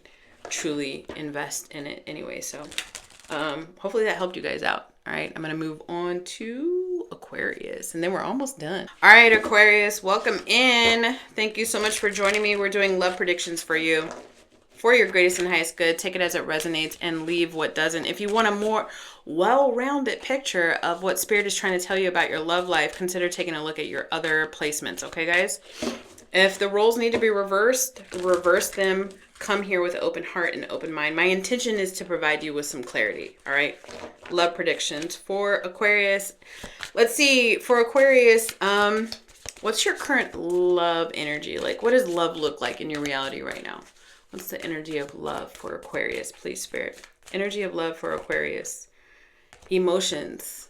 Speaker 1: truly invest in it anyway. So, hopefully that helped you guys out. All right. I'm going to move on to Aquarius and then we're almost done. All right, Aquarius, welcome in. Thank you so much for joining me. We're doing love predictions for you for your greatest and highest good. Take it as it resonates and leave what doesn't. If you want a more well-rounded picture of what Spirit is trying to tell you about your love life, consider taking a look at your other placements. Okay, guys? If the roles need to be reversed, reverse them. Come here with an open heart and open mind. My intention is to provide you with some clarity. All right. Love predictions for Aquarius. Let's see. For Aquarius, what's your current love energy? Like, what does love look like in your reality right now? What's the energy of love for Aquarius, please, Spirit? Energy of love for Aquarius. Emotions.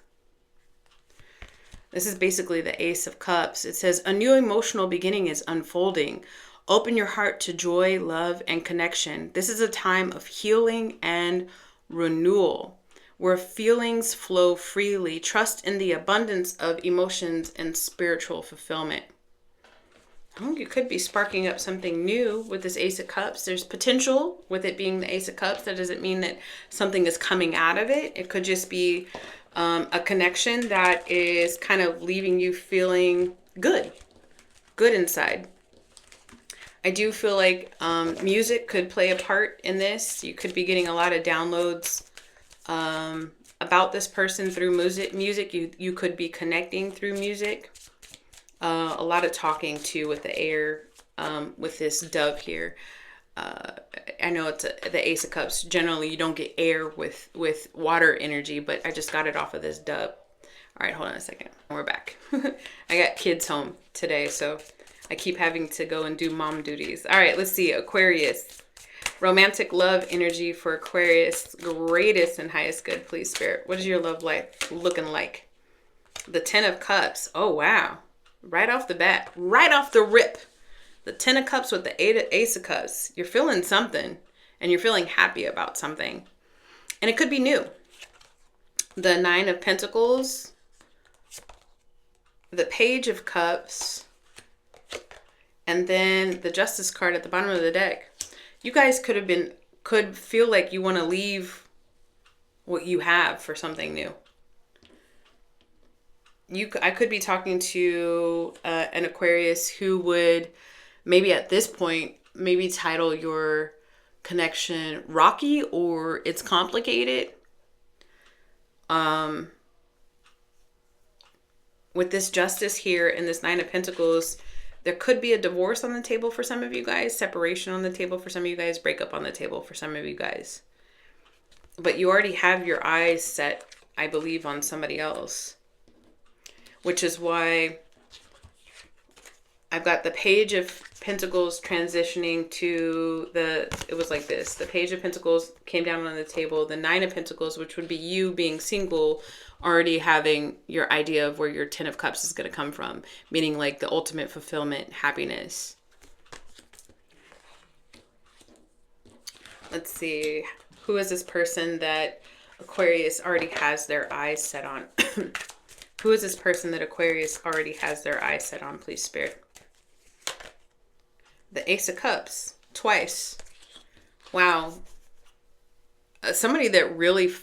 Speaker 1: This is basically the Ace of Cups. It says, a new emotional beginning is unfolding. Open your heart to joy, love, and connection. This is a time of healing and renewal, where feelings flow freely. Trust in the abundance of emotions and spiritual fulfillment. I think you could be sparking up something new with this Ace of Cups. There's potential with it being the Ace of Cups. That doesn't mean that something is coming out of it. It could just be a connection that is kind of leaving you feeling good inside. I do feel like music could play a part in this. You could be getting a lot of downloads about this person through music. You could be connecting through music. A lot of talking too with the air, with this dove here. I know it's the Ace of Cups. Generally, you don't get air with water energy, but I just got it off of this dove. All right, hold on a second. We're back. I got kids home today, so I keep having to go and do mom duties. All right, let's see. Aquarius. Romantic love energy for Aquarius. Greatest and highest good, please, Spirit. What is your love life looking like? The Ten of Cups. Oh, wow. Right off the bat. Right off the rip. The Ten of Cups with the Ace of Cups. You're feeling something. And you're feeling happy about something. And it could be new. The Nine of Pentacles. The Page of Cups. And then the Justice card at the bottom of the deck. You guys could feel like you want to leave what you have for something new. I could be talking to an Aquarius who would maybe at this point, maybe title your connection rocky or it's complicated. With this Justice here and this Nine of Pentacles, there could be a divorce on the table for some of you guys, separation on the table for some of you guys, breakup on the table for some of you guys. But you already have your eyes set, I believe, on somebody else. Which is why I've got the Page of Pentacles transitioning to it was like this. The Page of Pentacles came down on the table. The Nine of Pentacles, which would be you being single, already having your idea of where your Ten of Cups is going to come from. Meaning like the ultimate fulfillment, happiness. Let's see. Who is this person that Aquarius already has their eyes set on? Who is this person that Aquarius already has their eyes set on, please, Spirit? The Ace of Cups. Twice. Wow. Somebody that really...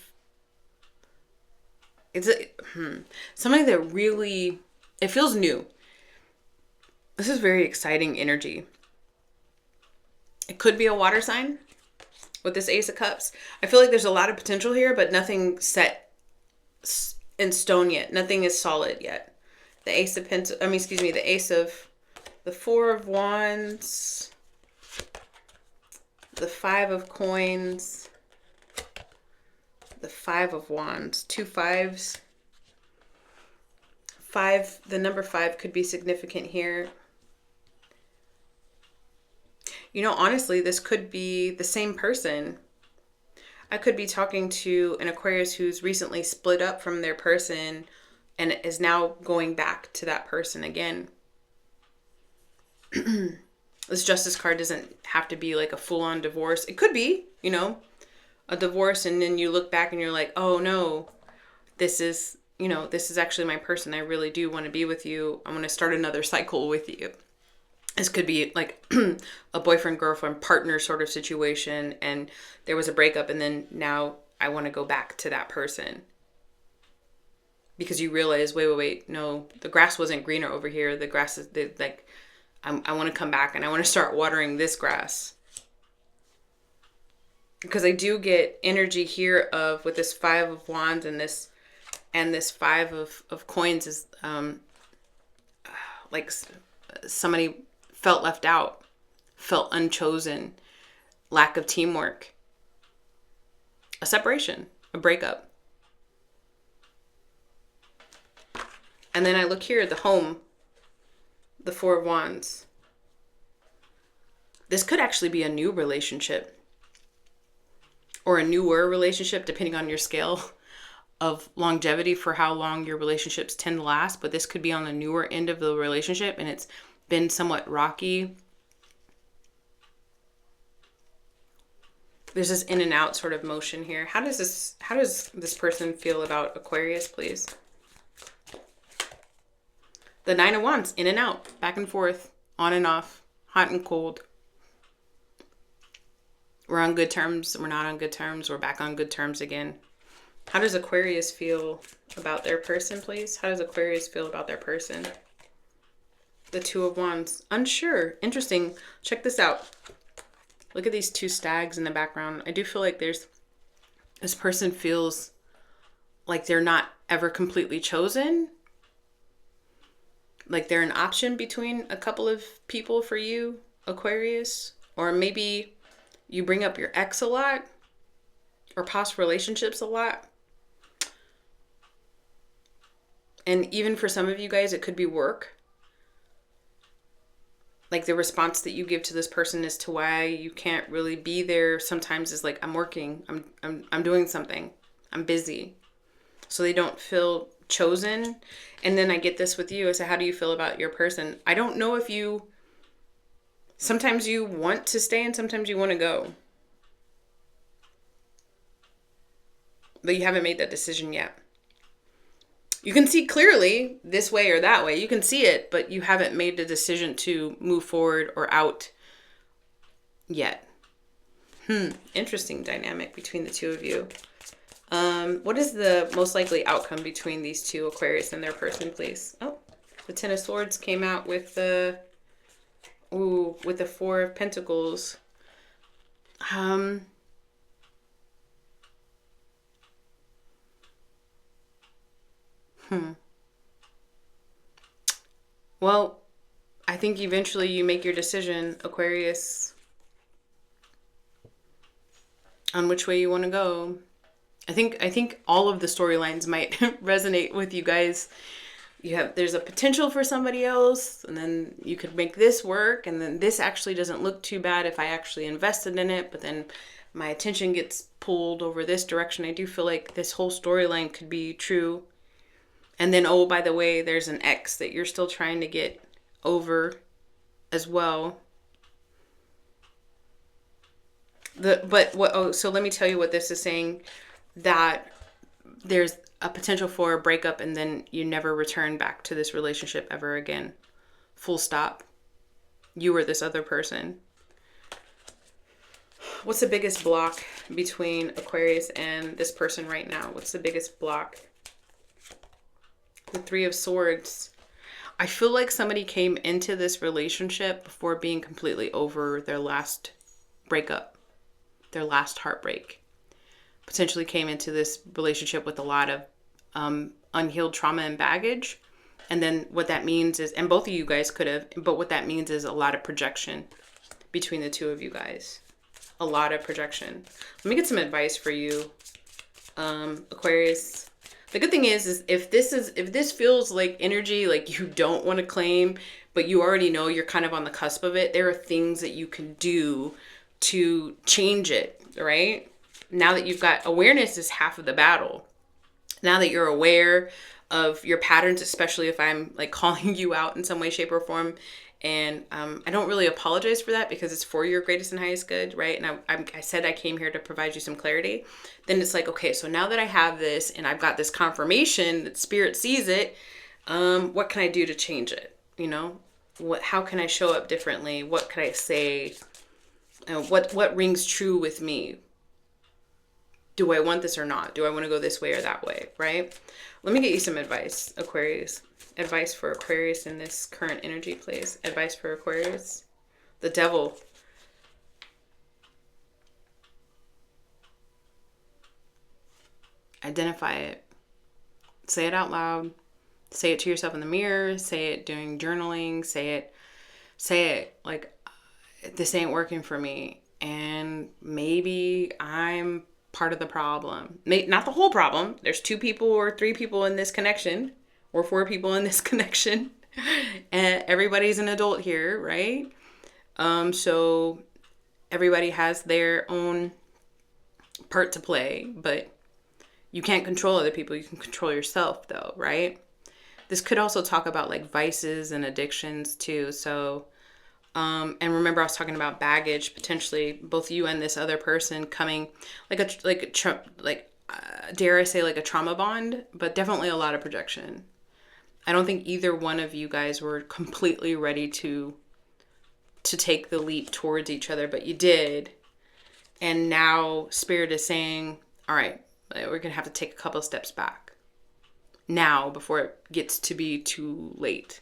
Speaker 1: somebody that really... It feels new. This is very exciting energy. It could be a water sign with this Ace of Cups. I feel like there's a lot of potential here, but nothing set in stone yet. Nothing is solid yet. The Ace of the Ace of the Four of Wands, the Five of Coins, the Five of Wands, 2 5s. The number 5 could be significant here. You know, honestly, this could be the same person. I could be talking to an Aquarius who's recently split up from their person and is now going back to that person again. This Justice card doesn't have to be like a full-on divorce. It could be, you know, a divorce, and then you look back and you're like, oh no, this is actually my person. I really do want to be with you. I'm going to start another cycle with you. This could be like a boyfriend, girlfriend, partner sort of situation, and there was a breakup, and then now I want to go back to that person. Because you realize, wait, no, the grass wasn't greener over here. The grass is, I want to come back, and I want to start watering this grass. because I do get energy here of with this 5 of Wands and this 5 of coins is like somebody felt left out, felt unchosen, lack of teamwork, a separation, a breakup. And then I look here, the home, the 4 of Wands. This could actually be a new relationship or a newer relationship, depending on your scale of longevity for how long your relationships tend to last. But this could be on the newer end of the relationship and it's been somewhat rocky. There's this in and out sort of motion here. How does this person feel about Aquarius, please? The 9 of Wands, in and out, back and forth, on and off, hot and cold. We're on good terms, we're not on good terms, we're back on good terms again. How does Aquarius feel about their person, please? How does Aquarius feel about their person? The 2 of Wands, unsure. Interesting. Check this out. Look at these 2 stags in the background. I do feel like this person feels like they're not ever completely chosen. Like they're an option between a couple of people for you, Aquarius. Or maybe you bring up your ex a lot or past relationships a lot. And even for some of you guys, it could be work. Like the response that you give to this person as to why you can't really be there sometimes is like, I'm working, I'm doing something, I'm busy. So they don't feel chosen. And then I get this with you. I say, how do you feel about your person? I don't know if sometimes you want to stay and sometimes you want to go. But you haven't made that decision yet. You can see clearly this way or that way. You can see it, but you haven't made the decision to move forward or out yet. Interesting dynamic between the 2 of you. What is the most likely outcome between these 2, Aquarius and their person, please? Oh, the 10 of Swords came out with the 4 of Pentacles. Well, I think eventually you make your decision, Aquarius, on which way you want to go. I think all of the storylines might resonate with you guys. There's a potential for somebody else, and then you could make this work, and then this actually doesn't look too bad if I actually invested in it, but then my attention gets pulled over this direction. I do feel like this whole storyline could be true. And then, oh, by the way, there's an ex that you're still trying to get over as well. So let me tell you what this is saying, that there's a potential for a breakup and then you never return back to this relationship ever again. Full stop. You or this other person. What's the biggest block between Aquarius and this person right now? What's the biggest block? The 3 of Swords. I feel like somebody came into this relationship before being completely over their last breakup, their last heartbreak. Potentially came into this relationship with a lot of unhealed trauma and baggage. And then what that means is, and both of you guys could have, but what that means is a lot of projection between the 2 of you guys. A lot of projection. Let me get some advice for you, Aquarius. The good thing is if this feels like energy, like you don't want to claim, but you already know you're kind of on the cusp of it, there are things that you can do to change it, right? Now that you've got awareness is half of the battle. Now that you're aware of your patterns, especially if I'm like calling you out in some way, shape, or form, and I don't really apologize for that because it's for your greatest and highest good, right? And I said I came here to provide you some clarity. Then it's like, okay, so now that I have this and I've got this confirmation that spirit sees it, what can I do to change it? You know, how can I show up differently? What could I say? What rings true with me? Do I want this or not? Do I want to go this way or that way, right? Let me get you some advice, Aquarius. Advice for Aquarius in this current energy, please. Advice for Aquarius. The Devil. Identify it. Say it out loud. Say it to yourself in the mirror. Say it during journaling. Say it like, this ain't working for me. And maybe I'm part of the problem. Not the whole problem. There's 2 people or 3 people in this connection, or 4 people in this connection. And everybody's an adult here, right? So everybody has their own part to play, but you can't control other people. You can control yourself though, right? This could also talk about like vices and addictions too. So, and remember I was talking about baggage, potentially both you and this other person coming dare I say like a trauma bond, but definitely a lot of projection. I don't think either one of you guys were completely ready to take the leap towards each other, but you did. And now Spirit is saying, all right, we're going to have to take a couple of steps back now before it gets to be too late.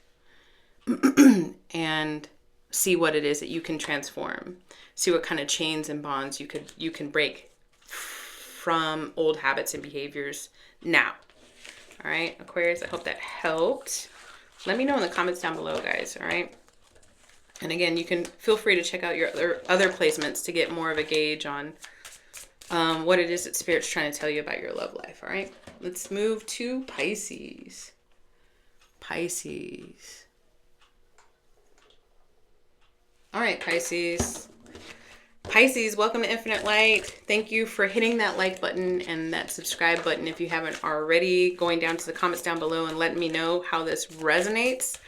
Speaker 1: And see what it is that you can transform. See what kind of chains and bonds you can break from old habits and behaviors now. All right, Aquarius, I hope that helped. Let me know in the comments down below, guys, all right? And again, you can feel free to check out your other placements to get more of a gauge on what it is that Spirit's trying to tell you about your love life, all right? Let's move to Pisces. Pisces. All right, Pisces. Pisces, welcome to Infinite Light. Thank you for hitting that like button and that subscribe button if you haven't already. Going down to the comments down below and letting me know how this resonates.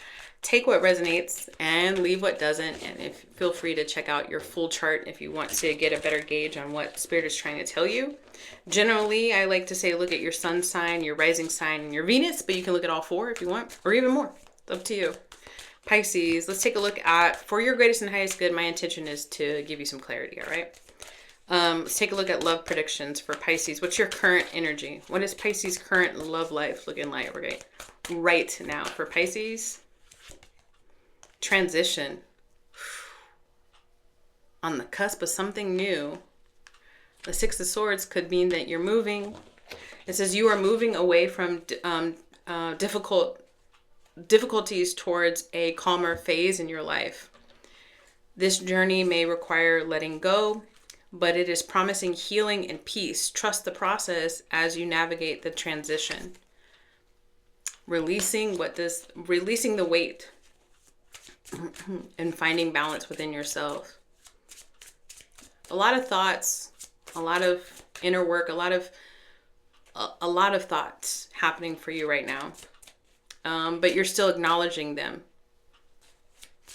Speaker 1: Take what resonates and leave what doesn't. And feel free to check out your full chart if you want to get a better gauge on what Spirit is trying to tell you. Generally, I like to say look at your sun sign, your rising sign, and your Venus, but you can look at all 4 if you want, or even more. It's up to you. Pisces, let's take a look at, for your greatest and highest good, my intention is to give you some clarity, all right? Let's take a look at love predictions for Pisces. What's your current energy? What is Pisces' current love life looking like right now for Pisces? Transition. On the cusp of something new. The 6 of Swords could mean that you're moving. It says you are moving away from difficulties towards a calmer phase in your life. This journey may require letting go, but it is promising healing and peace. Trust the process as you navigate the transition. Releasing the weight and finding balance within yourself. A lot of thoughts, a lot of inner work, a lot of thoughts happening for you right now. But you're still acknowledging them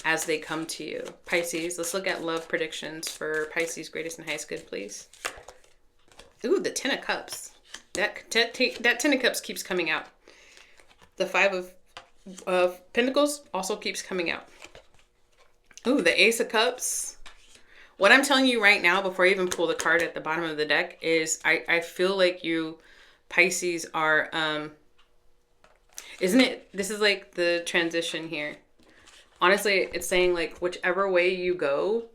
Speaker 1: as they come to you. Pisces, let's look at love predictions for Pisces' greatest and highest good, please. Ooh, the 10 of Cups. That 10 of Cups keeps coming out. The 5 of Pentacles also keeps coming out. Ooh, the Ace of Cups. What I'm telling you right now, before I even pull the card at the bottom of the deck, is I feel like you, Pisces, are... Isn't it? This is like the transition here. Honestly, it's saying like whichever way you go,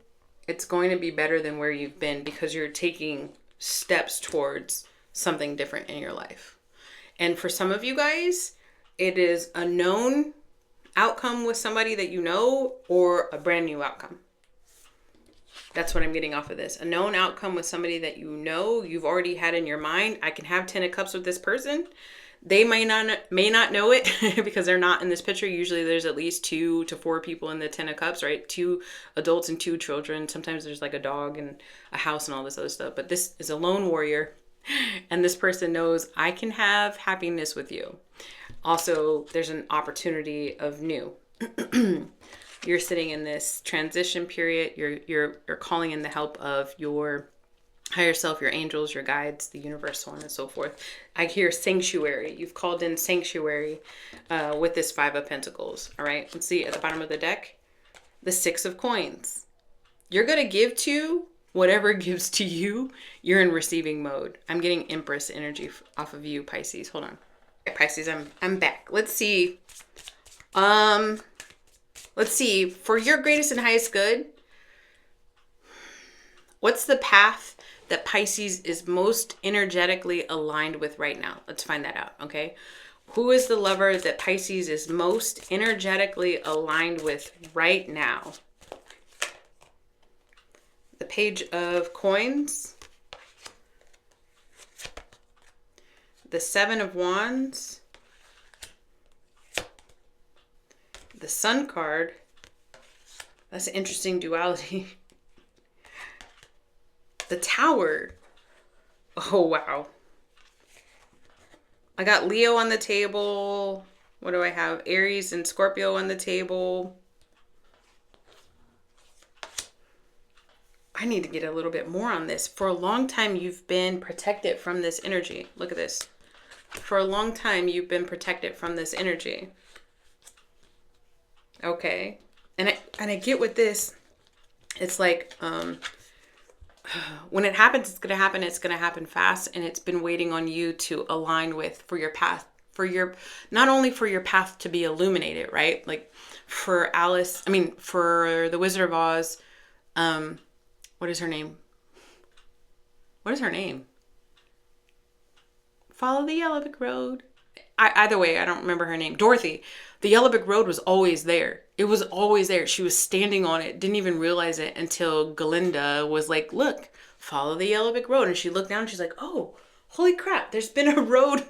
Speaker 1: it's going to be better than where you've been because you're taking steps towards something different in your life. And for some of you guys, it is a known outcome with somebody that you know or a brand new outcome. That's what I'm getting off of this. A known outcome with somebody that you know, you've already had in your mind. I can have 10 of Cups with this person. They may not know it because they're not in this picture. Usually there's at least 2 to 4 people in the 10 of Cups, right? 2 adults and 2 children. Sometimes there's like a dog and a house and all this other stuff. But this is a lone warrior. And this person knows I can have happiness with you. Also, there's an opportunity of new. You're sitting in this transition period. You're calling in the help of your higher self, your angels, your guides, the universe, so on and so forth. I hear sanctuary. You've called in sanctuary with this 5 of Pentacles. All right. Let's see at the bottom of the deck, the 6 of Coins. You're going to give to whatever gives to you. You're in receiving mode. I'm getting Empress energy off of you, Pisces. Hold on. Okay, Pisces, I'm back. Let's see. Let's see. For your greatest and highest good, what's the path that Pisces is most energetically aligned with right now? Let's find that out, okay? Who is the lover that Pisces is most energetically aligned with right now? The Page of Coins, the Seven of Wands, the Sun card. That's an interesting duality. The Tower. Oh, wow. I got Leo on the table. What do I have? Aries and Scorpio on the table. I need to get a little bit more on this. For a long time, you've been protected from this energy. Look at this. For a long time, you've been protected from this energy. Okay. And I get with this. It's like, when it happens, it's going to happen. It's going to happen fast. And it's been waiting on you to align with for your path, not only for your path to be illuminated, right? Like for for the Wizard of Oz, what is her name? What is her name? Follow the yellow brick road. Either way, I don't remember her name. Dorothy. The yellow brick road was always there. It was always there. She was standing on it. Didn't even realize it until Galinda was like, look, follow the yellow brick road. And she looked down and she's like, oh, holy crap. There's been a road.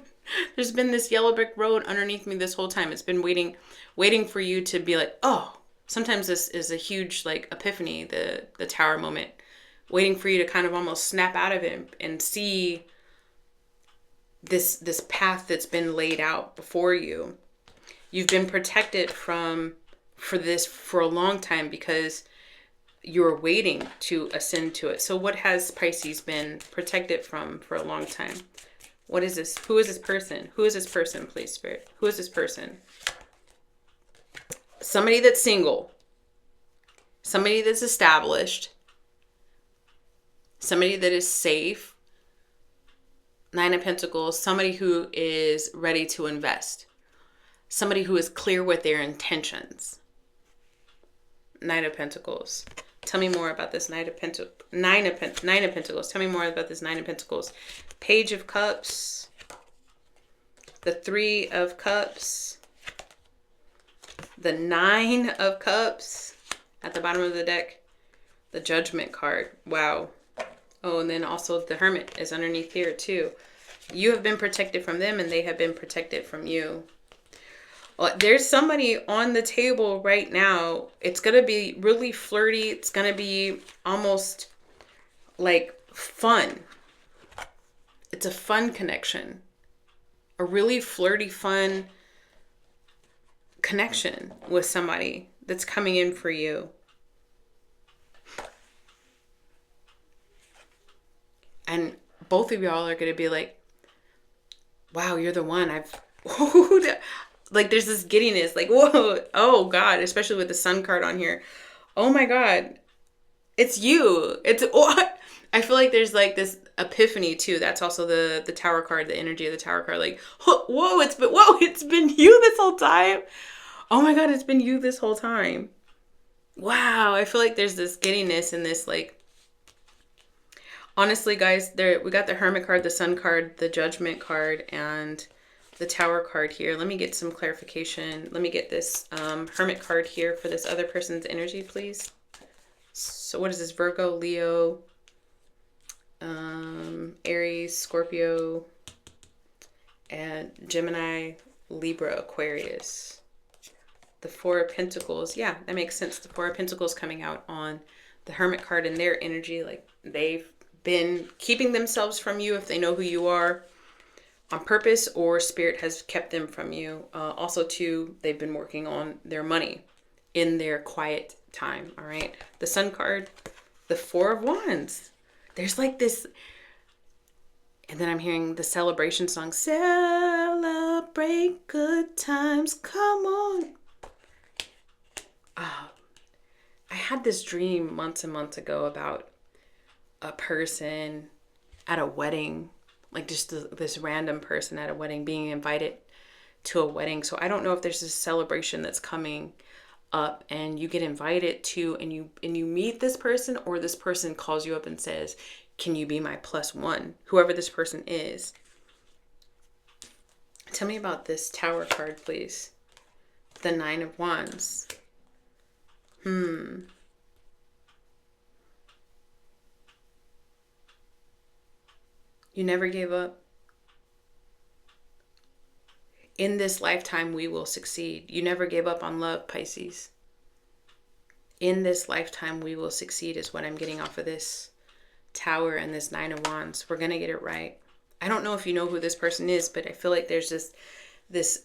Speaker 1: There's been this yellow brick road underneath me this whole time. It's been waiting for you to be like, oh, sometimes this is a huge like epiphany, the Tower moment, waiting for you to kind of almost snap out of it and see this path that's been laid out before you. You've been protected for a long time because you're waiting to ascend to it. So what has Pisces been protected from for a long time? What is this? Who is this person? Who is this person, please, Spirit? Who is this person? Somebody that's single. Somebody that's established. Somebody that is safe. Nine of Pentacles. Somebody who is ready to invest. Somebody who is clear with their intentions. Nine of Pentacles. Tell me more about this Nine of Pentacles. Nine of Pentacles. Tell me more about this Nine of Pentacles. Page of Cups. The Three of Cups. The Nine of Cups. At the bottom of the deck. The Judgment card. Wow. Oh, and then also the Hermit is underneath here too. You have been protected from them and they have been protected from you. There's somebody on the table right now. It's going to be really flirty. It's going to be almost like fun. It's a fun connection. A really flirty, fun connection with somebody that's coming in for you. And both of y'all are going to be like, wow, you're the one. Like there's this giddiness, like, whoa, oh God, especially with the Sun card on here. Oh my God, it's you. I feel like there's like this epiphany too. That's also the Tower card, the energy of the Tower card. Like, whoa, it's been you this whole time. Oh my God, it's been you this whole time. Wow, I feel like there's this giddiness and this like, honestly guys, we got the Hermit card, the Sun card, the Judgment card, and the Tower card here. Let me get some clarification. Let me get this Hermit card here for this other person's energy, please. So what is this? Virgo, Leo, Aries, Scorpio, and Gemini, Libra, Aquarius. The Four of Pentacles. Yeah, that makes sense. The Four of Pentacles coming out on the Hermit card and their energy. Like they've been keeping themselves from you if they know who you are. On purpose, or Spirit has kept them from you. Also, too, they've been working on their money in their quiet time. All right. The Sun card, the Four of Wands. There's like this. And then I'm hearing the celebration song. Celebrate good times. Come on. I had this dream months and months ago about a person at a wedding. Like just this random person at a wedding being invited to a wedding. So I don't know if there's this celebration that's coming up and you get invited to and you meet this person, or this person calls you up and says, Can you be my +1? Whoever this person is. Tell me about this Tower card, please. The 9 of Wands. You never gave up. In this lifetime, we will succeed. You never gave up on love, Pisces. In this lifetime, we will succeed is what I'm getting off of this Tower and this 9 of Wands. We're going to get it right. I don't know if you know who this person is, but I feel like there's this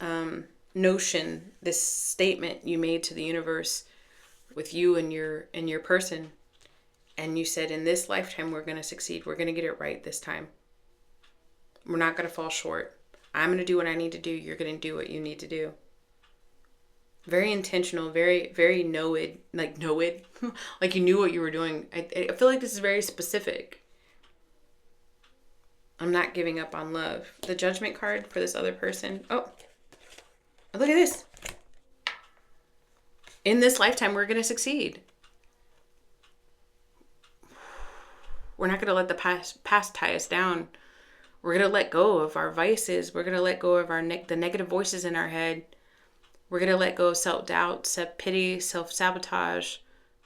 Speaker 1: notion, this statement you made to the universe with you and your person. And you said, in this lifetime, we're going to succeed. We're going to get it right this time. We're not going to fall short. I'm going to do what I need to do. You're going to do what you need to do. Very intentional, very, very know-it, like like you knew what you were doing. I feel like this is very specific. I'm not giving up on love. The Judgment card for this other person. Oh, look at this. In this lifetime, we're going to succeed. We're not going to let the past tie us down. We're going to let go of our vices. We're going to let go of the negative voices in our head. We're going to let go of self-doubt, self-pity, self-sabotage.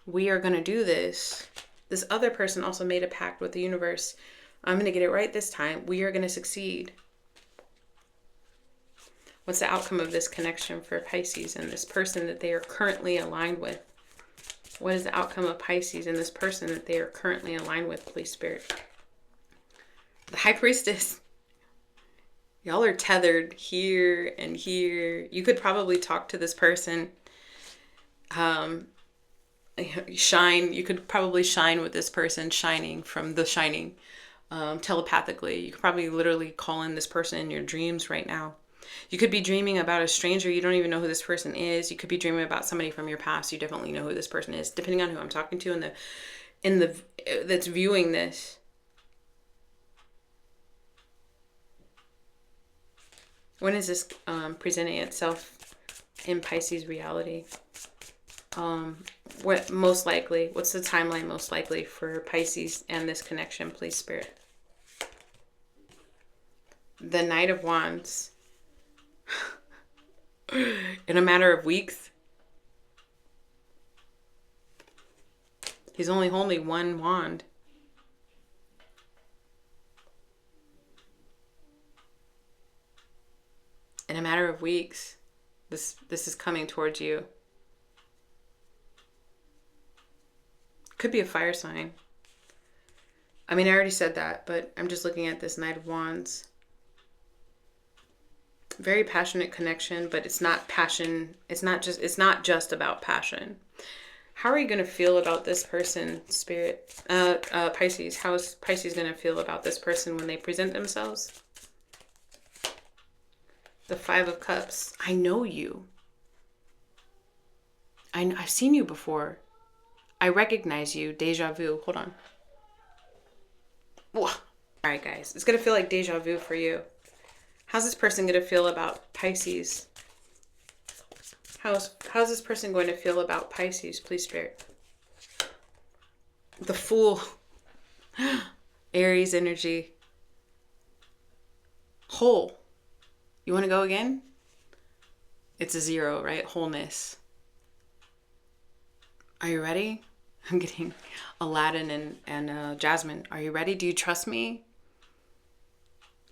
Speaker 1: We are going to do this. This other person also made a pact with the universe. I'm going to get it right this time. We are going to succeed. What's the outcome of this connection for Pisces and this person that they are currently aligned with? What is the outcome of Pisces and this person that they are currently aligned with, please, Spirit? The High Priestess. Y'all are tethered here and here. You could probably talk to this person. Shine. You could probably shine with this person, shining from The Shining, telepathically. You could probably literally call in this person in your dreams right now. You could be dreaming about a stranger. You don't even know who this person is. You could be dreaming about somebody from your past. You definitely know who this person is, depending on who I'm talking to in the that's viewing this. When is this presenting itself in Pisces reality? What's the timeline most likely for Pisces and this connection, please, Spirit? The Knight of Wands. In a matter of weeks. He's only holding one wand. In a matter of weeks, this is coming towards you. Could be a fire sign. I mean, I already said that, but I'm just looking at this Knight of Wands. Very passionate connection, but it's not passion. It's not just about passion. How are you going to feel about this person, Spirit? Pisces. How is Pisces going to feel about this person when they present themselves? The Five of Cups. I know you. I've seen you before. I recognize you. Deja vu. Hold on. Whoa. All right, guys. It's going to feel like deja vu for you. How's this person going to feel about Pisces? How's this person going to feel about Pisces, please, Spirit? The Fool. Aries energy. Whole. You want to go again? It's a 0, right? Wholeness. Are you ready? I'm getting Aladdin and Jasmine. Are you ready? Do you trust me?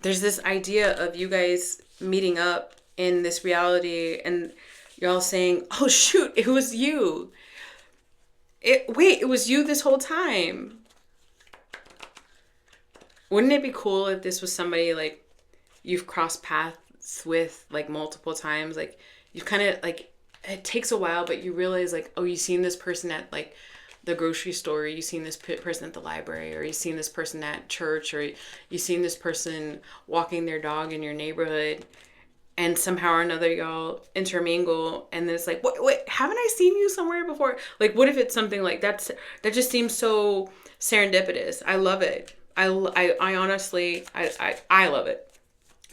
Speaker 1: There's this idea of you guys meeting up in this reality and you're all saying, oh shoot, it was you. Wait, it was you this whole time. Wouldn't it be cool if this was somebody like you've crossed paths with like multiple times? Like you kind of like, it takes a while, but you realize like, oh, you've seen this person at like the grocery store, you've seen this person at the library, or you've seen this person at church, or you've seen this person walking their dog in your neighborhood, and somehow or another y'all intermingle, and then it's like, wait, haven't I seen you somewhere before? Like, what if it's something like that just seems so serendipitous. I love it. I honestly, I love it.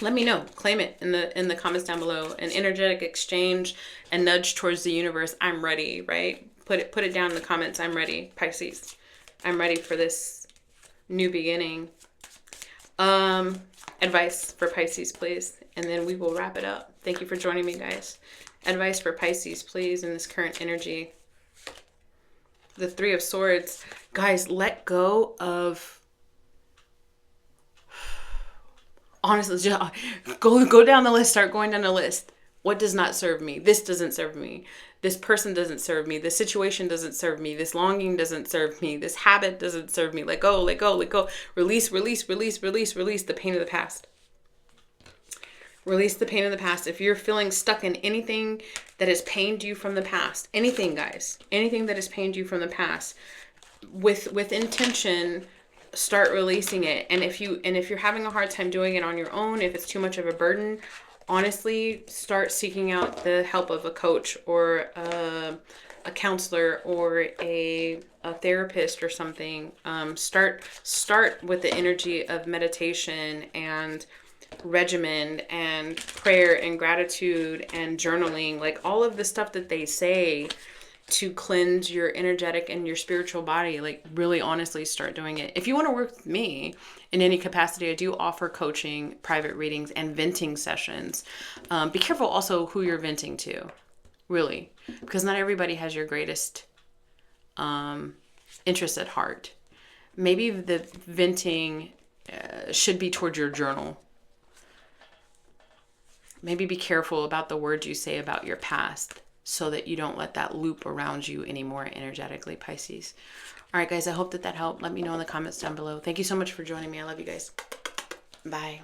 Speaker 1: Let me know. Claim it in the comments down below. An energetic exchange and nudge towards the universe. I'm ready, right? Put it down in the comments. I'm ready, Pisces. I'm ready for this new beginning. Advice for Pisces, please. And then we will wrap it up. Thank you for joining me, guys. Advice for Pisces, please, in this current energy. The Three of Swords. Guys, let go of... Honestly, just go down the list. Start going down the list. What does not serve me? This doesn't serve me. This person doesn't serve me. This situation doesn't serve me. This longing doesn't serve me. This habit doesn't serve me. Let go, let go, let go. Release, release, release, release, release the pain of the past. Release the pain of the past. If you're feeling stuck in anything that has pained you from the past, anything, guys, anything that has pained you from the past, with intention, start releasing it. And if you're having a hard time doing it on your own, if it's too much of a burden, honestly, start seeking out the help of a coach or a counselor or a therapist or something. Start with the energy of meditation and regimen and prayer and gratitude and journaling, like all of the stuff that they say to cleanse your energetic and your spiritual body. Like, really honestly start doing it. If you want to work with me in any capacity, I do offer coaching, private readings, and venting sessions. Be careful also who you're venting to, really, because not everybody has your greatest interest at heart. Maybe the venting should be towards your journal. Maybe be careful about the words you say about your past so that you don't let that loop around you anymore energetically, Pisces. All right, guys, I hope that helped. Let me know in the comments down below. Thank you so much for joining me. I love you guys. Bye.